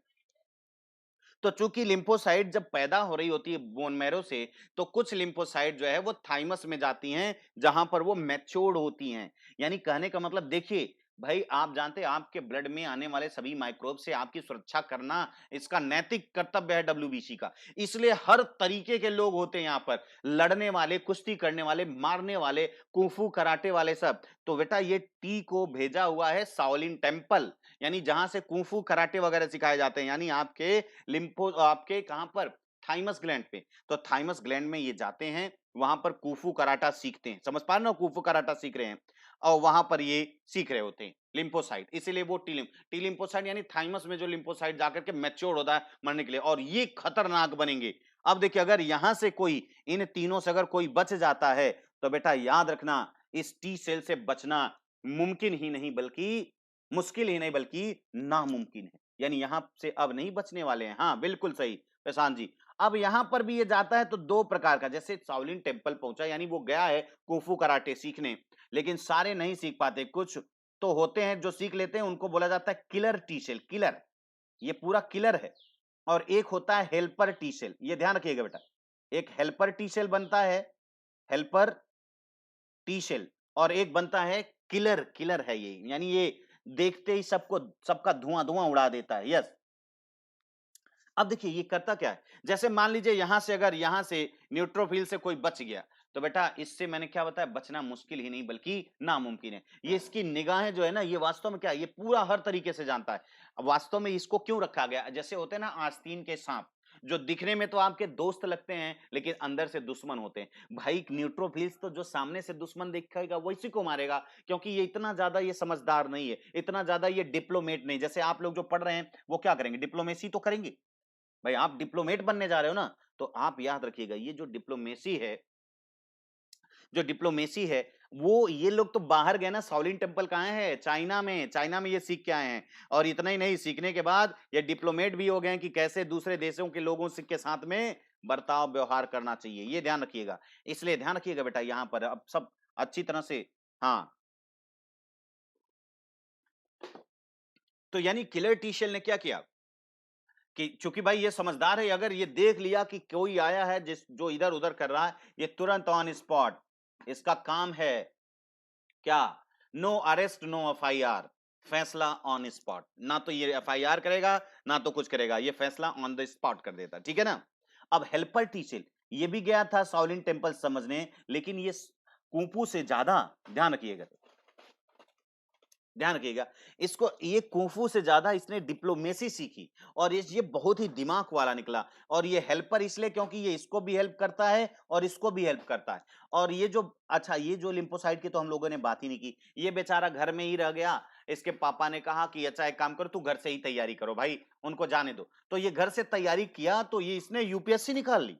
तो चूंकि लिम्फोसाइट जब पैदा हो रही होती है बोन मैरो से, तो कुछ लिम्फोसाइट जो है वो थाइमस में जाती हैं जहां पर वो मैच्योर्ड होती हैं। यानी कहने का मतलब देखिए भाई, आप जानते हैं आपके ब्लड में आने वाले सभी माइक्रोब से आपकी सुरक्षा करना इसका नैतिक कर्तव्य है डब्ल्यूबीसी का। इसलिए हर तरीके के लोग होते हैं यहाँ पर, लड़ने वाले, कुश्ती करने वाले, मारने वाले, कुंफू कराटे वाले सब। तो बेटा ये टी को भेजा हुआ है शाओलिन टेम्पल, यानी जहां से कुंफू कराटे वगैरह सिखाए जाते हैं, यानी आपके आपके कहां पर? थाइमस ग्लैंड पे। तो थाइमस ग्लैंड में ये जाते हैं, वहां पर कुंफू कराटा सीखते हैं। समझ पा रहे हो? कुंफू कराटा सीख रहे हैं और वहां पर ये सीख रहे होते हैं लिम्फोसाइट, इसीलिए वो टी लिम्फोसाइट यानी थाइमस में जो लिम्फोसाइट जाकर के मैच्योर होता है मरने के लिए, और ये खतरनाक बनेंगे। अब देखिए, अगर यहां से कोई, इन तीनों से अगर कोई बच जाता है तो बेटा याद रखना, इस टी सेल से बचना मुमकिन ही नहीं बल्कि मुश्किल ही नहीं बल्कि नामुमकिन है। यानी यहां से अब नहीं बचने वाले हैं। हाँ बिल्कुल सही प्रशांत जी। अब यहां पर भी ये जाता है तो दो प्रकार का, जैसे शाओलिन टेम्पल पहुंचा यानी वो गया है कुंफू कराटे सीखने, लेकिन सारे नहीं सीख पाते, कुछ तो होते हैं जो सीख लेते हैं, उनको बोला जाता है किलर टी सेल। किलर, ये पूरा किलर है। और एक होता है हेल्पर टी सेल, ये ध्यान रखिएगा बेटा, एक हेल्पर टी सेल बनता है, हेल्पर टी सेल, और एक बनता है किलर। किलर है ये, यानी ये देखते ही सबको, सबका धुआं धुआं उड़ा देता है। यस। अब देखिए ये करता क्या है, जैसे मान लीजिए यहां से, अगर यहां से न्यूट्रोफिल से कोई बच गया तो बेटा इससे मैंने क्या बताया, बचना मुश्किल ही नहीं बल्कि नामुमकिन है। ये इसकी निगाहें जो है ना, ये वास्तव में क्या है, ये पूरा हर तरीके से जानता है। अब वास्तव में इसको क्यों रखा गया, जैसे होते हैं ना आस्तीन के सांप, जो दिखने में तो आपके दोस्त लगते हैं लेकिन अंदर से दुश्मन होते हैं। भाई न्यूट्रोफिल्स तो जो सामने से दुश्मन दिखेगा वो इसी को मारेगा, क्योंकि ये इतना ज्यादा ये समझदार नहीं है, इतना ज्यादा ये डिप्लोमेट नहीं। जैसे आप लोग जो पढ़ रहे हैं वो क्या करेंगे, डिप्लोमेसी तो करेंगे। भाई आप डिप्लोमेट बनने जा रहे हो ना, तो आप याद रखिएगा ये जो डिप्लोमेसी है, जो डिप्लोमेसी है, वो ये लोग तो बाहर गए ना, शाओलिन टेम्पल कहाँ है? चाइना में। चाइना में ये सीख के आए हैं, और इतना ही नहीं, सीखने के बाद ये डिप्लोमेट भी हो गए कि कैसे दूसरे देशों के लोगों से के साथ में बर्ताव व्यवहार करना चाहिए, ये ध्यान रखिएगा। इसलिए ध्यान रखिएगा बेटा, यहाँ पर अब सब अच्छी तरह से। हाँ, तो यानी किलर टी सेल ने क्या किया कि चूंकि भाई ये समझदार है, अगर ये देख लिया कि कोई आया है जिस जो इधर उधर कर रहा है, ये तुरंत ऑन स्पॉट, इसका काम है क्या, नो अरेस्ट नो एफआईआर, फैसला ऑन स्पॉट। ना तो ये एफआईआर करेगा ना तो कुछ करेगा, ये फैसला ऑन द स्पॉट कर देता, ठीक है ना। अब हेल्पर टी सेल ये भी गया था शाओलिन टेम्पल समझने, लेकिन ये कुंफू से ज्यादा, ध्यान रखिएगा, ध्यान रखिएगा, इसको ये कुंफू से ज्यादा इसने डिप्लोमेसी सीखी, और ये बहुत ही दिमाग वाला निकला। और ये हेल्पर इसलिए क्योंकि ये इसको भी हेल्प करता है और इसको भी हेल्प करता है। और ये जो, अच्छा ये जो लिम्फोसाइट की तो हम लोगों ने बात ही नहीं की, ये बेचारा घर में ही रह गया। इसके पापा ने कहा कि अच्छा एक काम करो, तू घर से ही तैयारी करो भाई, उनको जाने दो। तो ये घर से तैयारी किया तो ये इसने यूपीएससी निकाल ली,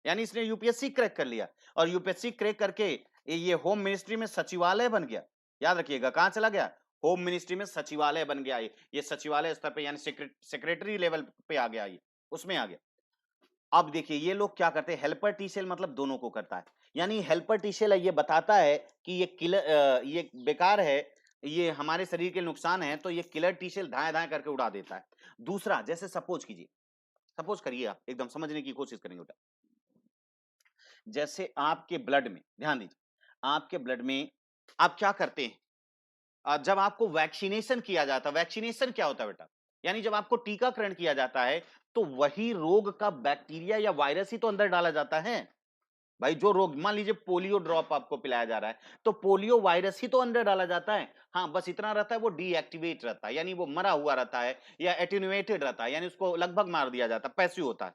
यानी इसने यूपीएससी क्रैक कर लिया। और यूपीएससी क्रैक करके ये होम मिनिस्ट्री में सचिवालय बन गया। याद रखिएगा कहां चला गया, होम मिनिस्ट्री में सचिवालय बन गया। ये सचिवालय स्तर पे यानी सेक्रेटरी लेवल पे आ गया, ये उसमें आ गया। अब देखिए ये लोग क्या करते हैं, हेल्पर टी सेल मतलब दोनों को करता है। यानी हेल्पर टी सेल ये बताता है कि ये किलर, ये बेकार है, ये हमारे शरीर के नुकसान है, तो ये किलर टी सेल धाए धाए करके उड़ा देता है। दूसरा, जैसे सपोज कीजिए, सपोज करिए, आप एकदम समझने की कोशिश करेंगे बेटा, जैसे आपके ब्लड में, ध्यान दीजिए, आपके ब्लड में आप क्या करते हैं, जब आपको वैक्सीनेशन किया जाता है, वैक्सीनेशन क्या होता है बेटा, यानी जब आपको टीकाकरण किया जाता है तो वही रोग का बैक्टीरिया या वायरस ही तो अंदर डाला जाता है। भाई जो रोग, मान लीजिए पोलियो ड्रॉप आपको पिलाया जा रहा है, तो पोलियो वायरस ही तो अंदर डाला जाता है। हाँ बस इतना रहता है, वो डीएक्टिवेट रहता है, यानी वो मरा हुआ रहता है या एटेन्युएटेड रहता है, यानी उसको लगभग मार दिया जाता है, पैसिव होता है,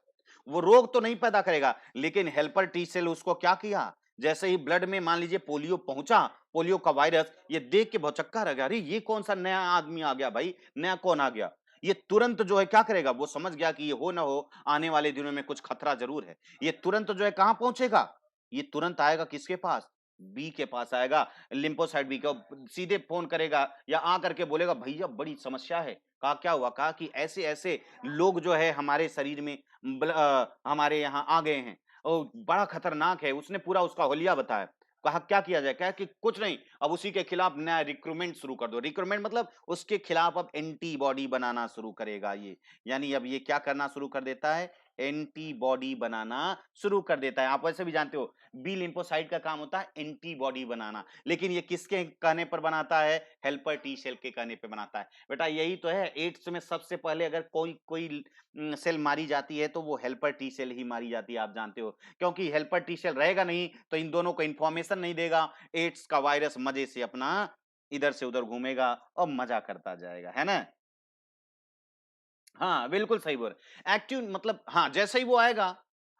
वो रोग तो नहीं पैदा करेगा। लेकिन हेल्पर टी सेल उसको क्या किया, जैसे ही ब्लड में मान लीजिए पोलियो पहुंचा, पोलियो का वायरस, ये देख के भौचक्का रह गया, अरे ये कौन सा नया आदमी आ गया भाई, नया कौन आ गया, ये तुरंत जो है क्या करेगा, वो समझ गया कि ये हो ना हो आने वाले दिनों में कुछ खतरा जरूर है, ये तुरंत जो है कहां पहुंचेगा, ये तुरंत आएगा किसके पास, बी के पास आएगा, लिम्फोसाइट बी को सीधे फोन करेगा या आ करके बोलेगा भैया बड़ी समस्या है। कहा क्या हुआ, कहा कि ऐसे ऐसे लोग जो है हमारे शरीर में हमारे यहाँ आ गए हैं और बड़ा खतरनाक है, उसने पूरा उसका होलिया बताया। कहा क्या किया जाए, कहा कि कुछ नहीं, अब उसी के खिलाफ नया रिक्रूटमेंट शुरू कर दो। रिक्रूटमेंट मतलब उसके खिलाफ अब एंटीबॉडी बनाना शुरू करेगा ये, यानी अब ये क्या करना शुरू कर देता है, एंटीबॉडी बनाना शुरू कर देता है। आप वैसे भी जानते हो बी लिम्फोसाइट का काम होता है एंटीबॉडी बनाना, लेकिन ये किसके कहने पर बनाता है, हेल्पर टी सेल के कहने पे बनाता है। बेटा यही तो है, एड्स में सबसे पहले अगर कोई कोई सेल मारी जाती है तो वो हेल्पर टी सेल ही मारी जाती है, आप जानते हो, क्योंकि हेल्पर टी सेल रहेगा नहीं तो इन दोनों को इंफॉर्मेशन नहीं देगा, एड्स का वायरस मजे से अपना इधर से उधर घूमेगा और मजा करता जाएगा, है ना। हाँ बिल्कुल सही बोल रहे, एक्टिव मतलब हाँ जैसे ही वो आएगा,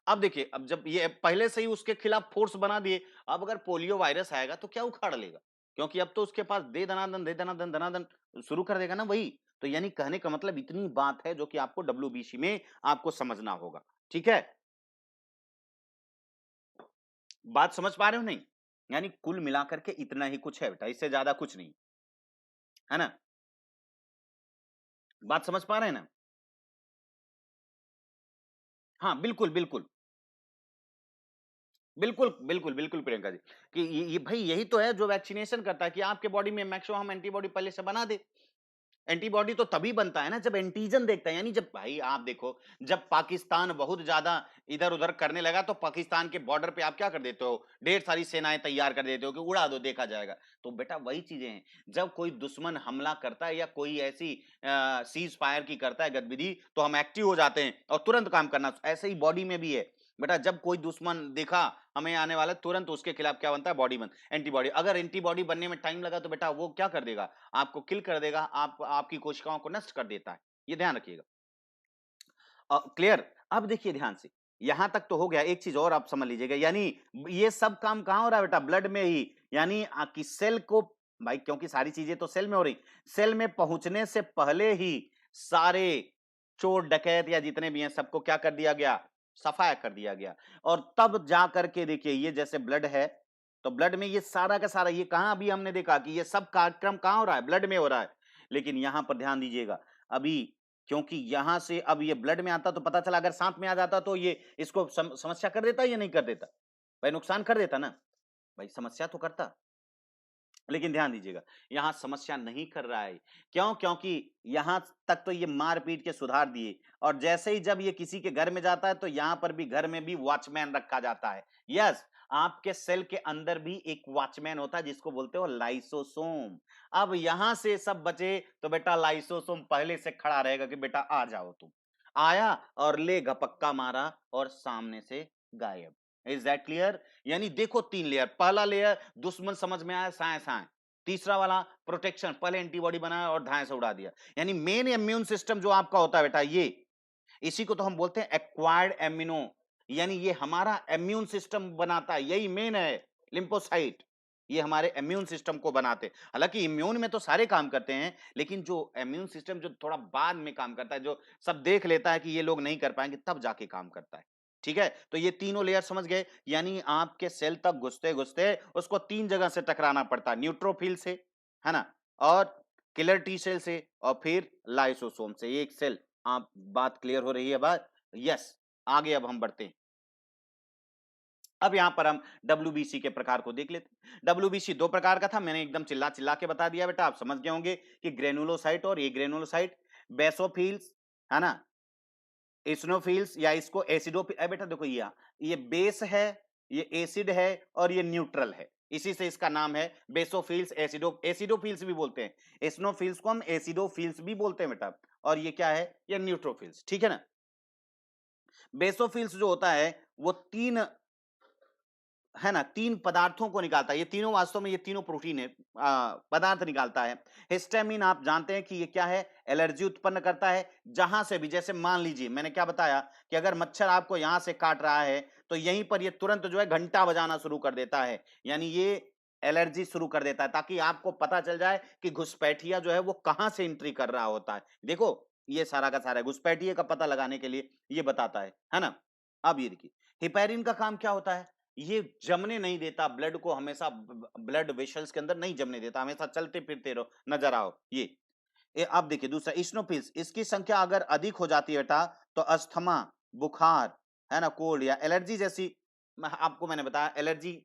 अब देखिए अब जब ये पहले से ही उसके खिलाफ फोर्स बना दिए, अब अगर पोलियो वायरस आएगा तो क्या उखाड़ लेगा, क्योंकि अब तो उसके पास दे दनादन दनादन शुरू कर देगा ना वही। तो यानी कहने का मतलब इतनी बात है जो कि आपको डब्ल्यूबीसी में आपको समझना होगा, ठीक है, बात समझ पा रहे हो नहीं, यानी कुल मिलाकर के इतना ही कुछ है बेटा, इससे ज्यादा कुछ नहीं, है ना, बात समझ पा रहे हैं ना। हाँ बिल्कुल बिल्कुल बिल्कुल, बिल्कुल, बिल्कुल प्रियंका जी, कि ये भई यही तो है जो वैक्सीनेशन करता है कि आपके बॉडी में मैक्सिमम हम एंटीबॉडी पहले से बना दें। एंटीबॉडी तो तभी बनता है ना जब एंटीजन देखता है, यानी जब भाई आप देखो, जब पाकिस्तान बहुत ज्यादा इधर-उधर करने लगा तो पाकिस्तान के बॉर्डर पे आप क्या कर देते हो? ढेर सारी सेनाएँ तैयार कर देते हो कि उड़ा दो देखा जाएगा। तो बेटा वही चीज़ें हैं, जब कोई दुश्मन हमला करता है या कोई ऐसी सीज़ फायर की करता है गतिविधि तो हम एक्टिव हो जाते हैं और तुरंत काम करना, ऐसे ही बॉडी में भी है। बेटा जब कोई दुश्मन देखा हमें आने वाला है, तुरंत उसके खिलाफ क्या बनता है, बॉडी बन एंटीबॉडी। अगर एंटीबॉडी बनने में टाइम लगा तो बेटा वो क्या कर देगा, आपको किल कर देगा, आप आपकी कोशिकाओं को नष्ट कर देता है, ये ध्यान रखिएगा। क्लियर, अब देखिए ध्यान से, यहां तक तो हो गया, एक चीज और आप समझ लीजिएगा, यानी ये सब काम कहां हो रहा है बेटा, ब्लड में ही, यानी कि सेल को, भाई क्योंकि सारी चीजें तो सेल में हो रही, सेल में पहुंचने से पहले ही सारे चोर डकैत या जितने भी हैं सबको क्या कर दिया गया, सफाया कर दिया गया, और तब जा करके देखिए ये जैसे ब्लड है, तो ब्लड में ये सारा का सारा, ये कहां अभी हमने देखा कि ये सब कार्यक्रम कहां हो रहा है, ब्लड में हो रहा है। लेकिन यहां पर ध्यान दीजिएगा, अभी क्योंकि यहां से अब ये ब्लड में आता तो पता चला अगर सांप में आ जाता तो ये इसको समस्या कर देता या नहीं कर देता, भाई नुकसान कर देता ना, भाई समस्या तो करता। लेकिन ध्यान दीजिएगा, यहां समस्या नहीं कर रहा है, क्यों, क्योंकि यहां तक तो ये मार पीट के सुधार दिए, और जैसे ही जब ये किसी के घर में जाता है तो यहां पर भी घर में भी वॉचमैन रखा जाता है। यस, आपके सेल के अंदर भी एक वॉचमैन होता है जिसको बोलते हो लाइसोसोम। अब यहां से सब बचे तो बेटा लाइसोसोम पहले से खड़ा रहेगा कि बेटा आ जाओ तुम, आया और ले घपक्का मारा और सामने से गायब। इज दैट क्लियर, यानी देखो तीन लेयर, पहला लेयर दुश्मन समझ में आया साए साए, तीसरा वाला प्रोटेक्शन, पहले एंटीबॉडी बनाया और धाए से उड़ा दिया, यानी मेन इम्यून सिस्टम जो आपका होता है बेटा ये, इसी को तो हम बोलते हैं एक्वायर्ड एमिनो, यानी ये हमारा इम्यून सिस्टम बनाता है, यही मेन है लिम्फोसाइट, ये हमारे इम्यून सिस्टम को बनाते हैं। हालांकि इम्यून में तो सारे काम करते हैं, लेकिन जो इम्यून सिस्टम जो थोड़ा बाद में काम करता है, जो सब देख लेता है कि ये लोग नहीं कर पाएंगे तब जाके काम करता है, ठीक है। तो ये तीनों लेयर समझ गए, यानी आपके सेल तक घुसते घुसते उसको तीन जगह से टकराना पड़ता है, न्यूट्रोफिल से, है ना, और किलर टी सेल से, और फिर लाइसोसोम से, एक सेल। आप बात क्लियर हो रही है बात, यस। आगे अब हम बढ़ते हैं, अब यहां पर हम डब्ल्यूबीसी के प्रकार को देख लेते हैं। डब्ल्यूबीसी दो प्रकार का था, मैंने एकदम चिल्ला चिल्ला के बता दिया बेटा, आप समझ गए होंगे कि ग्रेनुलोसाइट और ए ग्रेनुलोसाइट, बेसोफिल्स, है ना, इस्नोफिल्स या इसको एसिडोफिल, बेटा देखो ये बेस है, ये एसिड है और ये न्यूट्रल है, इसी से इसका नाम है बेसोफिल्स, एसिडोफिल्स भी बोलते हैं, एस्नोफिल्स को हम एसिडोफिल्स भी बोलते हैं बेटा, और ये क्या है, ये न्यूट्रोफिल्स, ठीक है ना। बेसोफिल्स जो होता है वो तीन, है ना, तीन पदार्थों को निकालता है, ये तीनों वास्तव में ये तीनों प्रोटीन है, पदार्थ निकालता है। हिस्टामिन आप जानते हैं कि ये क्या है, एलर्जी उत्पन्न करता है, जहां से भी, जैसे मान लीजिए मैंने क्या बताया कि अगर मच्छर आपको यहां से काट रहा है तो यहीं पर ये तुरंत जो है घंटा बजाना शुरू कर देता है, यानी ये एलर्जी शुरू कर देता है, ताकि आपको पता चल जाए कि घुसपैठिया जो है वो कहां से एंट्री कर रहा होता है। देखो ये सारा का सारा घुसपैठिए का पता लगाने के लिए ये बताता है ना। अब ये देखिए हेपेरिन का काम क्या होता है, ये जमने नहीं देता ब्लड को, हमेशा ब्लड वेसल्स के अंदर नहीं जमने देता, हमेशा चलते फिरते रहो, नजर आओ ये अब देखिए दूसरा इस्नोफिल्स, इसकी संख्या अगर अधिक हो जाती है बेटा तो अस्थमा, बुखार, है ना, कोल्ड या एलर्जी जैसी, आपको मैंने बताया एलर्जी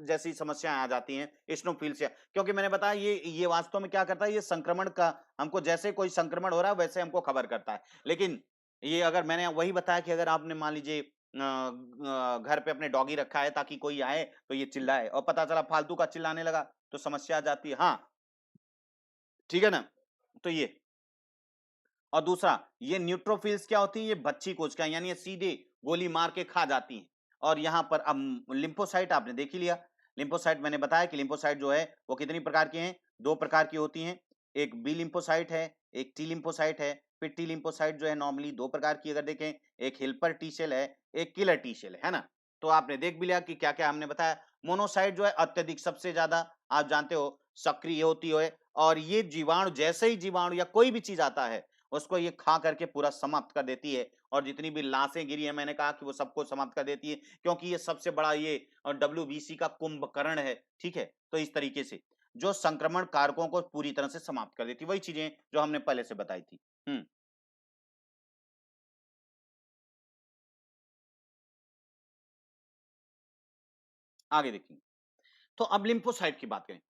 जैसी समस्याएं आ जाती हैं इस्नोफिल्स से, क्योंकि मैंने बताया ये वास्तव में क्या करता है, ये संक्रमण का, हमको जैसे कोई संक्रमण हो रहा है वैसे हमको खबर करता है। लेकिन ये अगर मैंने वही बताया कि अगर आपने मान लीजिए घर पे अपने डॉगी रखा है ताकि कोई आए तो ये चिल्लाए और पता चला फालतू का चिल्लाने लगा तो समस्या आ जाती है। हाँ ठीक है ना, तो ये और दूसरा ये न्यूट्रोफिल्स क्या होती है, ये बच्ची कोशिका यानी ये सीधे गोली मार के खा जाती हैं। और यहाँ पर अब लिम्फोसाइट आपने देख ही लिया, लिम्फोसाइट मैंने बताया कि लिम्फोसाइट जो है वो कितनी प्रकार के हैं, दो प्रकार की होती हैं, एक बी लिम्फोसाइट है, एक टी लिम्फोसाइट है। फिर टी लिम्फोसाइट जो है नॉर्मली दो प्रकार की अगर देखें, एक हेल्पर टी सेल है, एक किलर टी सेल है ना। तो आपने देख भी लिया कि क्या क्या हमने बताया। मोनोसाइट जो है अत्यधिक सबसे ज्यादा आप जानते हो सक्रिय होती है, और ये जीवाणु जैसे ही जीवाणु या कोई भी चीज आता है उसको ये खा करके पूरा समाप्त कर देती है, और जितनी भी लाशें गिरी है मैंने कहा कि वो सबको समाप्त कर देती है, क्योंकि ये सबसे बड़ा ये डब्ल्यूबीसी का कुंभकर्ण है। ठीक है, तो इस तरीके से जो संक्रमण कारकों को पूरी तरह से समाप्त कर देती है, वही चीजें जो हमने पहले से बताई थी। आगे देखिए, तो अब लिम्फोसाइट की बात करें।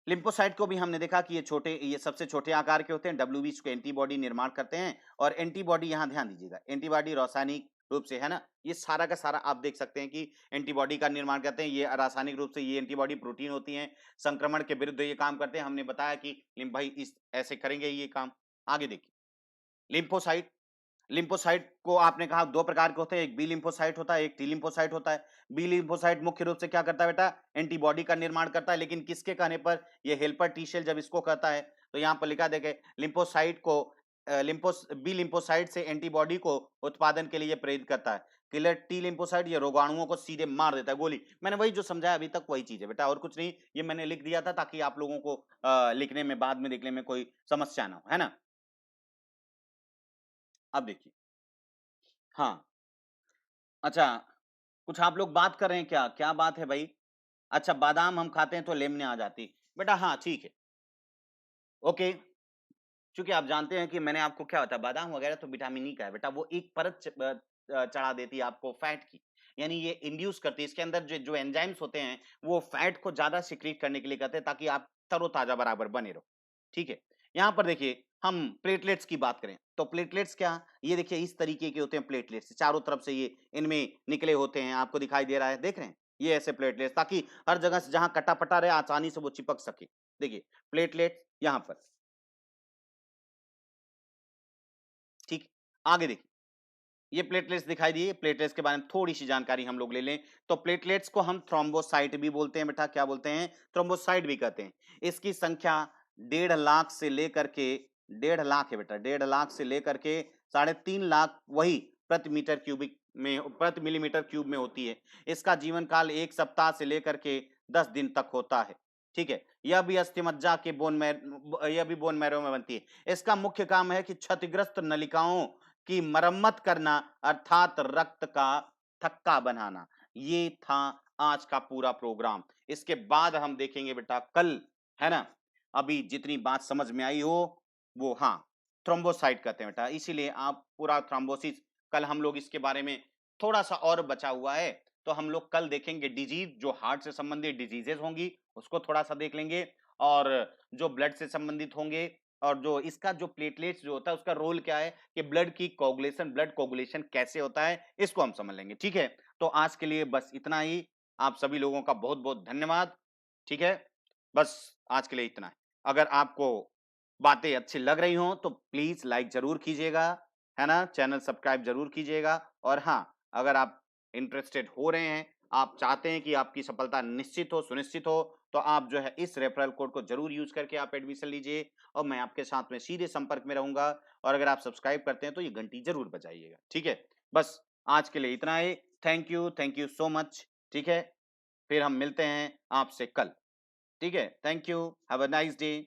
लिम्फोसाइट को भी हमने देखा कि ये सबसे छोटे आकार के होते हैं, डब्ल्यूबीसी को एंटीबॉडी निर्माण करते हैं, और एंटीबॉडी यहां ध्यान दीजिएगा, एंटीबॉडी रासायनिक रूप से, है ना, ये सारा का सारा आप देख सकते हैं कि एंटीबॉडी का निर्माण करते हैं, ये रासायनिक रूप से ये एंटीबॉडी प्रोटीन होती हैं, संक्रमण के विरुद्ध ये काम करते हैं। हमने बताया कि भाई इस ऐसे करेंगे ये काम। आगे देखिए लिम्फोसाइट, लिम्फोसाइट को आपने कहा दो प्रकार के होते हैं, एक बी लिम्फोसाइट होता है, एक टी लिम्फोसाइट होता है। बी लिम्फोसाइट मुख्य रूप से क्या करता है बेटा, एंटीबॉडी का निर्माण करता है, लेकिन किसके कहने पर, ये हेल्पर टी सेल जब इसको कहता है तो यहां पर लिखा देखे लिम्फोसाइट को बी लिम्फोसाइट से एंटीबॉडी को उत्पादन के लिए प्रेरित करता है। किलर टी लिम्फोसाइट ये रोगाणुओं को सीधे मार देता है गोली। मैंने वही जो समझाया अभी तक वही चीज है बेटा, और कुछ नहीं, ये मैंने लिख दिया था ताकि आप लोगों को लिखने में बाद में लिखने में कोई समस्या ना हो, है ना। अब देखिए, हाँ, अच्छा, कुछ आप लोग बात कर रहे हैं क्या? क्या बात है भाई? अच्छा, बादाम हम खाते हैं तो लेमने आ जाती। बेटा हाँ, ठीक है। ओके, चूँकि आप जानते हैं कि मैंने आपको क्या बताया, बादाम वगैरह तो विटामिन ई का है बेटा, वो एक परत चढ़ा देती है आपको फैट की। यानी ये इंड्यूस करती है, इसके अंदर जो जो एंजाइम्स होते हैं, वो फैट को ज़्यादा सिक्रीट करने के लिए कहते हैं ताकि आप तरोताज़ा बराबर बने रहो। ठीक है? यहाँ पर देखिए हम प्लेटलेट्स की बात करें, तो प्लेटलेट्स क्या? ये देखिए इस तरीके के होते हैं प्लेटलेट्स, चारों तरफ से ये इनमें निकले होते हैं, आपको दिखाई दे रहा है, देख रहे हैं? ये ऐसे प्लेटलेट्स, ताकि हर जगह से जहाँ कटा-पटा रहे आसानी से वो चिपक सके। देखिए, प्लेटलेट्स यहाँ पर, ठीक? आगे देखिए, ये प्लेटलेट्स दिखाई दिए, प्लेटलेट्स के बारे में थोड़ी-सी जानकारी हम लोग ले लें, तो प्लेटलेट्स को हम थ्रोम्बोसाइट भी बोलते हैं बेटा, क्या बोलते हैं? थ्रोम्बोसाइट भी कहते हैं। इसकी संख्या 1.5 लाख से लेकर के 1.5 लाख है बेटा, 1.5 लाख से लेकर के 3.5 लाख वही प्रति मीटर क्यूबिक में, प्रति मिलीमीटर क्यूब में होती है। इसका जीवन काल 1 सप्ताह से लेकर के 10 दिन तक होता है। ठीक है? यह भी अस्थिमज्जा के यह भी बोन मैरो में बनती है। इसका मुख्य काम है कि क्षतिग्रस्त नलिकाओं की मरम्मत करना, अर्थात रक्त का थक्का बनाना। ये था आज का पूरा प्रोग्राम। इसके बाद हम देखेंगे बेटा कल, है ना, अभी जितनी बात समझ में आई हो वो, हाँ, थ्रोम्बोसाइट कहते हैं बेटा, इसीलिए आप पूरा थ्रोम्बोसिस, कल हम लोग इसके बारे में थोड़ा सा और बचा हुआ है, तो हम लोग कल देखेंगे डिजीज, जो हार्ट से संबंधित डिजीजेस होंगी उसको थोड़ा सा देख लेंगे, और जो ब्लड से संबंधित होंगे, और जो इसका जो प्लेटलेट्स जो होता है उसका रोल क्या है, कि ब्लड की कोगुलेशन, ब्लड कोगुलेशन कैसे होता है, इसको हम समझ लेंगे। ठीक है, तो आज के लिए बस इतना ही। आप सभी लोगों का बहुत बहुत धन्यवाद। ठीक है, बस आज के लिए इतना है। अगर आपको बातें अच्छी लग रही हों तो प्लीज लाइक जरूर कीजिएगा, है ना, चैनल सब्सक्राइब जरूर कीजिएगा, और हाँ, अगर आप इंटरेस्टेड हो रहे हैं, आप चाहते हैं कि आपकी सफलता निश्चित हो, सुनिश्चित हो, तो आप जो है इस रेफरल कोड को जरूर यूज करके आप एडमिशन लीजिए, और मैं आपके साथ में सीधे संपर्क में रहूंगा। और अगर आप सब्सक्राइब करते हैं तो ये घंटी जरूर बजाइएगा। ठीक है, बस आज के लिए इतना ही। Thank you so much. ठीक है, फिर हम मिलते हैं आपसे कल। ठीक है, thank you, have a nice day.